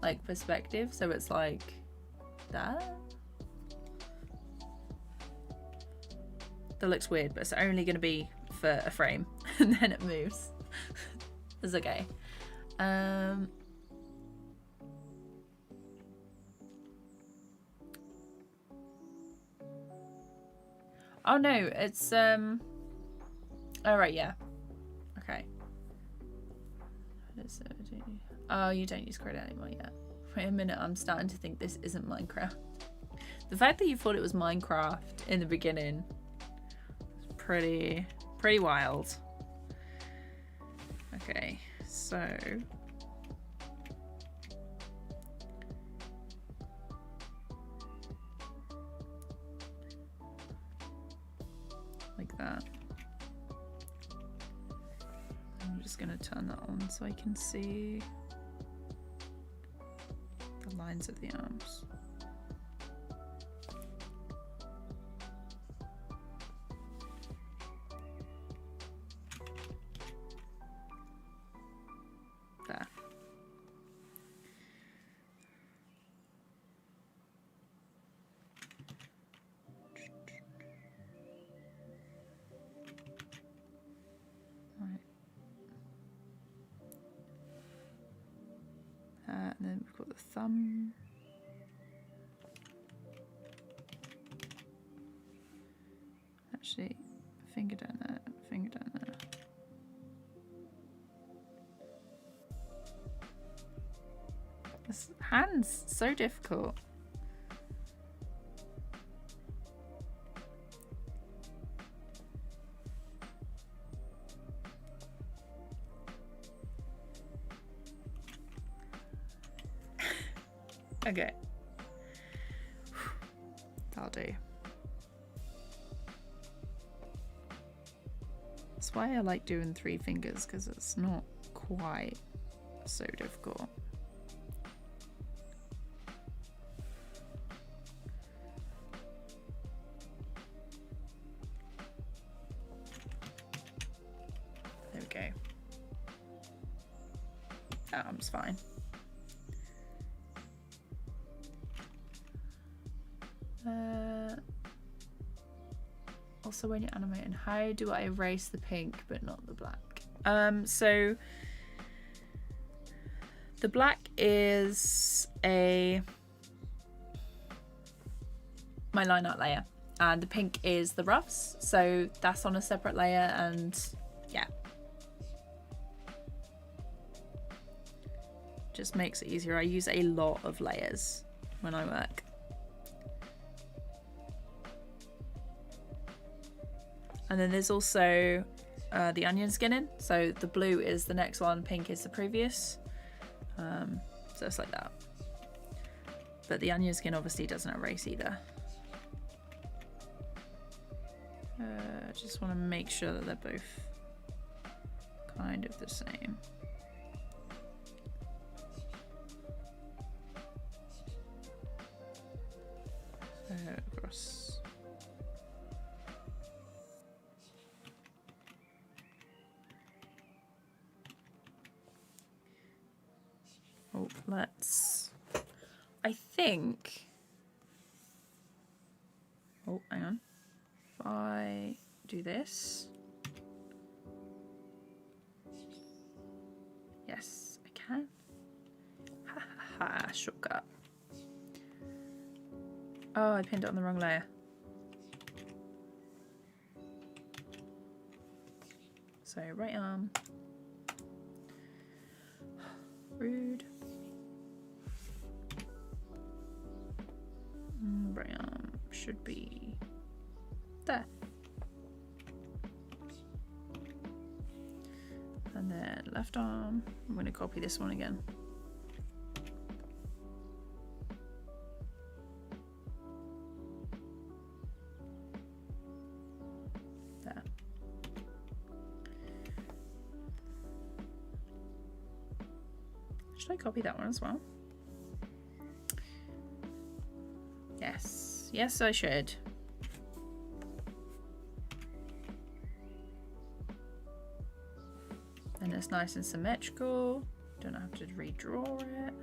like perspective, so it's like that. That looks weird, but it's only going to be for a frame and then it moves. It's okay. Oh no, it's oh right, yeah. Okay. Oh, you don't use Credit anymore yet. Wait a minute, I'm starting to think this isn't Minecraft. The fact that you thought it was Minecraft in the beginning is pretty wild. Okay, so like that. I'm just going to turn that on so I can see the lines of the arms. There. And then we've got the thumb. Actually, finger down there, finger down there. This hand's so difficult. Okay. That'll do. That's why I like doing 3 fingers, because it's not quite so difficult. There we go. That arm's fine. Also, when you're animating, how do I erase the pink but not the black? So the black is my line art layer, and the pink is the roughs, so that's on a separate layer, and yeah, just makes it easier. I use a lot of layers when I work. And then there's also the onion skinning. So the blue is the next one, pink is the previous. So it's like that. But the onion skin obviously doesn't erase either. Just want to make sure that they're both kind of the same. Across. Oh, I think, oh, hang on, if I do this, yes, I can, ha ha ha, shortcut. Oh, I pinned it on the wrong layer. So, right arm, rude. Right arm should be there. And then left arm, I'm going to copy this one again. There. Should I copy that one as well? Yes, yes I should. And it's nice and symmetrical. Don't have to redraw it.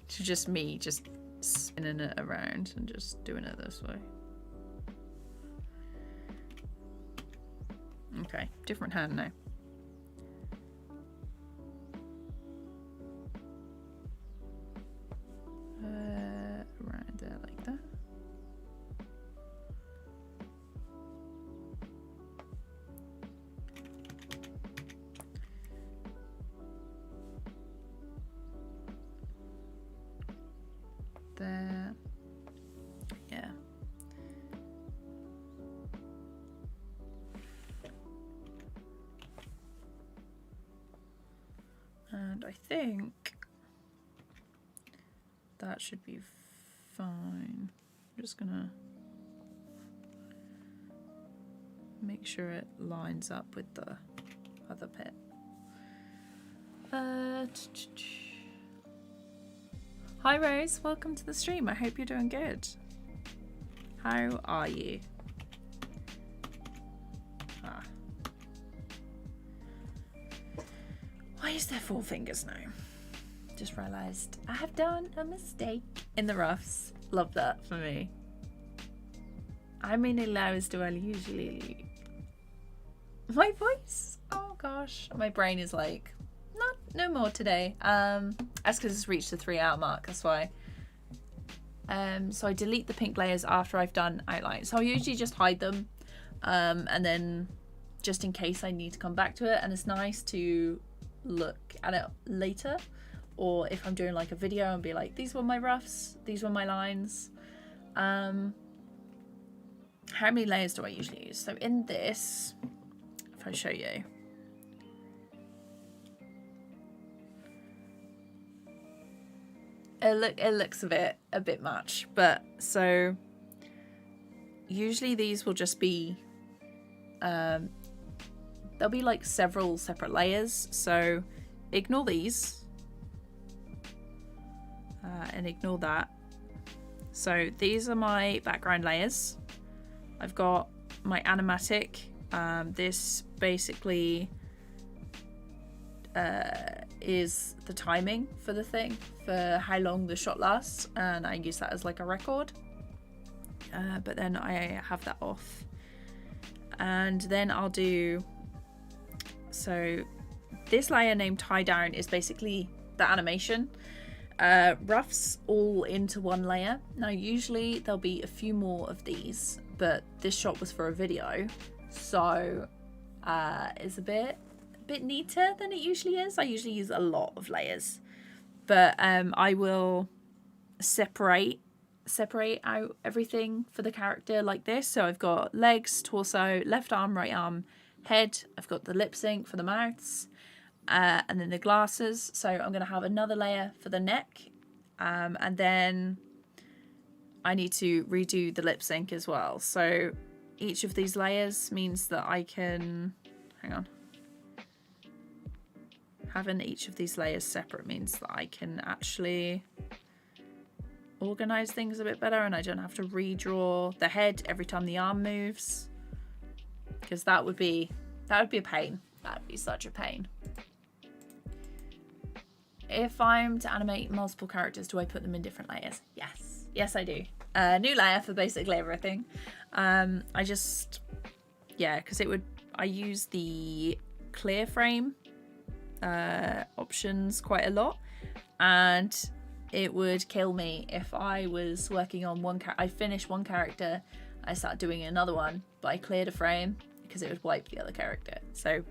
It's just me just spinning it around and just doing it this way. Okay, different hand now. Around there like that. There. Yeah. And I think that should be fine. I'm just gonna make sure it lines up with the other bit. Hi Rose, welcome to the stream. I hope you're doing good. How are you? Why is there 4 fingers now? Just realised I have done a mistake in the roughs. Love that for me. How many hours do I usually... My voice? Oh gosh. My brain is like, no more today. That's because it's reached the 3-hour mark, that's why. So I delete the pink layers after I've done outline. So I usually just hide them, and then just in case I need to come back to it, and it's nice to look at it later, or if I'm doing like a video and be like, these were my roughs, these were my lines. How many layers do I usually use? So in this, if I show you, it looks a bit much, but so usually these will just be there'll be like several separate layers, so ignore these and ignore that. So these are my background layers. I've got my animatic. This basically is the timing for the thing, for how long the shot lasts, and I use that as like a record. But then I have that off, and then I'll do, so this layer named tie down is basically the animation. Roughs all into one layer. Now usually there'll be a few more of these, but this shot was for a video, so it's a bit neater than it usually is. I usually use a lot of layers, but I will separate out everything for the character like this. So I've got legs, torso, left arm, right arm, head. I've got the lip sync for the mouths, and then the glasses. So I'm going to have another layer for the neck, and then I need to redo the lip sync as well. So each of these layers means that I can, hang on, having each of these layers separate means that I can actually organize things a bit better, and I don't have to redraw the head every time the arm moves, because that would be a pain. That would be such a pain. If I'm to animate multiple characters, do I put them in different layers? Yes I do. New layer for basically everything. I just, yeah, because I use the clear frame options quite a lot, and it would kill me if I was working on one I finished one character, I start doing another one, but I cleared a frame, because it would wipe the other character. So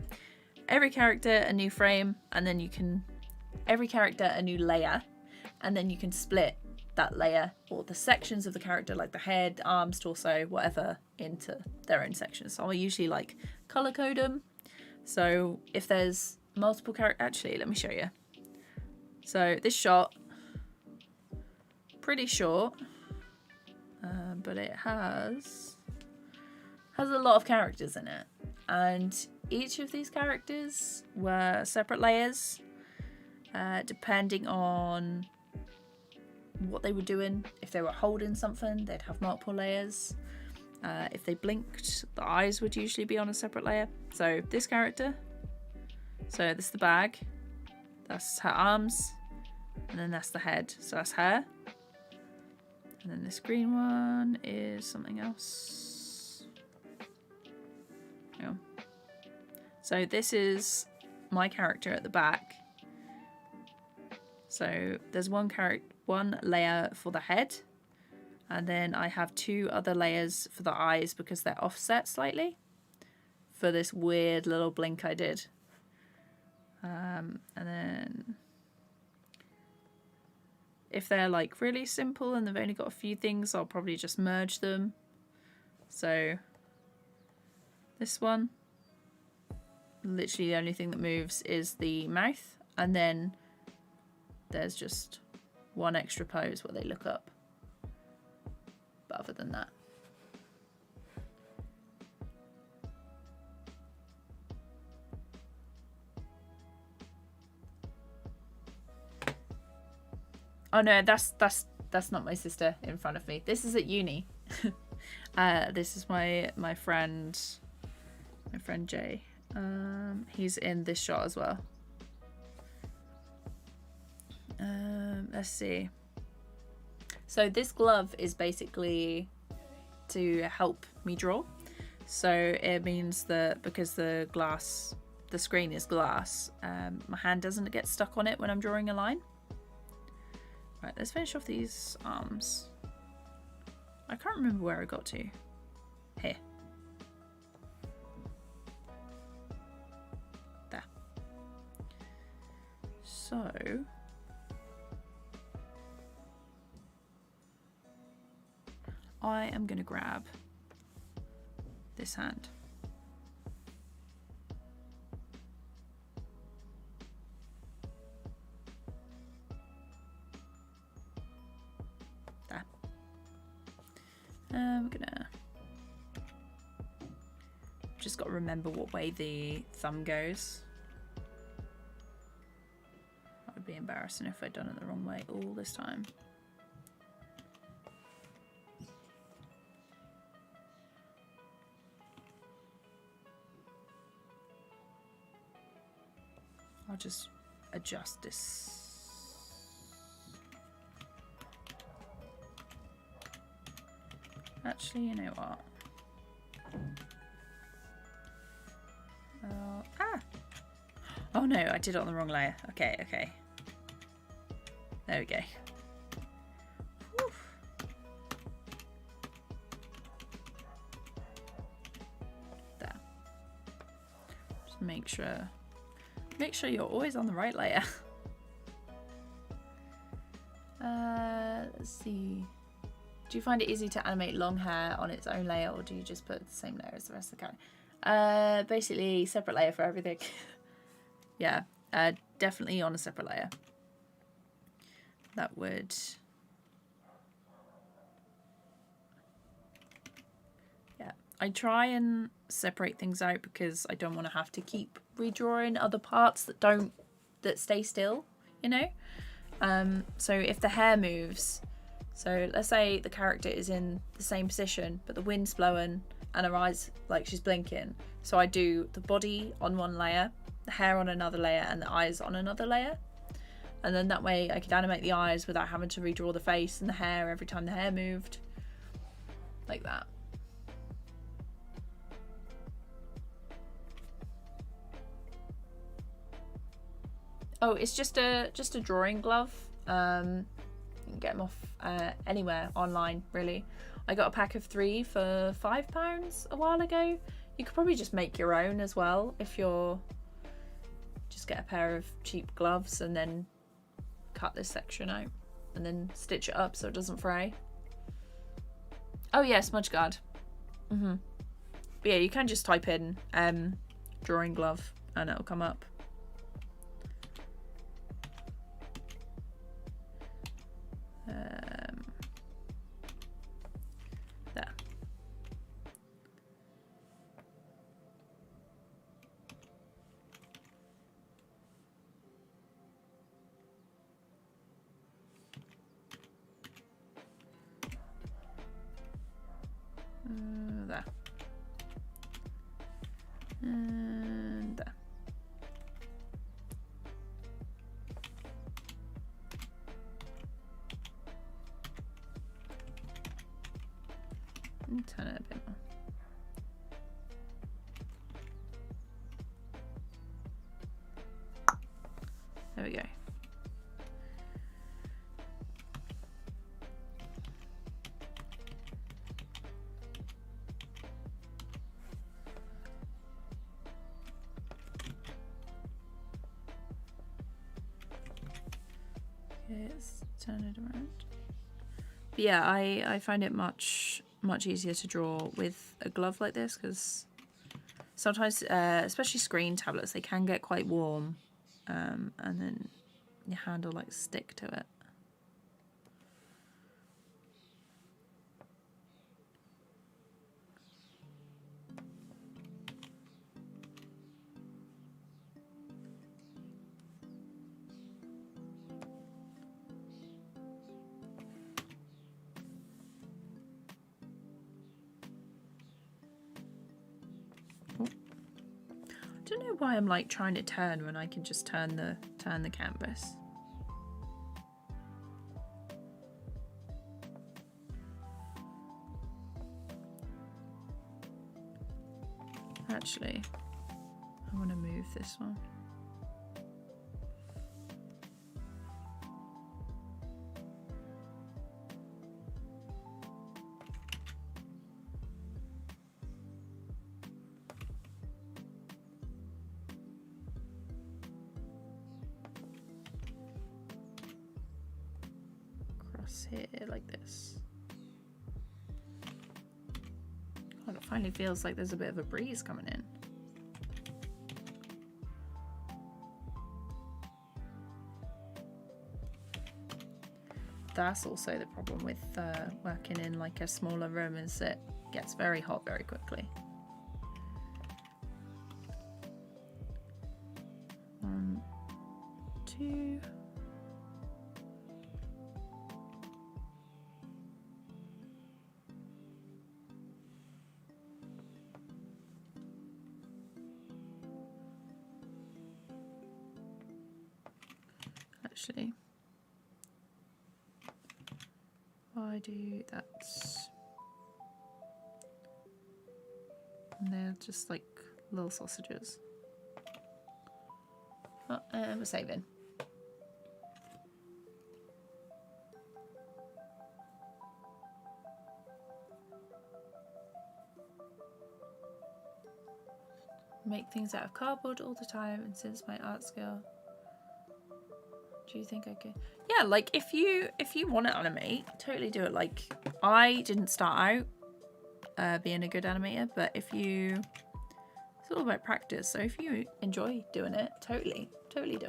every character a new frame, and then you can, every character a new layer, and then you can split that layer or the sections of the character, like the head, arms, torso, whatever, into their own sections. So I'll usually like color code them. So if there's multiple characters, actually let me show you. So this shot, pretty short, but it has a lot of characters in it, and each of these characters were separate layers, depending on what they were doing. If they were holding something, they'd have multiple layers. If they blinked, the eyes would usually be on a separate layer. So this character, so this is the bag, that's her arms, and then that's the head, so that's her. And then this green one is something else. Hang on. So this is my character at the back. So there's one layer for the head, and then I have 2 other layers for the eyes because they're offset slightly for this weird little blink I did. And then if they're like really simple and they've only got a few things, I'll probably just merge them. So this one, literally the only thing that moves is the mouth, and then there's just one extra pose where they look up. But other than that, oh no, that's not my sister in front of me. This is at uni. This is my friend Jay. He's in this shot as well. Let's see. So this glove is basically to help me draw. So it means that because the glass the screen is glass, my hand doesn't get stuck on it when I'm drawing a line. Right, let's finish off these arms. I can't remember where I got to. Here. There. So I am going to grab this hand. There. We're gonna just got to remember what way the thumb goes. That would be embarrassing if I'd done it the wrong way all this time. I'll just adjust this. Actually, you know what? Oh no, I did it on the wrong layer. Okay, okay. There we go. Whew. There. Just make sure you're always on the right layer. Let's see. Do you find it easy to animate long hair on its own layer, or do you just put the same layer as the rest of the character? Basically, separate layer for everything. Yeah, definitely on a separate layer. That would... Yeah, I try and separate things out because I don't want to have to keep redrawing other parts that stay still, you know? So if the hair moves, so let's say the character is in the same position, but the wind's blowing and her eyes, like she's blinking. So I do the body on one layer, the hair on another layer, and the eyes on another layer. And then that way I could animate the eyes without having to redraw the face and the hair every time the hair moved. Like that. Oh, it's just a drawing glove. You can get them off anywhere online, really. I got a pack of 3 for £5 a while ago. You could probably just make your own as well if you're... Just get a pair of cheap gloves and then cut this section out and then stitch it up so it doesn't fray. Oh yeah, smudge guard. But yeah, you can just type in drawing glove and it'll come up. There. There. And there. And turn it a bit more. There we go. Let's turn it around. But yeah, I find it much easier to draw with a glove like this because sometimes, especially screen tablets, they can get quite warm, and then your hand will like stick to it. I don't know why I'm like trying to turn when I can just turn the canvas. Actually, I want to move this one. Across here like this. God, it finally feels like there's a bit of a breeze coming in. That's also the problem with working in like a smaller room, is it gets very hot very quickly. 1, 2. Actually, I do that, and they're just like little sausages. Oh, and we're saving. Make things out of cardboard all the time, and since my art skill, do you think I could? Yeah, like if you want to animate, totally do it. Like I didn't start out being a good animator, but it's all about practice. So if you enjoy doing it, totally do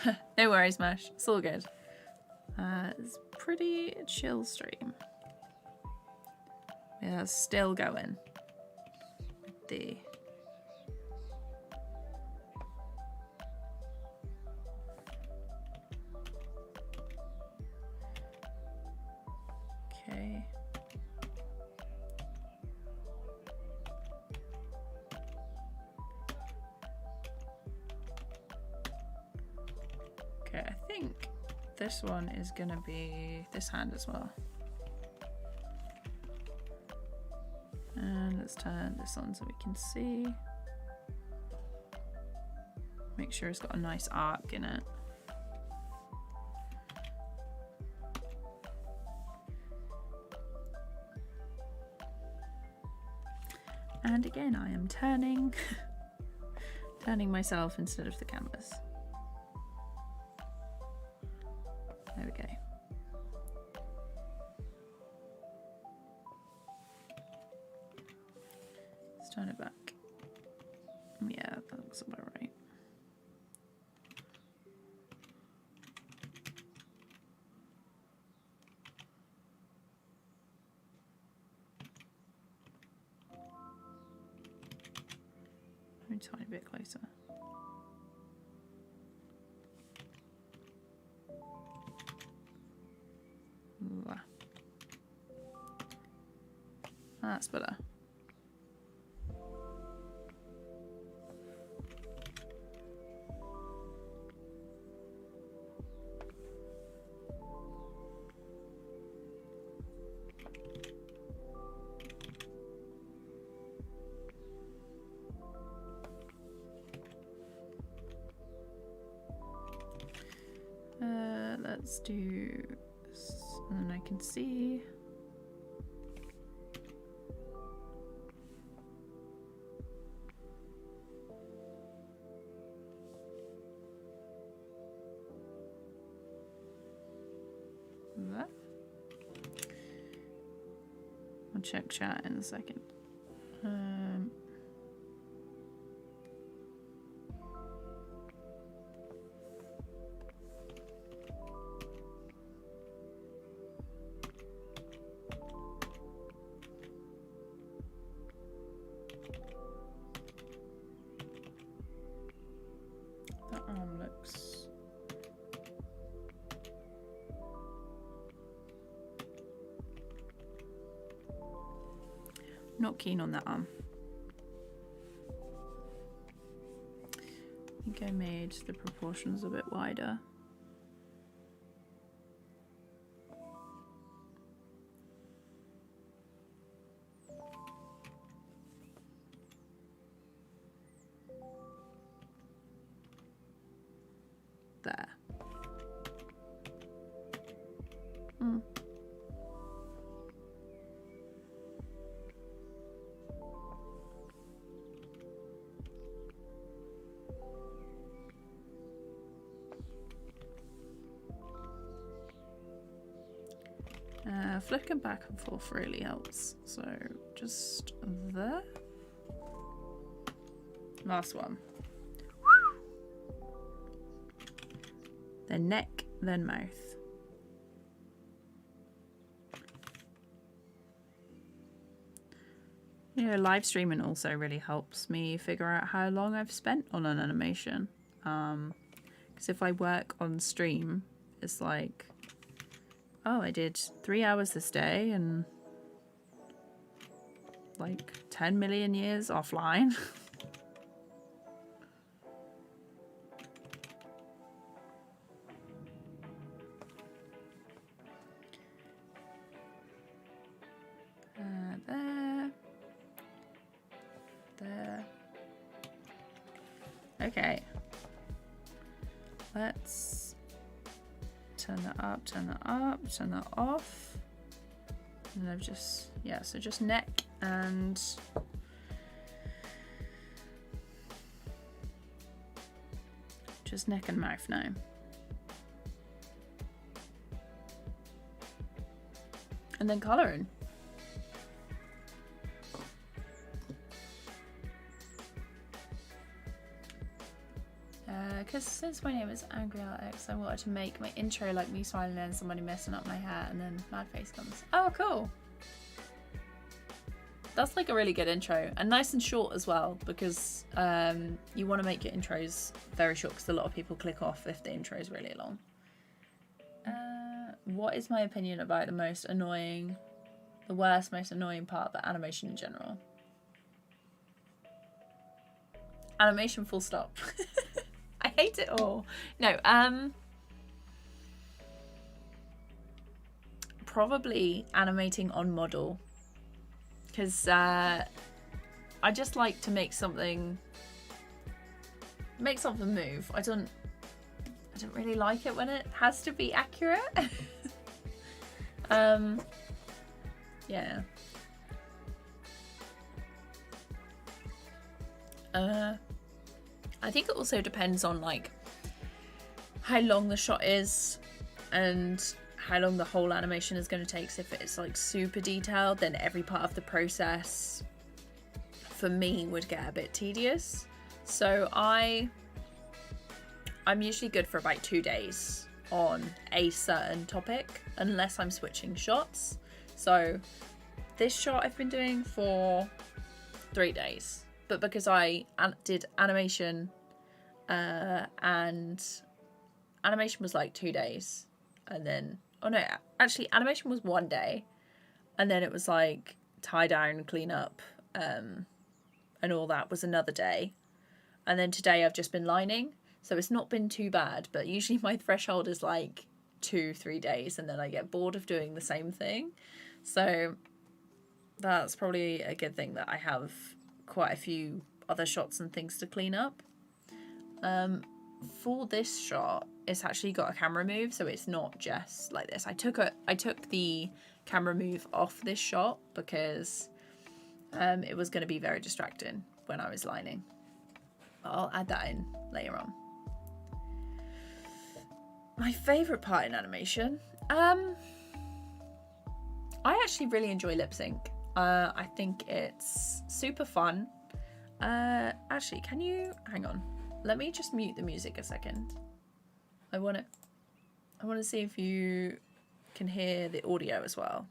it. No worries, Mash. It's all good. It's a pretty chill stream. Yeah, it's still going. Okay. Okay, I think this one is gonna be this hand as well. And let's turn this on so we can see. Make sure it's got a nice arc in it. And again, I am turning myself instead of the canvas. There we go. Let's turn it back. Yeah, that looks about right. A tiny bit closer. That's better. Let's do this, and then I can see. That. I'll check chat in a second. That arm looks not keen on that arm. I think I made the proportions a bit wider. Flicking back and forth really helps. So just there. Last one. Then neck, then mouth. You know, live streaming also really helps me figure out how long I've spent on an animation. Because if I work on stream, it's like, oh, I did 3 hours this day and like 10 million years offline. There. Okay. Let's turn that up, turn that up, turn that off. And I've just, yeah, so just neck and just neck and mouth now. And then colouring. Because since my name is Angry RX, I wanted to make my intro like me smiling and somebody messing up my hair, and then mad face comes. Oh, cool. That's like a really good intro, and nice and short as well, because you want to make your intros very short, because a lot of people click off if the intro is really long. What is my opinion about the most annoying, the worst, most annoying part about animation in general? Animation full stop. I hate it all. No, probably animating on model, because I just like to make something move. I don't really like it when it has to be accurate. Yeah. I think it also depends on like how long the shot is and how long the whole animation is going to take. So if it's like super detailed, then every part of the process for me would get a bit tedious. So I'm usually good for about 2 days on a certain topic, unless I'm switching shots. So this shot I've been doing for 3 days. But because I did animation, and animation was like 2 days, and then, oh no, actually animation was 1 day, and then it was like tie down, clean up, and all that was another day, and then today I've just been lining, so it's not been too bad. But usually my threshold is like 2-3 days, and then I get bored of doing the same thing. So that's probably a good thing that I have quite a few other shots and things to clean up. For this shot, it's actually got a camera move, so it's not just like this. I took the camera move off this shot because it was going to be very distracting when I was lining. I'll add that in later on. My favourite part in animation, I actually really enjoy lip sync. I think it's super fun. Actually, can you hang on? Let me just mute the music a second. I want to see if you can hear the audio as well.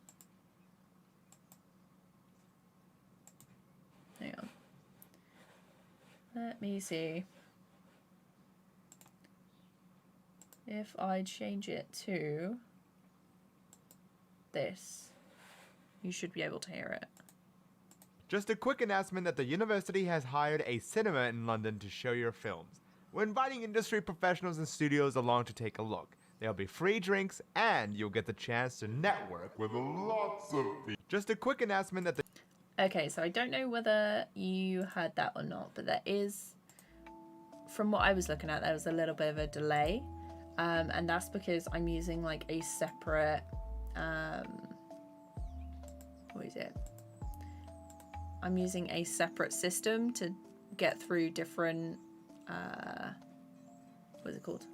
Hang on. Let me see if I change it to this. You should be able to hear it. Just a quick announcement that the university has hired a cinema in London to show your films. We're inviting industry professionals and studios along to take a look. There'll be free drinks and you'll get the chance to network with lots of people. Just a quick announcement that the... Okay, so I don't know whether you heard that or not, but there is, from what I was looking at, there was a little bit of a delay. And that's because I'm using like a separate what is it? I'm using a separate system to get through different, what is it called?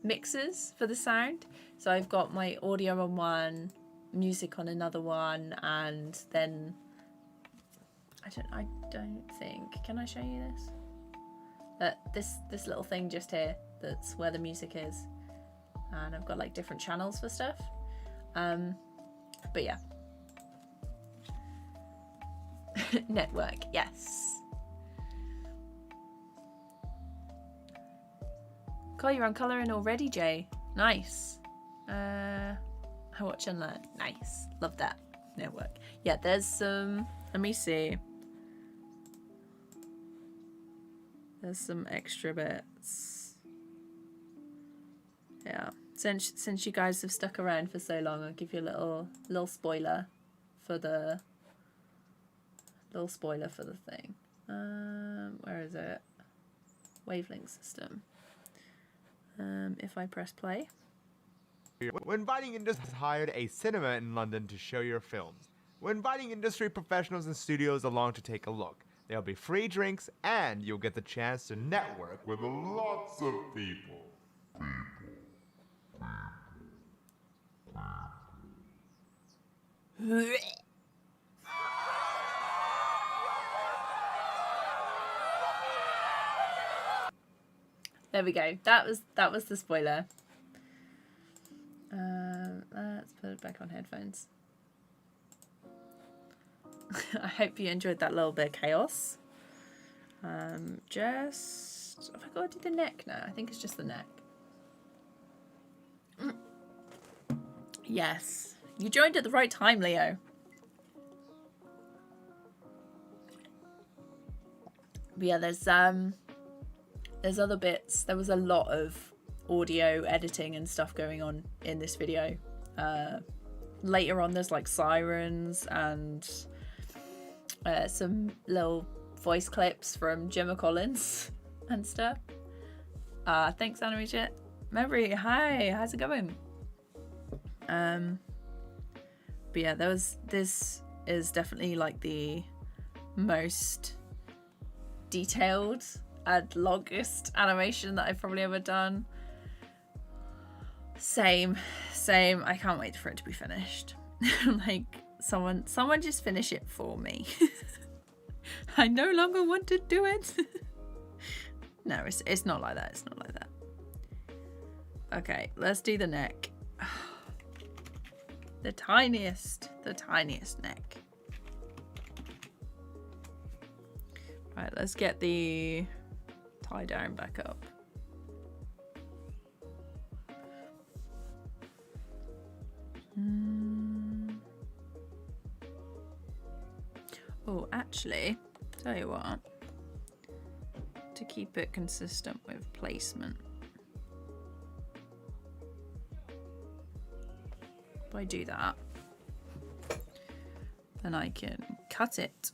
Mixers for the sound. So I've got my audio on one, music on another one, and then I don't think, can I show you this? This little thing just here, that's where the music is. And I've got like different channels for stuff. But yeah. Network, yes. Call you're on colouring already, Jay. Nice. I watch and learn. Nice. Love that. Network. Yeah, there's some, let me see. There's some extra bits. Yeah. Since you guys have stuck around for so long, I'll give you a little spoiler for the thing. Where is it? Wavelength system. If I press play. When Inviting Industry has hired a cinema in London to show your films. We're inviting industry professionals and studios along to take a look. There'll be free drinks and you'll get the chance to network with lots of people. There we go. That was the spoiler. Let's put it back on headphones. I hope you enjoyed that little bit of chaos. Just have I got to do the neck now? I think it's just the neck. Yes, you joined at the right time, Leo. But yeah, there's other bits. There was a lot of audio editing and stuff going on in this video. Later on, there's like sirens and some little voice clips from Gemma Collins and stuff. Thanks, Animating. Memory, hi, how's it going? But yeah, this is definitely like the most detailed and longest animation that I've probably ever done. Same. I can't wait for it to be finished. Like someone just finish it for me. I no longer want to do it. No, it's not like that. It's not like that. Okay, let's do the neck. The tiniest neck. Right, let's get the tie down back up. Oh, actually, tell you what, to keep it consistent with placement, if I do that, then I can cut it.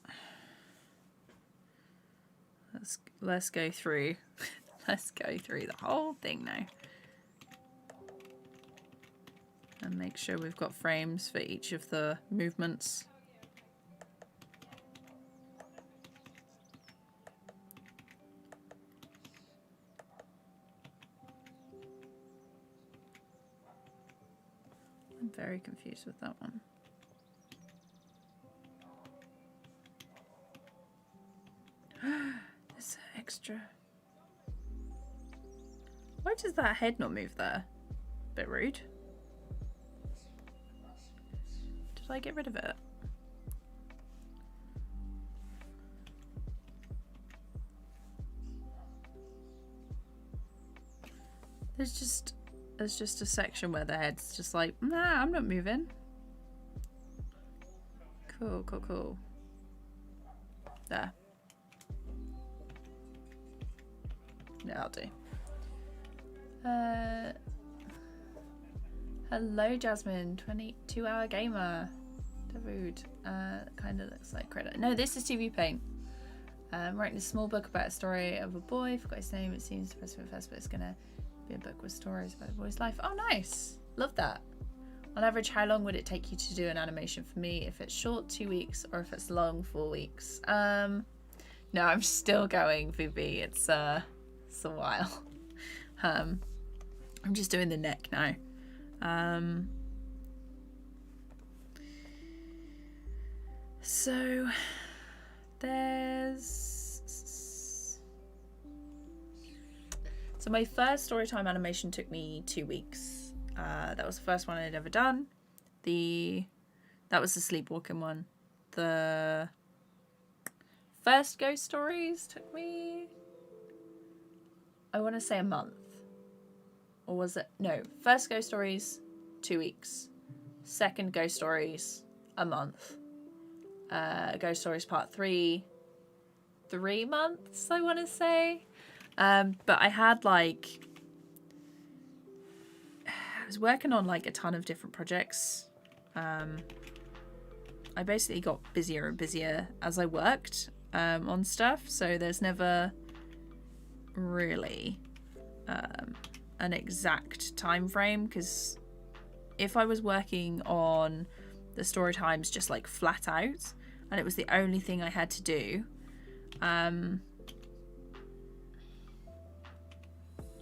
Let's go through. Let's go through the whole thing now. And make sure we've got frames for each of the movements. I'm very confused with that one. There's extra. Why does that head not move there? Bit rude. Did I get rid of it? There's just a section where the head's just like, nah, I'm not moving. Cool. There. Yeah, I'll do. Hello, Jasmine, 22-hour gamer. David, kind of looks like credit. No, this is TVPaint. Writing a small book about a story of a boy. Forgot his name. It seems depressing at first, but it's gonna be a book with stories about a boy's life. Oh, nice. Love that. On average, how long would it take you to do an animation? For me, if it's short, 2 weeks, or if it's long, 4 weeks. No, I'm still going, Vivi. It's a while. I'm just doing the neck now. So my first Storytime animation took me 2 weeks. That was the first one I'd ever done. That was the sleepwalking one. The first ghost stories took me, I want to say, a month. Or was it? No, first ghost stories, 2 weeks. Second ghost stories, a month. Ghost Stories Part 3, 3 months, I want to say. But I had I was working on a ton of different projects. I basically got busier and busier as I worked on stuff, so there's never really an exact time frame, because if I was working on the story times just flat out and it was the only thing I had to do,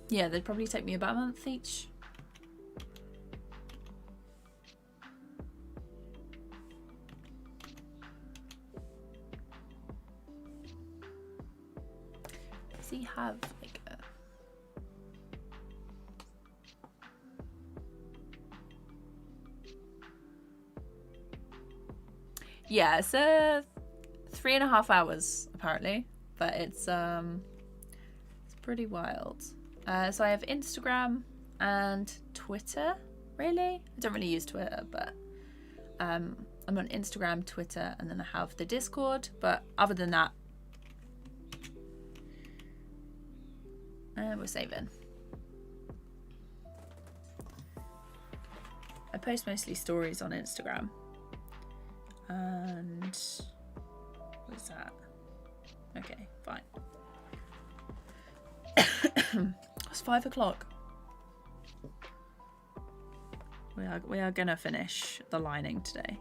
yeah, they'd probably take me about a month each. Does he have a... Yeah, it's 3.5 hours apparently, but it's pretty wild. So I have Instagram and Twitter, really. I don't really use Twitter, but I'm on Instagram, Twitter, and then I have the Discord, but other than that, we're saving. I post mostly stories on Instagram. And what is that? Okay, fine. It's 5 o'clock. We are gonna finish the lining today.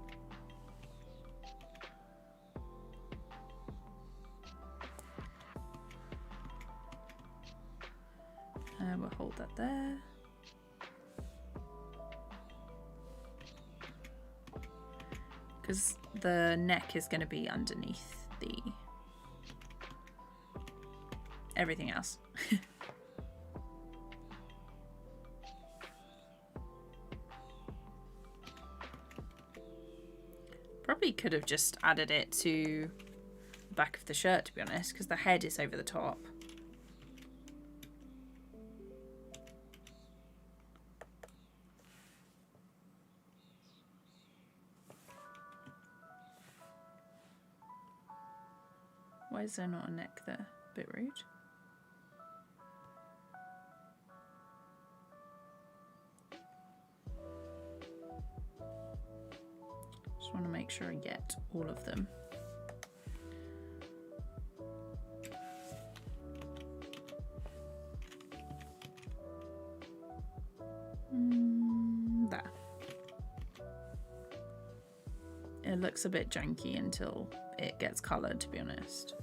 And we'll hold that there. Because the neck is going to be underneath the everything else. Probably could have just added it to the back of the shirt, to be honest, because the head is over the top. Why is there not a neck there? A bit rude. Just want to make sure I get all of them. There. It looks a bit janky until it gets coloured, to be honest.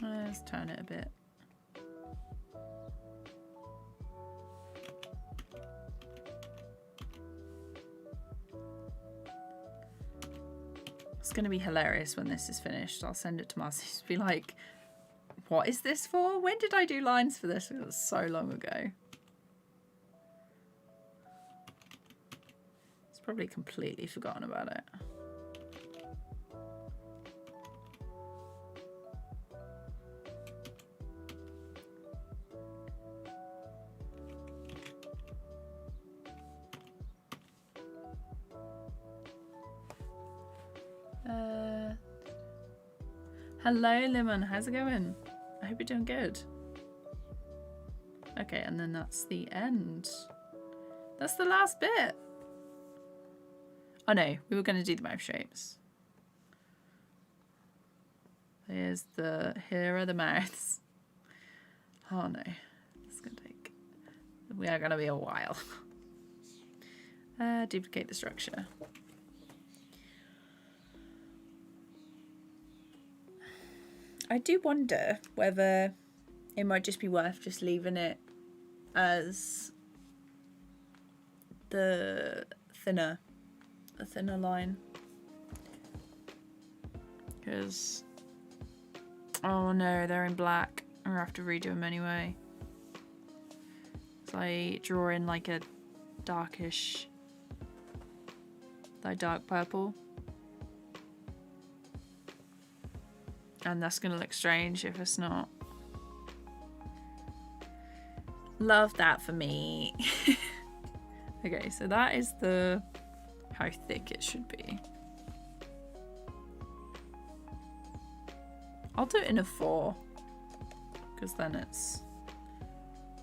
Let's turn it a bit. It's going to be hilarious when this is finished. I'll send it to Marcy to be like, what is this for? When did I do lines for this? It was so long ago. It's probably completely forgotten about it. Hello, Lemon. How's it going? I hope you're doing good. Okay, and then that's the end. That's the last bit. Oh no, we were going to do the mouth shapes. Here are the mouths. Oh no, it's gonna take. We are gonna be a while. Duplicate the structure. I do wonder whether it might just be worth just leaving it as a thinner line, because oh no, they're in black. I'm gonna have to redo them anyway. So I draw in like a darkish, like dark purple. And that's going to look strange if it's not. Love that for me. Okay, so that is how thick it should be. I'll do it in a 4, because then it's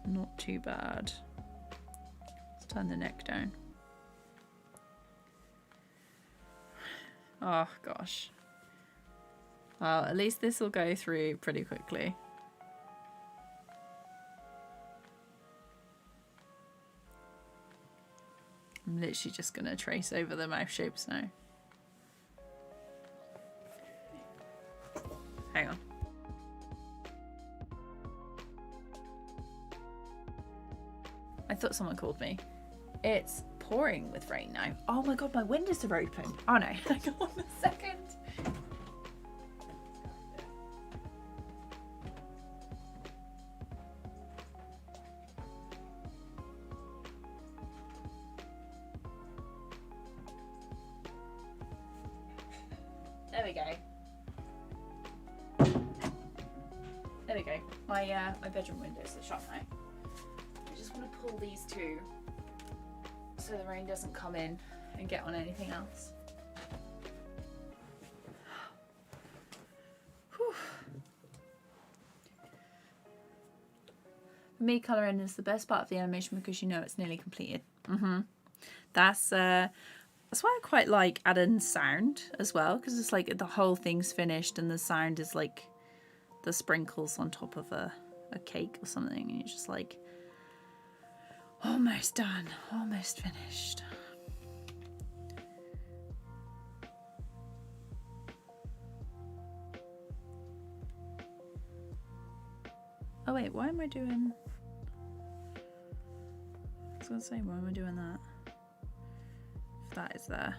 not too bad. Let's turn the neck down. Oh gosh. Well, at least this will go through pretty quickly. I'm literally just going to trace over the mouth shapes now. Hang on. I thought someone called me. It's pouring with rain now. Oh my god, my windows are open. Oh no, hang on a second. There we go. There we go. My bedroom windows are shut now. I just want to pull these two so the rain doesn't come in and get on anything else. Whew. For me, colouring is the best part of the animation because you know it's nearly completed. That's why I quite like adding sound as well, because it's like the whole thing's finished and the sound is like the sprinkles on top of a cake or something, and you're just like, almost done, almost finished. Oh wait, why am I doing... I was gonna say, why am I doing that? If that is there.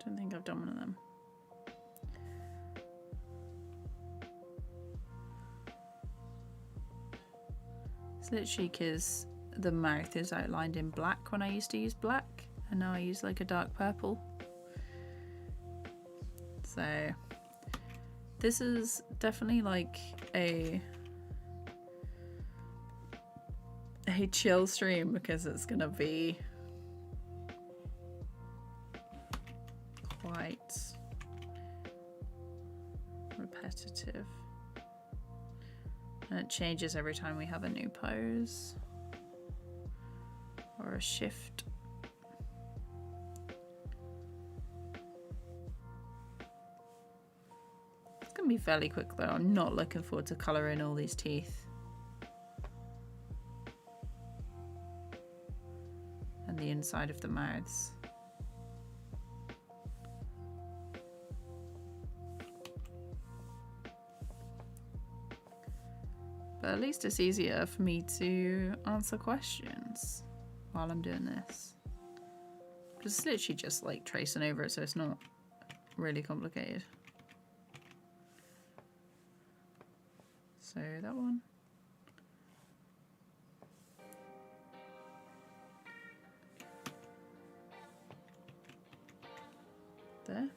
Don't think I've done one of them. It's literally because the mouth is outlined in black when I used to use black, and now I use like a dark purple. So this is definitely like a chill stream because it's gonna be quite repetitive. And it changes every time we have a new pose or a shift. It's going to be fairly quick though. I'm not looking forward to colouring all these teeth. And the inside of the mouths. But at least it's easier for me to answer questions while I'm doing this. Because it's literally just like tracing over it, so it's not really complicated. So that one. There.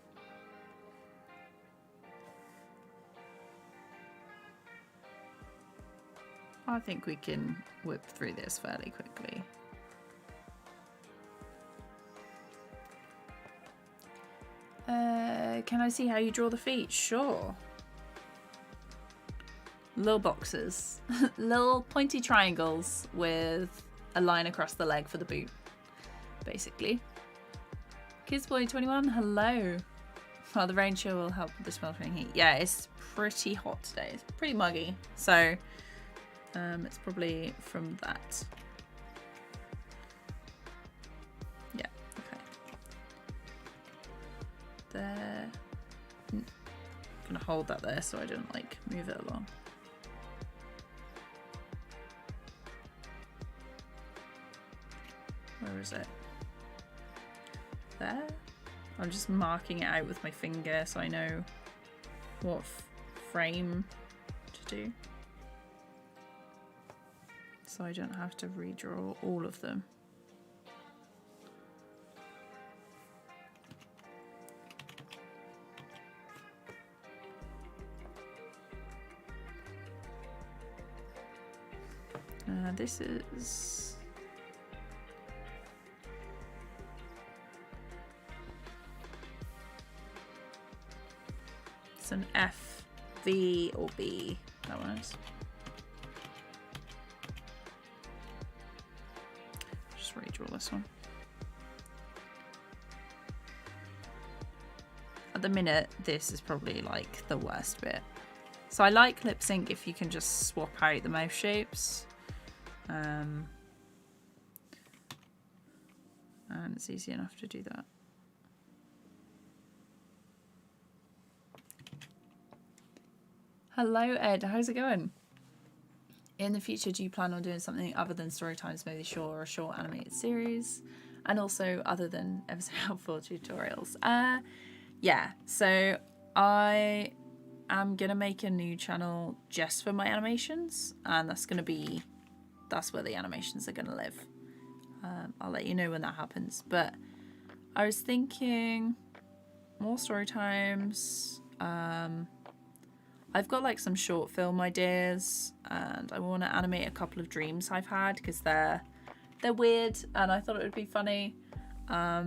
I think we can whip through this fairly quickly. Can I see how you draw the feet? Sure. Little boxes. Little pointy triangles with a line across the leg for the boot, basically. Kids Boy 21, hello. Well, the rain chill will help with the sweltering heat. Yeah, it's pretty hot today. It's pretty muggy. So it's probably from that. Yeah, okay. There. I'm gonna hold that there so I don't like move it along. Where is it? There? I'm just marking it out with my finger so I know what frame to do. So I don't have to redraw all of them. This is... It's an F, V, or B, that one is. Just redraw this one. At the minute, this is probably like the worst bit. So I like lip sync if you can just swap out the mouth shapes. And it's easy enough to do that. Hello Ed, how's it going? In the future, do you plan on doing something other than Storytime Smoothie Short or a short animated series? And also other than ever so helpful tutorials? Yeah, so I am gonna make a new channel just for my animations, and that's where the animations are gonna live. I'll let you know when that happens. But I was thinking more story times. I've got like some short film ideas, and I want to animate a couple of dreams I've had because they're weird, and I thought it would be funny. I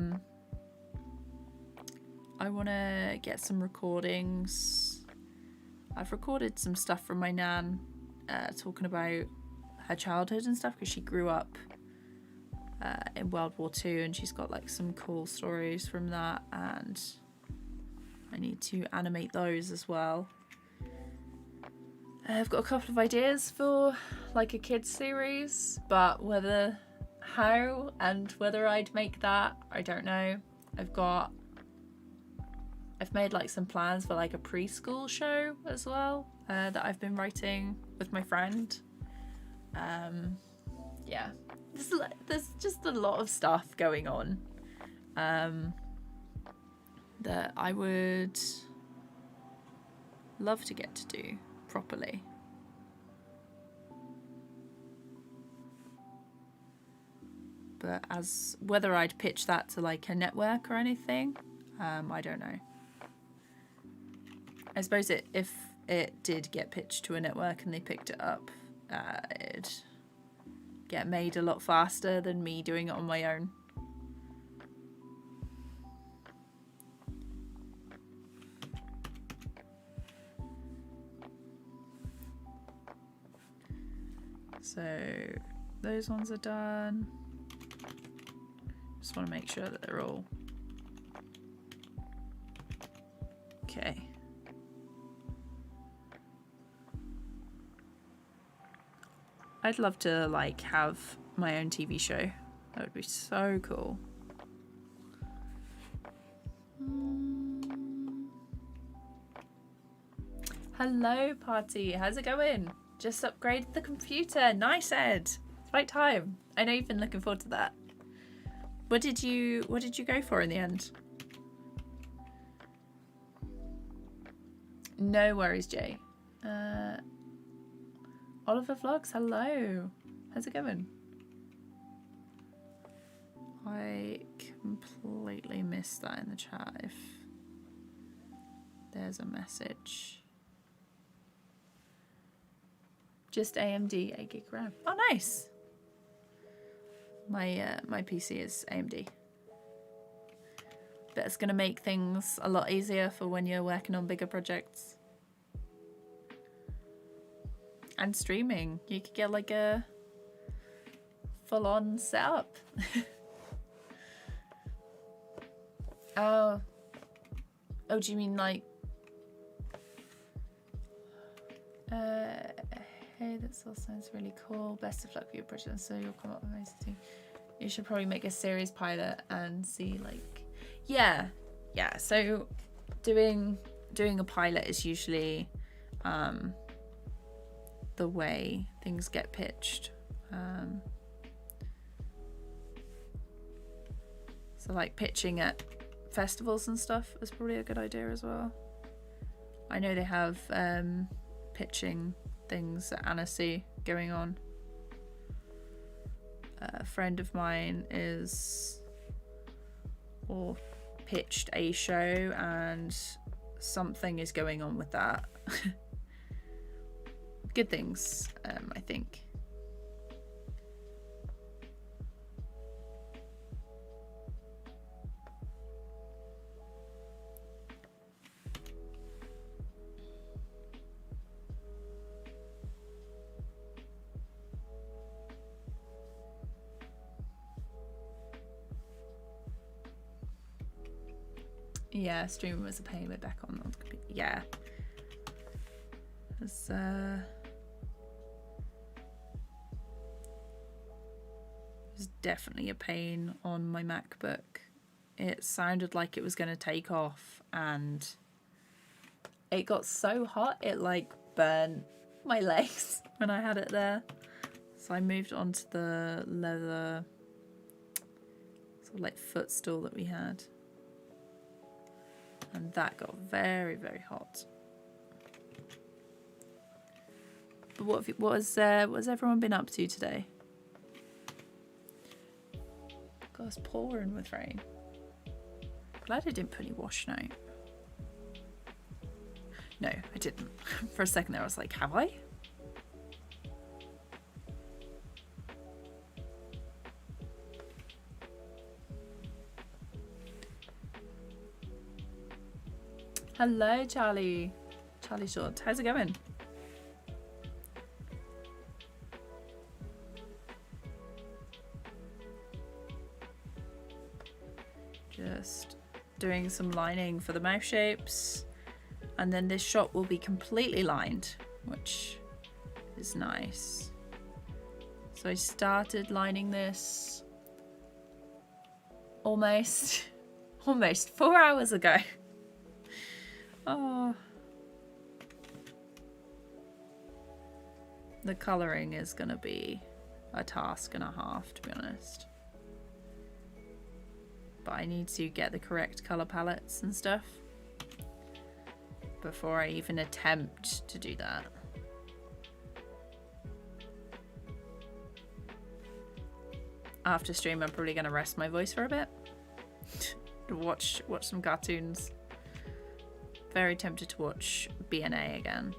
want to get some recordings. I've recorded some stuff from my nan, talking about her childhood and stuff because she grew up in World War II, and she's got like some cool stories from that, and I need to animate those as well. I've got a couple of ideas for like a kids series, but how and whether I'd make that, I don't know. I've made like some plans for like a preschool show as well, that I've been writing with my friend. Yeah, there's just a lot of stuff going on that I would love to get to do properly. But as whether I'd pitch that to like a network or anything, I don't know. I suppose if it did get pitched to a network and they picked it up, it'd get made a lot faster than me doing it on my own. So those ones are done. Just want to make sure that they're all okay. I'd love to like have my own TV show. That would be so cool. Hello party, how's it going? Just upgraded the computer. Nice, Ed. It's right time. I know you've been looking forward to that. What did you go for in the end? No worries, Jay. Oliver Vlogs, hello. How's it going? I completely missed that in the chat. If there's a message. Just AMD 8 gig RAM. Oh, nice. My PC is AMD. But it's gonna make things a lot easier for when you're working on bigger projects. And streaming. You could get like a full-on setup. Oh, Oh, do you mean like... hey, that all sounds really cool. Best of luck with your project. So you'll come up with amazing. You should probably make a series pilot and see like... Yeah. So doing a pilot is usually the way things get pitched. So like pitching at festivals and stuff is probably a good idea as well. I know they have pitching things at Annecy going on. A friend of mine pitched a show and something is going on with that. Good things, I think. Yeah, streaming was a pain. We're back on the computer. Yeah. It's definitely a pain on my MacBook. It sounded like it was going to take off and it got so hot it like burnt my legs when I had it there. So I moved on to the leather sort of like footstool that we had. And that got very, very hot. But what has everyone been up to today? God, it's pouring with rain. Glad I didn't put any washing out. No, I didn't. For a second there I was like, have I? Hello, Charlie. Charlie Short. How's it going? Just doing some lining for the mouth shapes. And then this shot will be completely lined, which is nice. So I started lining this almost 4 hours ago. Oh. The colouring is going to be a task and a half, to be honest. But I need to get the correct colour palettes and stuff before I even attempt to do that. After stream, I'm probably going to rest my voice for a bit. watch some cartoons. Very tempted to watch BNA again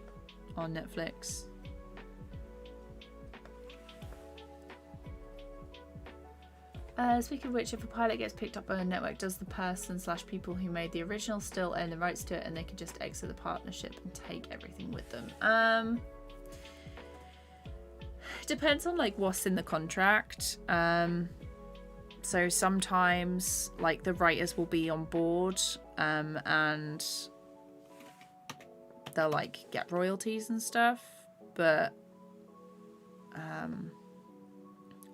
on Netflix. Speaking of which, if a pilot gets picked up by a network, does the person/people who made the original still own the rights to it and they can just exit the partnership and take everything with them? Depends on like what's in the contract. So sometimes like the writers will be on board and they'll like get royalties and stuff, but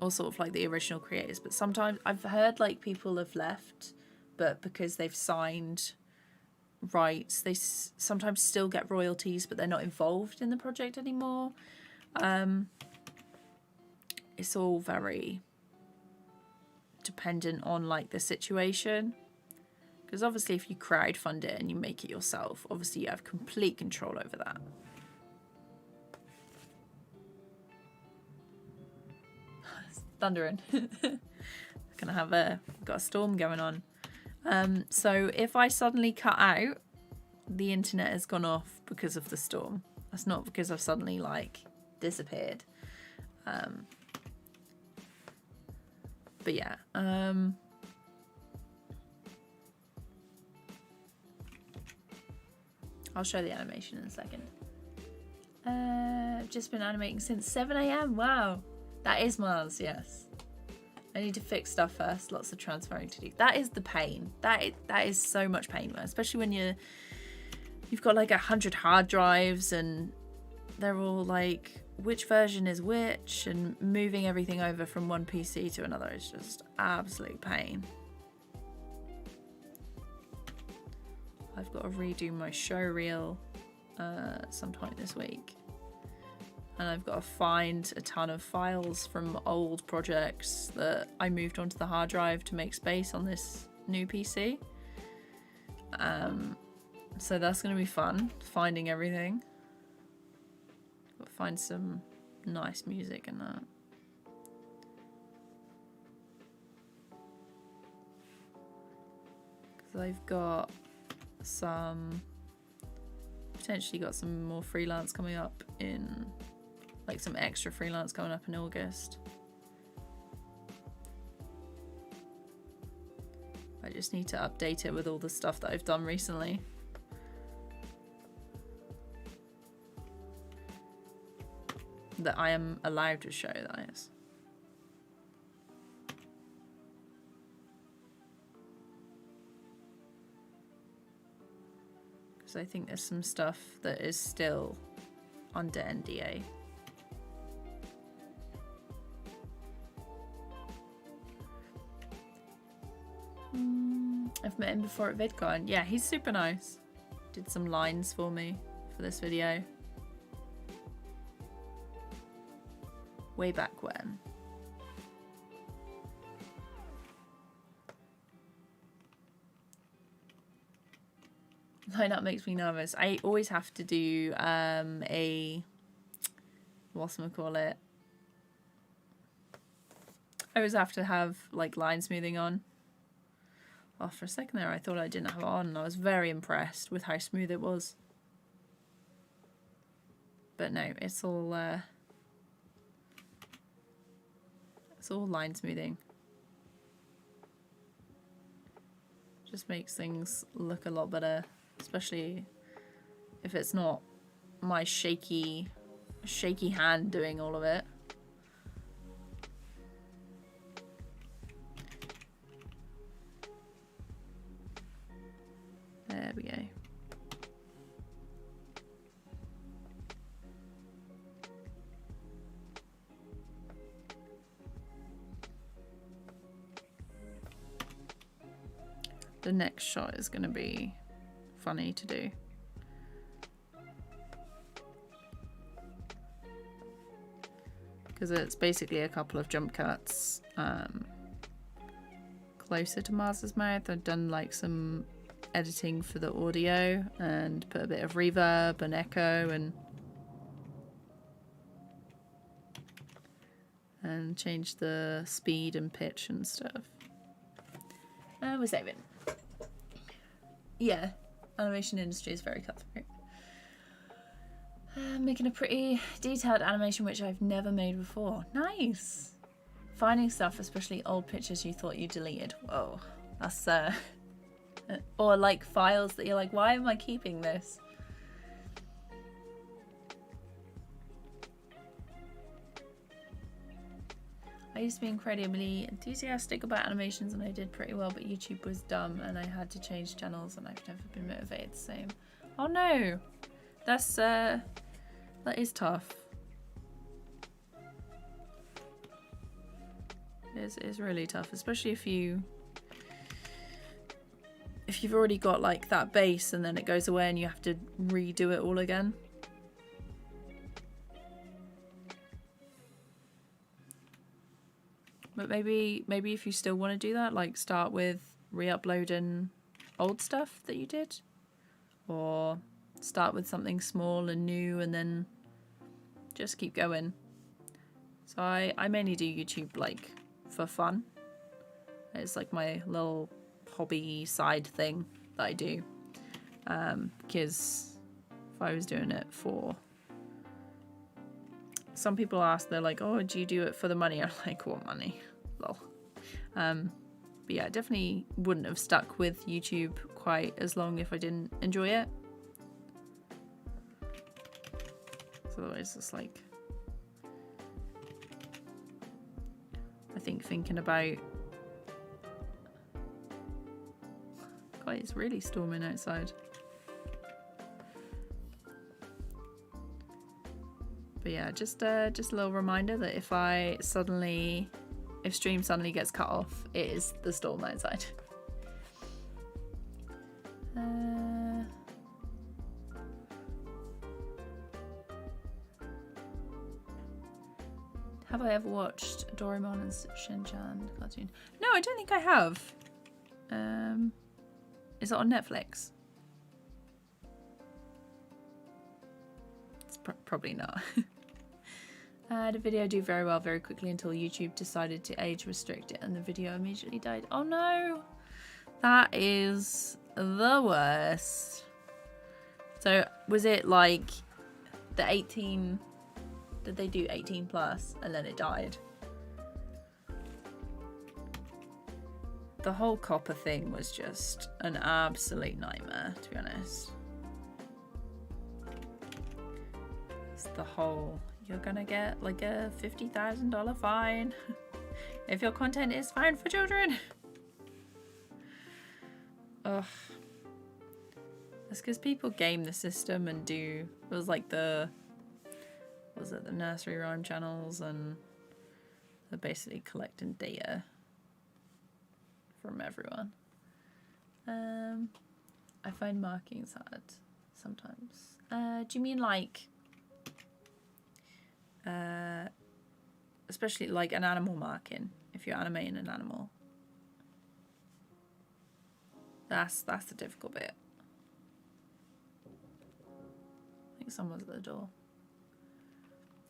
or sort of like the original creators. But sometimes I've heard like people have left, but because they've signed rights, they sometimes still get royalties, but they're not involved in the project anymore. It's all very dependent on like the situation, because obviously if you crowdfund it and you make it yourself, obviously you have complete control over that. It's thundering. Got a storm going on. So if I suddenly cut out, the internet has gone off because of the storm. That's not because I've suddenly like disappeared. But yeah, I'll show the animation in a second. I've just been animating since 7 AM. Wow, that is Mars, yes. I need to fix stuff first. Lots of transferring to do. That is the pain. That is so much pain, especially when you've got like 100 hard drives and they're all like, which version is which, and moving everything over from one PC to another is just absolute pain. I've got to redo my show reel sometime this week. And I've got to find a ton of files from old projects that I moved onto the hard drive to make space on this new PC. So that's going to be fun, finding everything. Got to find some nice music in that. Because I've got potentially got some more freelance coming up in, like some extra freelance coming up in August. I just need to update it with all the stuff that I've done recently. That I am allowed to show, that is. Because I think there's some stuff that is still under NDA. I've met him before at VidCon. Yeah, he's super nice. Did some lines for me for this video. Way back when. Lineup makes me nervous. I always have to do whatchamacallit. I always have to have like line smoothing on. Oh, for a second there I thought I didn't have it on and I was very impressed with how smooth it was. But no, it's all line smoothing. Just makes things look a lot better, especially if it's not my shaky hand doing all of it. There we go. The next shot is going to be funny to do. Because it's basically a couple of jump cuts closer to Mars's mouth. I've done like some editing for the audio and put a bit of reverb and echo and change the speed and pitch and stuff. We're saving. Yeah, animation industry is very cutthroat. Making a pretty detailed animation which I've never made before. Nice! Finding stuff, especially old pictures you thought you deleted. Whoa, that's or like files that you're like, why am I keeping this? I used to be incredibly enthusiastic about animations and I did pretty well, but YouTube was dumb and I had to change channels and I've never been motivated the same. Oh no! That's that is tough. It is really tough, especially if you've already got like that base and then it goes away and you have to redo it all again. But maybe if you still want to do that, like start with re-uploading old stuff that you did, or start with something small and new and then just keep going. So I mainly do YouTube like for fun. It's like my little hobby side thing that I do, because if I was doing it for, some people ask, they're like, oh, do you do it for the money? I'm like, what money? Lol. But yeah, I definitely wouldn't have stuck with YouTube quite as long if I didn't enjoy it. So otherwise it's like, I think, thinking about... God, it's really storming outside. But yeah, just a little reminder that if stream suddenly gets cut off, it is the storm outside. Have I ever watched Doraemon and Shin-chan cartoon? No, I don't think I have. Is it on Netflix? It's probably not. The video do very well very quickly until YouTube decided to age restrict it and the video immediately died. Oh no! That is the worst. So was it like the 18... Did they do 18 plus and then it died? The whole copper thing was just an absolute nightmare, to be honest. It's the whole, you're gonna get like a $50,000 fine if your content is fine for children. Ugh. That's because people game the system and do, it was like the nursery rhyme channels, and they're basically collecting data from everyone. I find markings hard sometimes. Do you mean like especially like an animal marking, if you're animating an animal? That's the difficult bit. I think someone's at the door.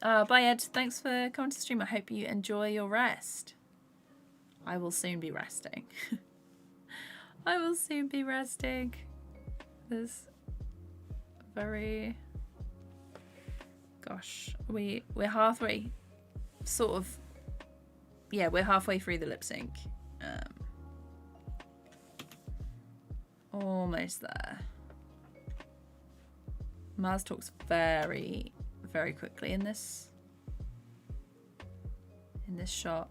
Bye Ed, thanks for coming to the stream. I hope you enjoy your rest. I will soon be resting. I will soon be resting. This very... Gosh, we're halfway, sort of... Yeah, we're halfway through the lip sync. Almost there. Mars talks very quickly in this shot,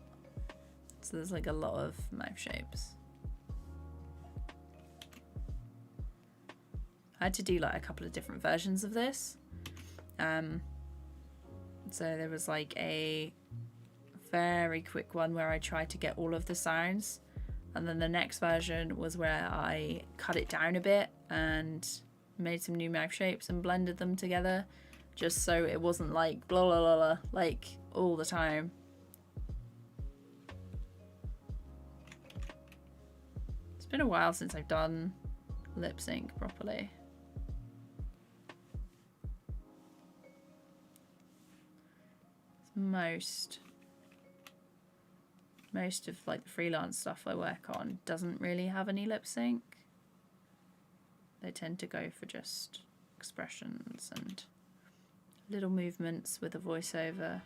so there's like a lot of mouth shapes. I had to do like a couple of different versions of this, so there was like a very quick one where I tried to get all of the sounds, and then the next version was where I cut it down a bit and made some new mouth shapes and blended them together, just so it wasn't like blah blah blah, blah like all the time. It's been a while since I've done lip sync properly. Most of like the freelance stuff I work on doesn't really have any lip sync. They tend to go for just expressions and little movements with a voiceover.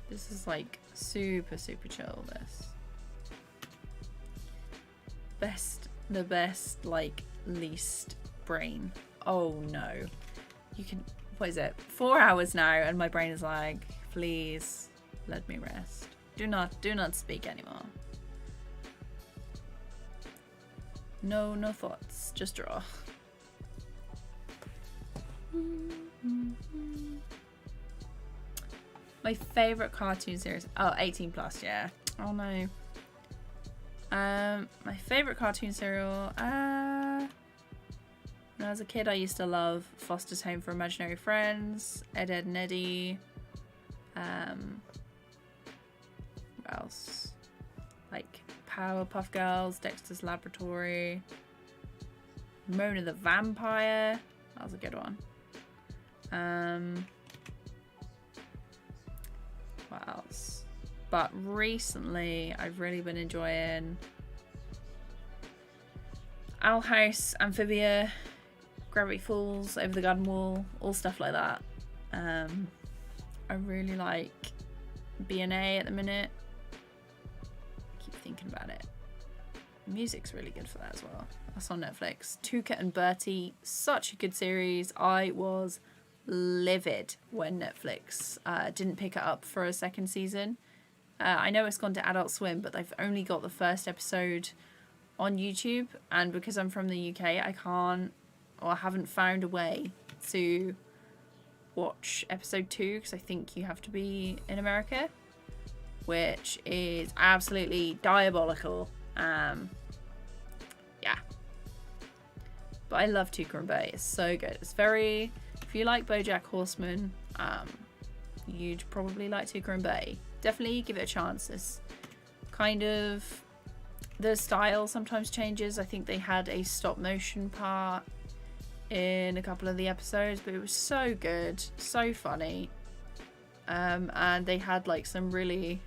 This is like super chill, this. The best, like, least brain. Oh no. You can, what is it? 4 hours now and my brain is like, please let me rest. Do not speak anymore. No thoughts, just draw. My favorite cartoon series. Oh, 18 plus, yeah. Oh no. My favorite cartoon serial. When I was a kid, I used to love Foster's Home for Imaginary Friends, Ed, Edd n Eddy. What else? Like Powerpuff Girls, Dexter's Laboratory, Mona the Vampire. That was a good one. What else? But recently, I've really been enjoying Owl House, Amphibia, Gravity Falls, Over the Garden Wall, all stuff like that. I really like B&A at the minute. I keep thinking about it. The music's really good for that as well. That's on Netflix. Tuca and Bertie, such a good series. I was livid when Netflix didn't pick it up for a second season. I know it's gone to Adult Swim, but they've only got the first episode on YouTube, and because I'm from the UK, I can't, or haven't found a way to watch episode 2, because I think you have to be in America, which is absolutely diabolical. Yeah, but I love Tuca and Bertie. It's so good. It's very, if you like BoJack Horseman, you'd probably like Tuca and Bertie. Definitely give it a chance. It's kind of, the style sometimes changes. I think they had a stop motion part in a couple of the episodes, but it was so good, so funny. And they had like some really,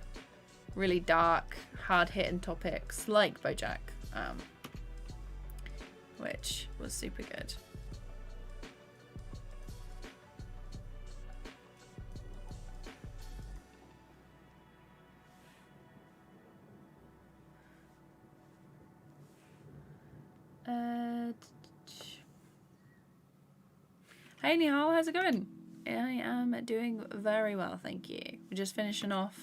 really dark, hard-hitting topics like BoJack, which was super good. Hey Nihal, how's it going? I am doing very well, thank you. We're just finishing off,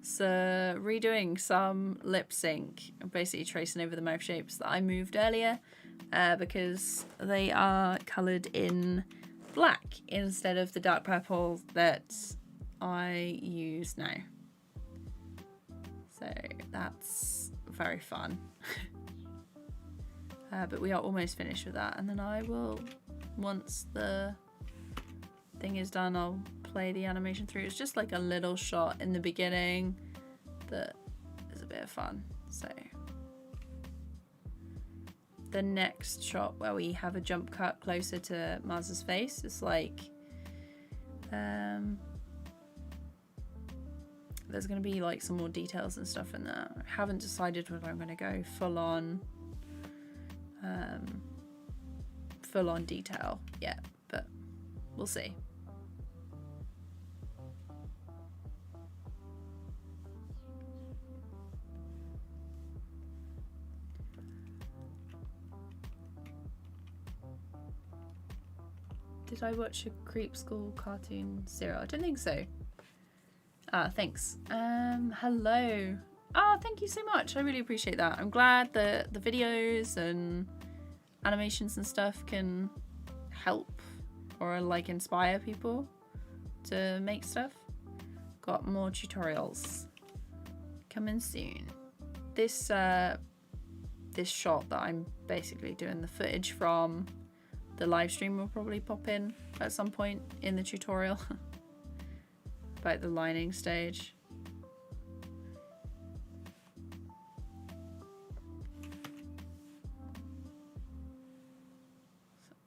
so redoing some lip sync, basically tracing over the mouth shapes that I moved earlier, because they are coloured in black instead of the dark purple that I use now. So that's very fun. But we are almost finished with that, and then I will, once the thing is done, I'll play the animation through. It's just like a little shot in the beginning that is a bit of fun. So the next shot where we have a jump cut closer to Maz's face, it's like there's going to be like some more details and stuff in there. I haven't decided whether I'm going to go full on detail yet, but we'll see. Did I watch a Creep School cartoon serial? I don't think so. Thanks. Hello. Oh, thank you so much. I really appreciate that. I'm glad that the videos and animations and stuff can help or like inspire people to make stuff. Got more tutorials coming soon. This this shot that I'm basically doing the footage from the live stream will probably pop in at some point in the tutorial about the lining stage.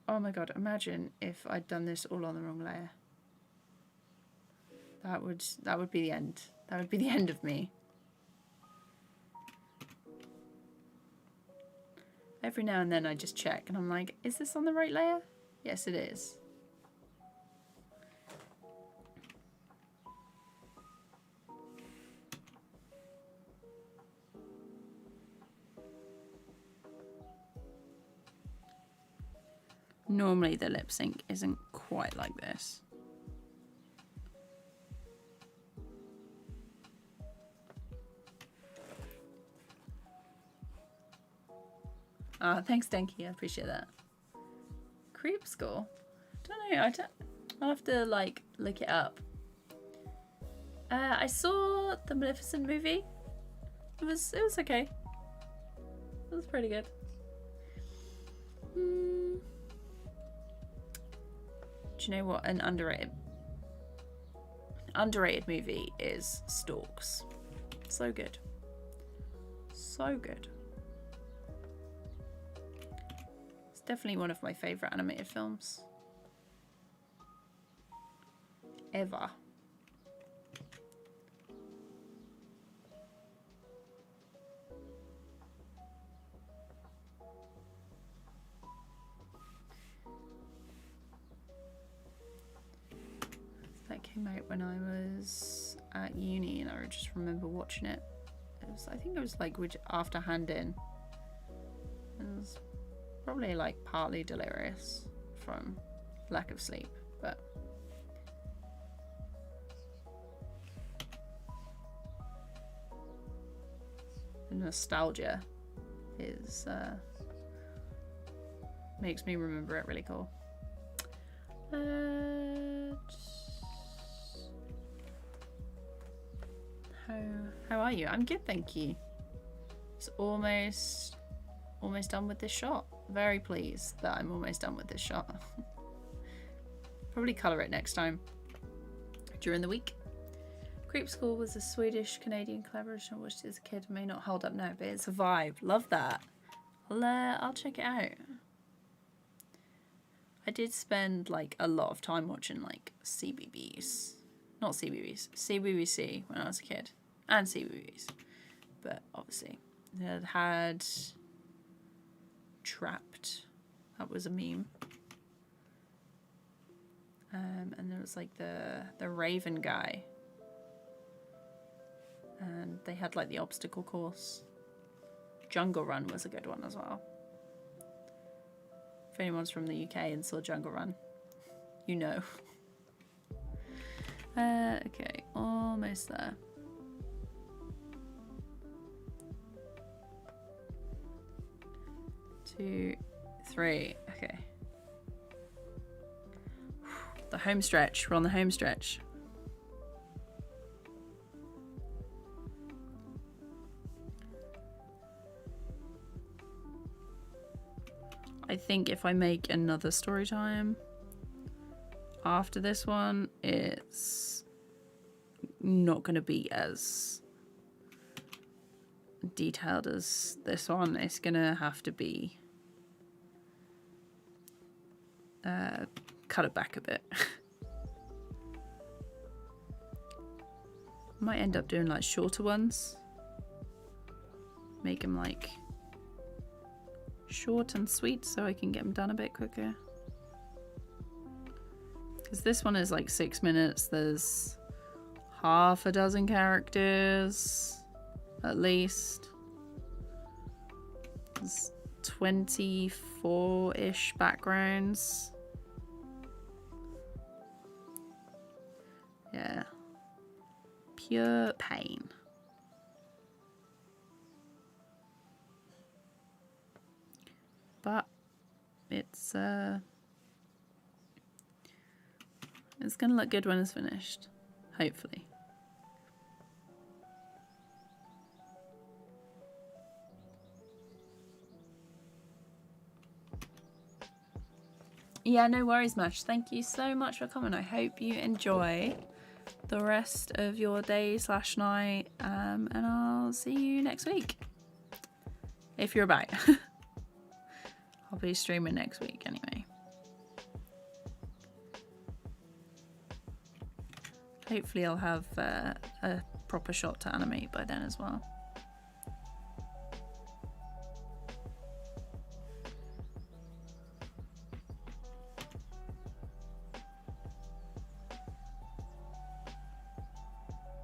Oh my god, imagine if I'd done this all on the wrong layer. That would be the end. That would be the end of me. Every now and then I just check and I'm like, is this on the right layer? Yes, it is. Normally the lip sync isn't quite like this. Thanks, Denki. I appreciate that. Creep School? Don't know. I'll have to like look it up. I saw the Maleficent movie. It was okay. It was pretty good. Do you know what an underrated movie is? Storks. So good. So good. It's definitely one of my favourite animated films ever. That came out when I was at uni, and I just remember watching it. I think it was like after hand in. It was probably like partly delirious from lack of sleep, but the nostalgia is makes me remember it really cool. How are you? I'm good, thank you. It's almost done with this shot. Very pleased that I'm almost done with this shot. Probably colour it next time during the week. Creep School was a Swedish-Canadian collaboration I watched as a kid. May not hold up now, but it's a vibe. Love that. I'll check it out. I did spend like a lot of time watching like CBBS. Not CBBS. CBBC when I was a kid. And CBBS. But obviously it had Trapped. That was a meme. And there was like the Raven guy. And they had like the obstacle course. Jungle Run was a good one as well. If anyone's from the UK and saw Jungle Run, you know. Okay, almost there. 2, 3, okay. The home stretch, we're on the home stretch. I think if I make another story time after this one, it's not going to be as detailed as this one. It's going to have to be cut it back a bit. Might end up doing like shorter ones. Make them like short and sweet so I can get them done a bit quicker. Because this one is like 6 minutes. There's half a dozen characters at least. There's 24-ish backgrounds. Yeah. Pure pain. But it's gonna look good when it's finished, hopefully. Yeah, no worries, Mash. Thank you so much for coming. I hope you enjoy the rest of your day / night, and I'll see you next week. If you're about. I'll be streaming next week anyway. Hopefully I'll have a proper shot to animate by then as well.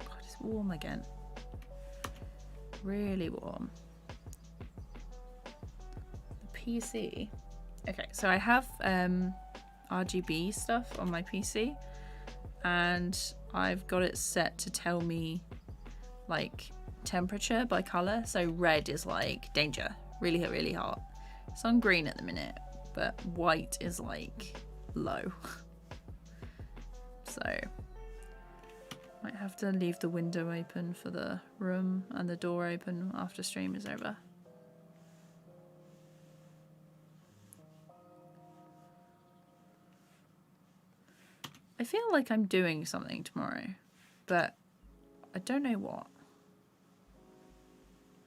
God, it's warm again. Really warm. PC. Okay, so I have RGB stuff on my PC, and I've got it set to tell me like temperature by color. So red is like danger, really, really hot. It's on green at the minute, but white is like low. So might have to leave the window open for the room and the door open after stream is over. I feel like I'm doing something tomorrow, but I don't know what.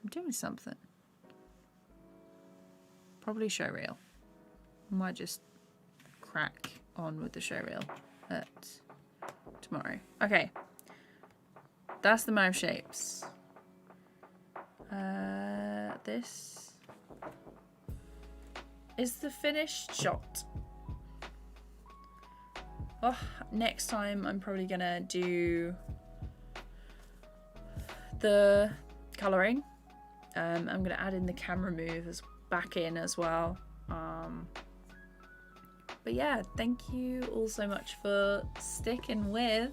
I'm doing something. Probably showreel. Might just crack on with the showreel at tomorrow. Okay. That's the mouth shapes. This is the finished shot. Oh, next time I'm probably gonna do the colouring. I'm going to add in the camera move back in as well. But yeah, thank you all so much for sticking with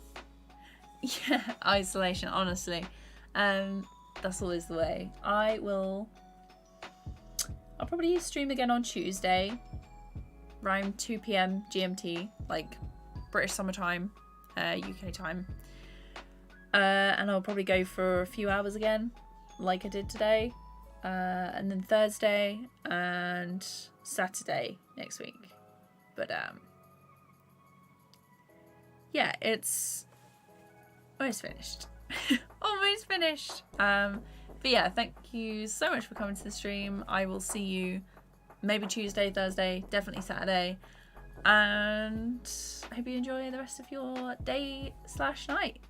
isolation, honestly. That's always the way. I'll probably stream again on Tuesday around 2 p.m. GMT, like British summertime, UK time. And I'll probably go for a few hours again, like I did today. And then Thursday and Saturday next week. But yeah, it's almost finished. Almost finished. But yeah, thank you so much for coming to the stream. I will see you maybe Tuesday, Thursday, definitely Saturday. And I hope you enjoy the rest of your day/night.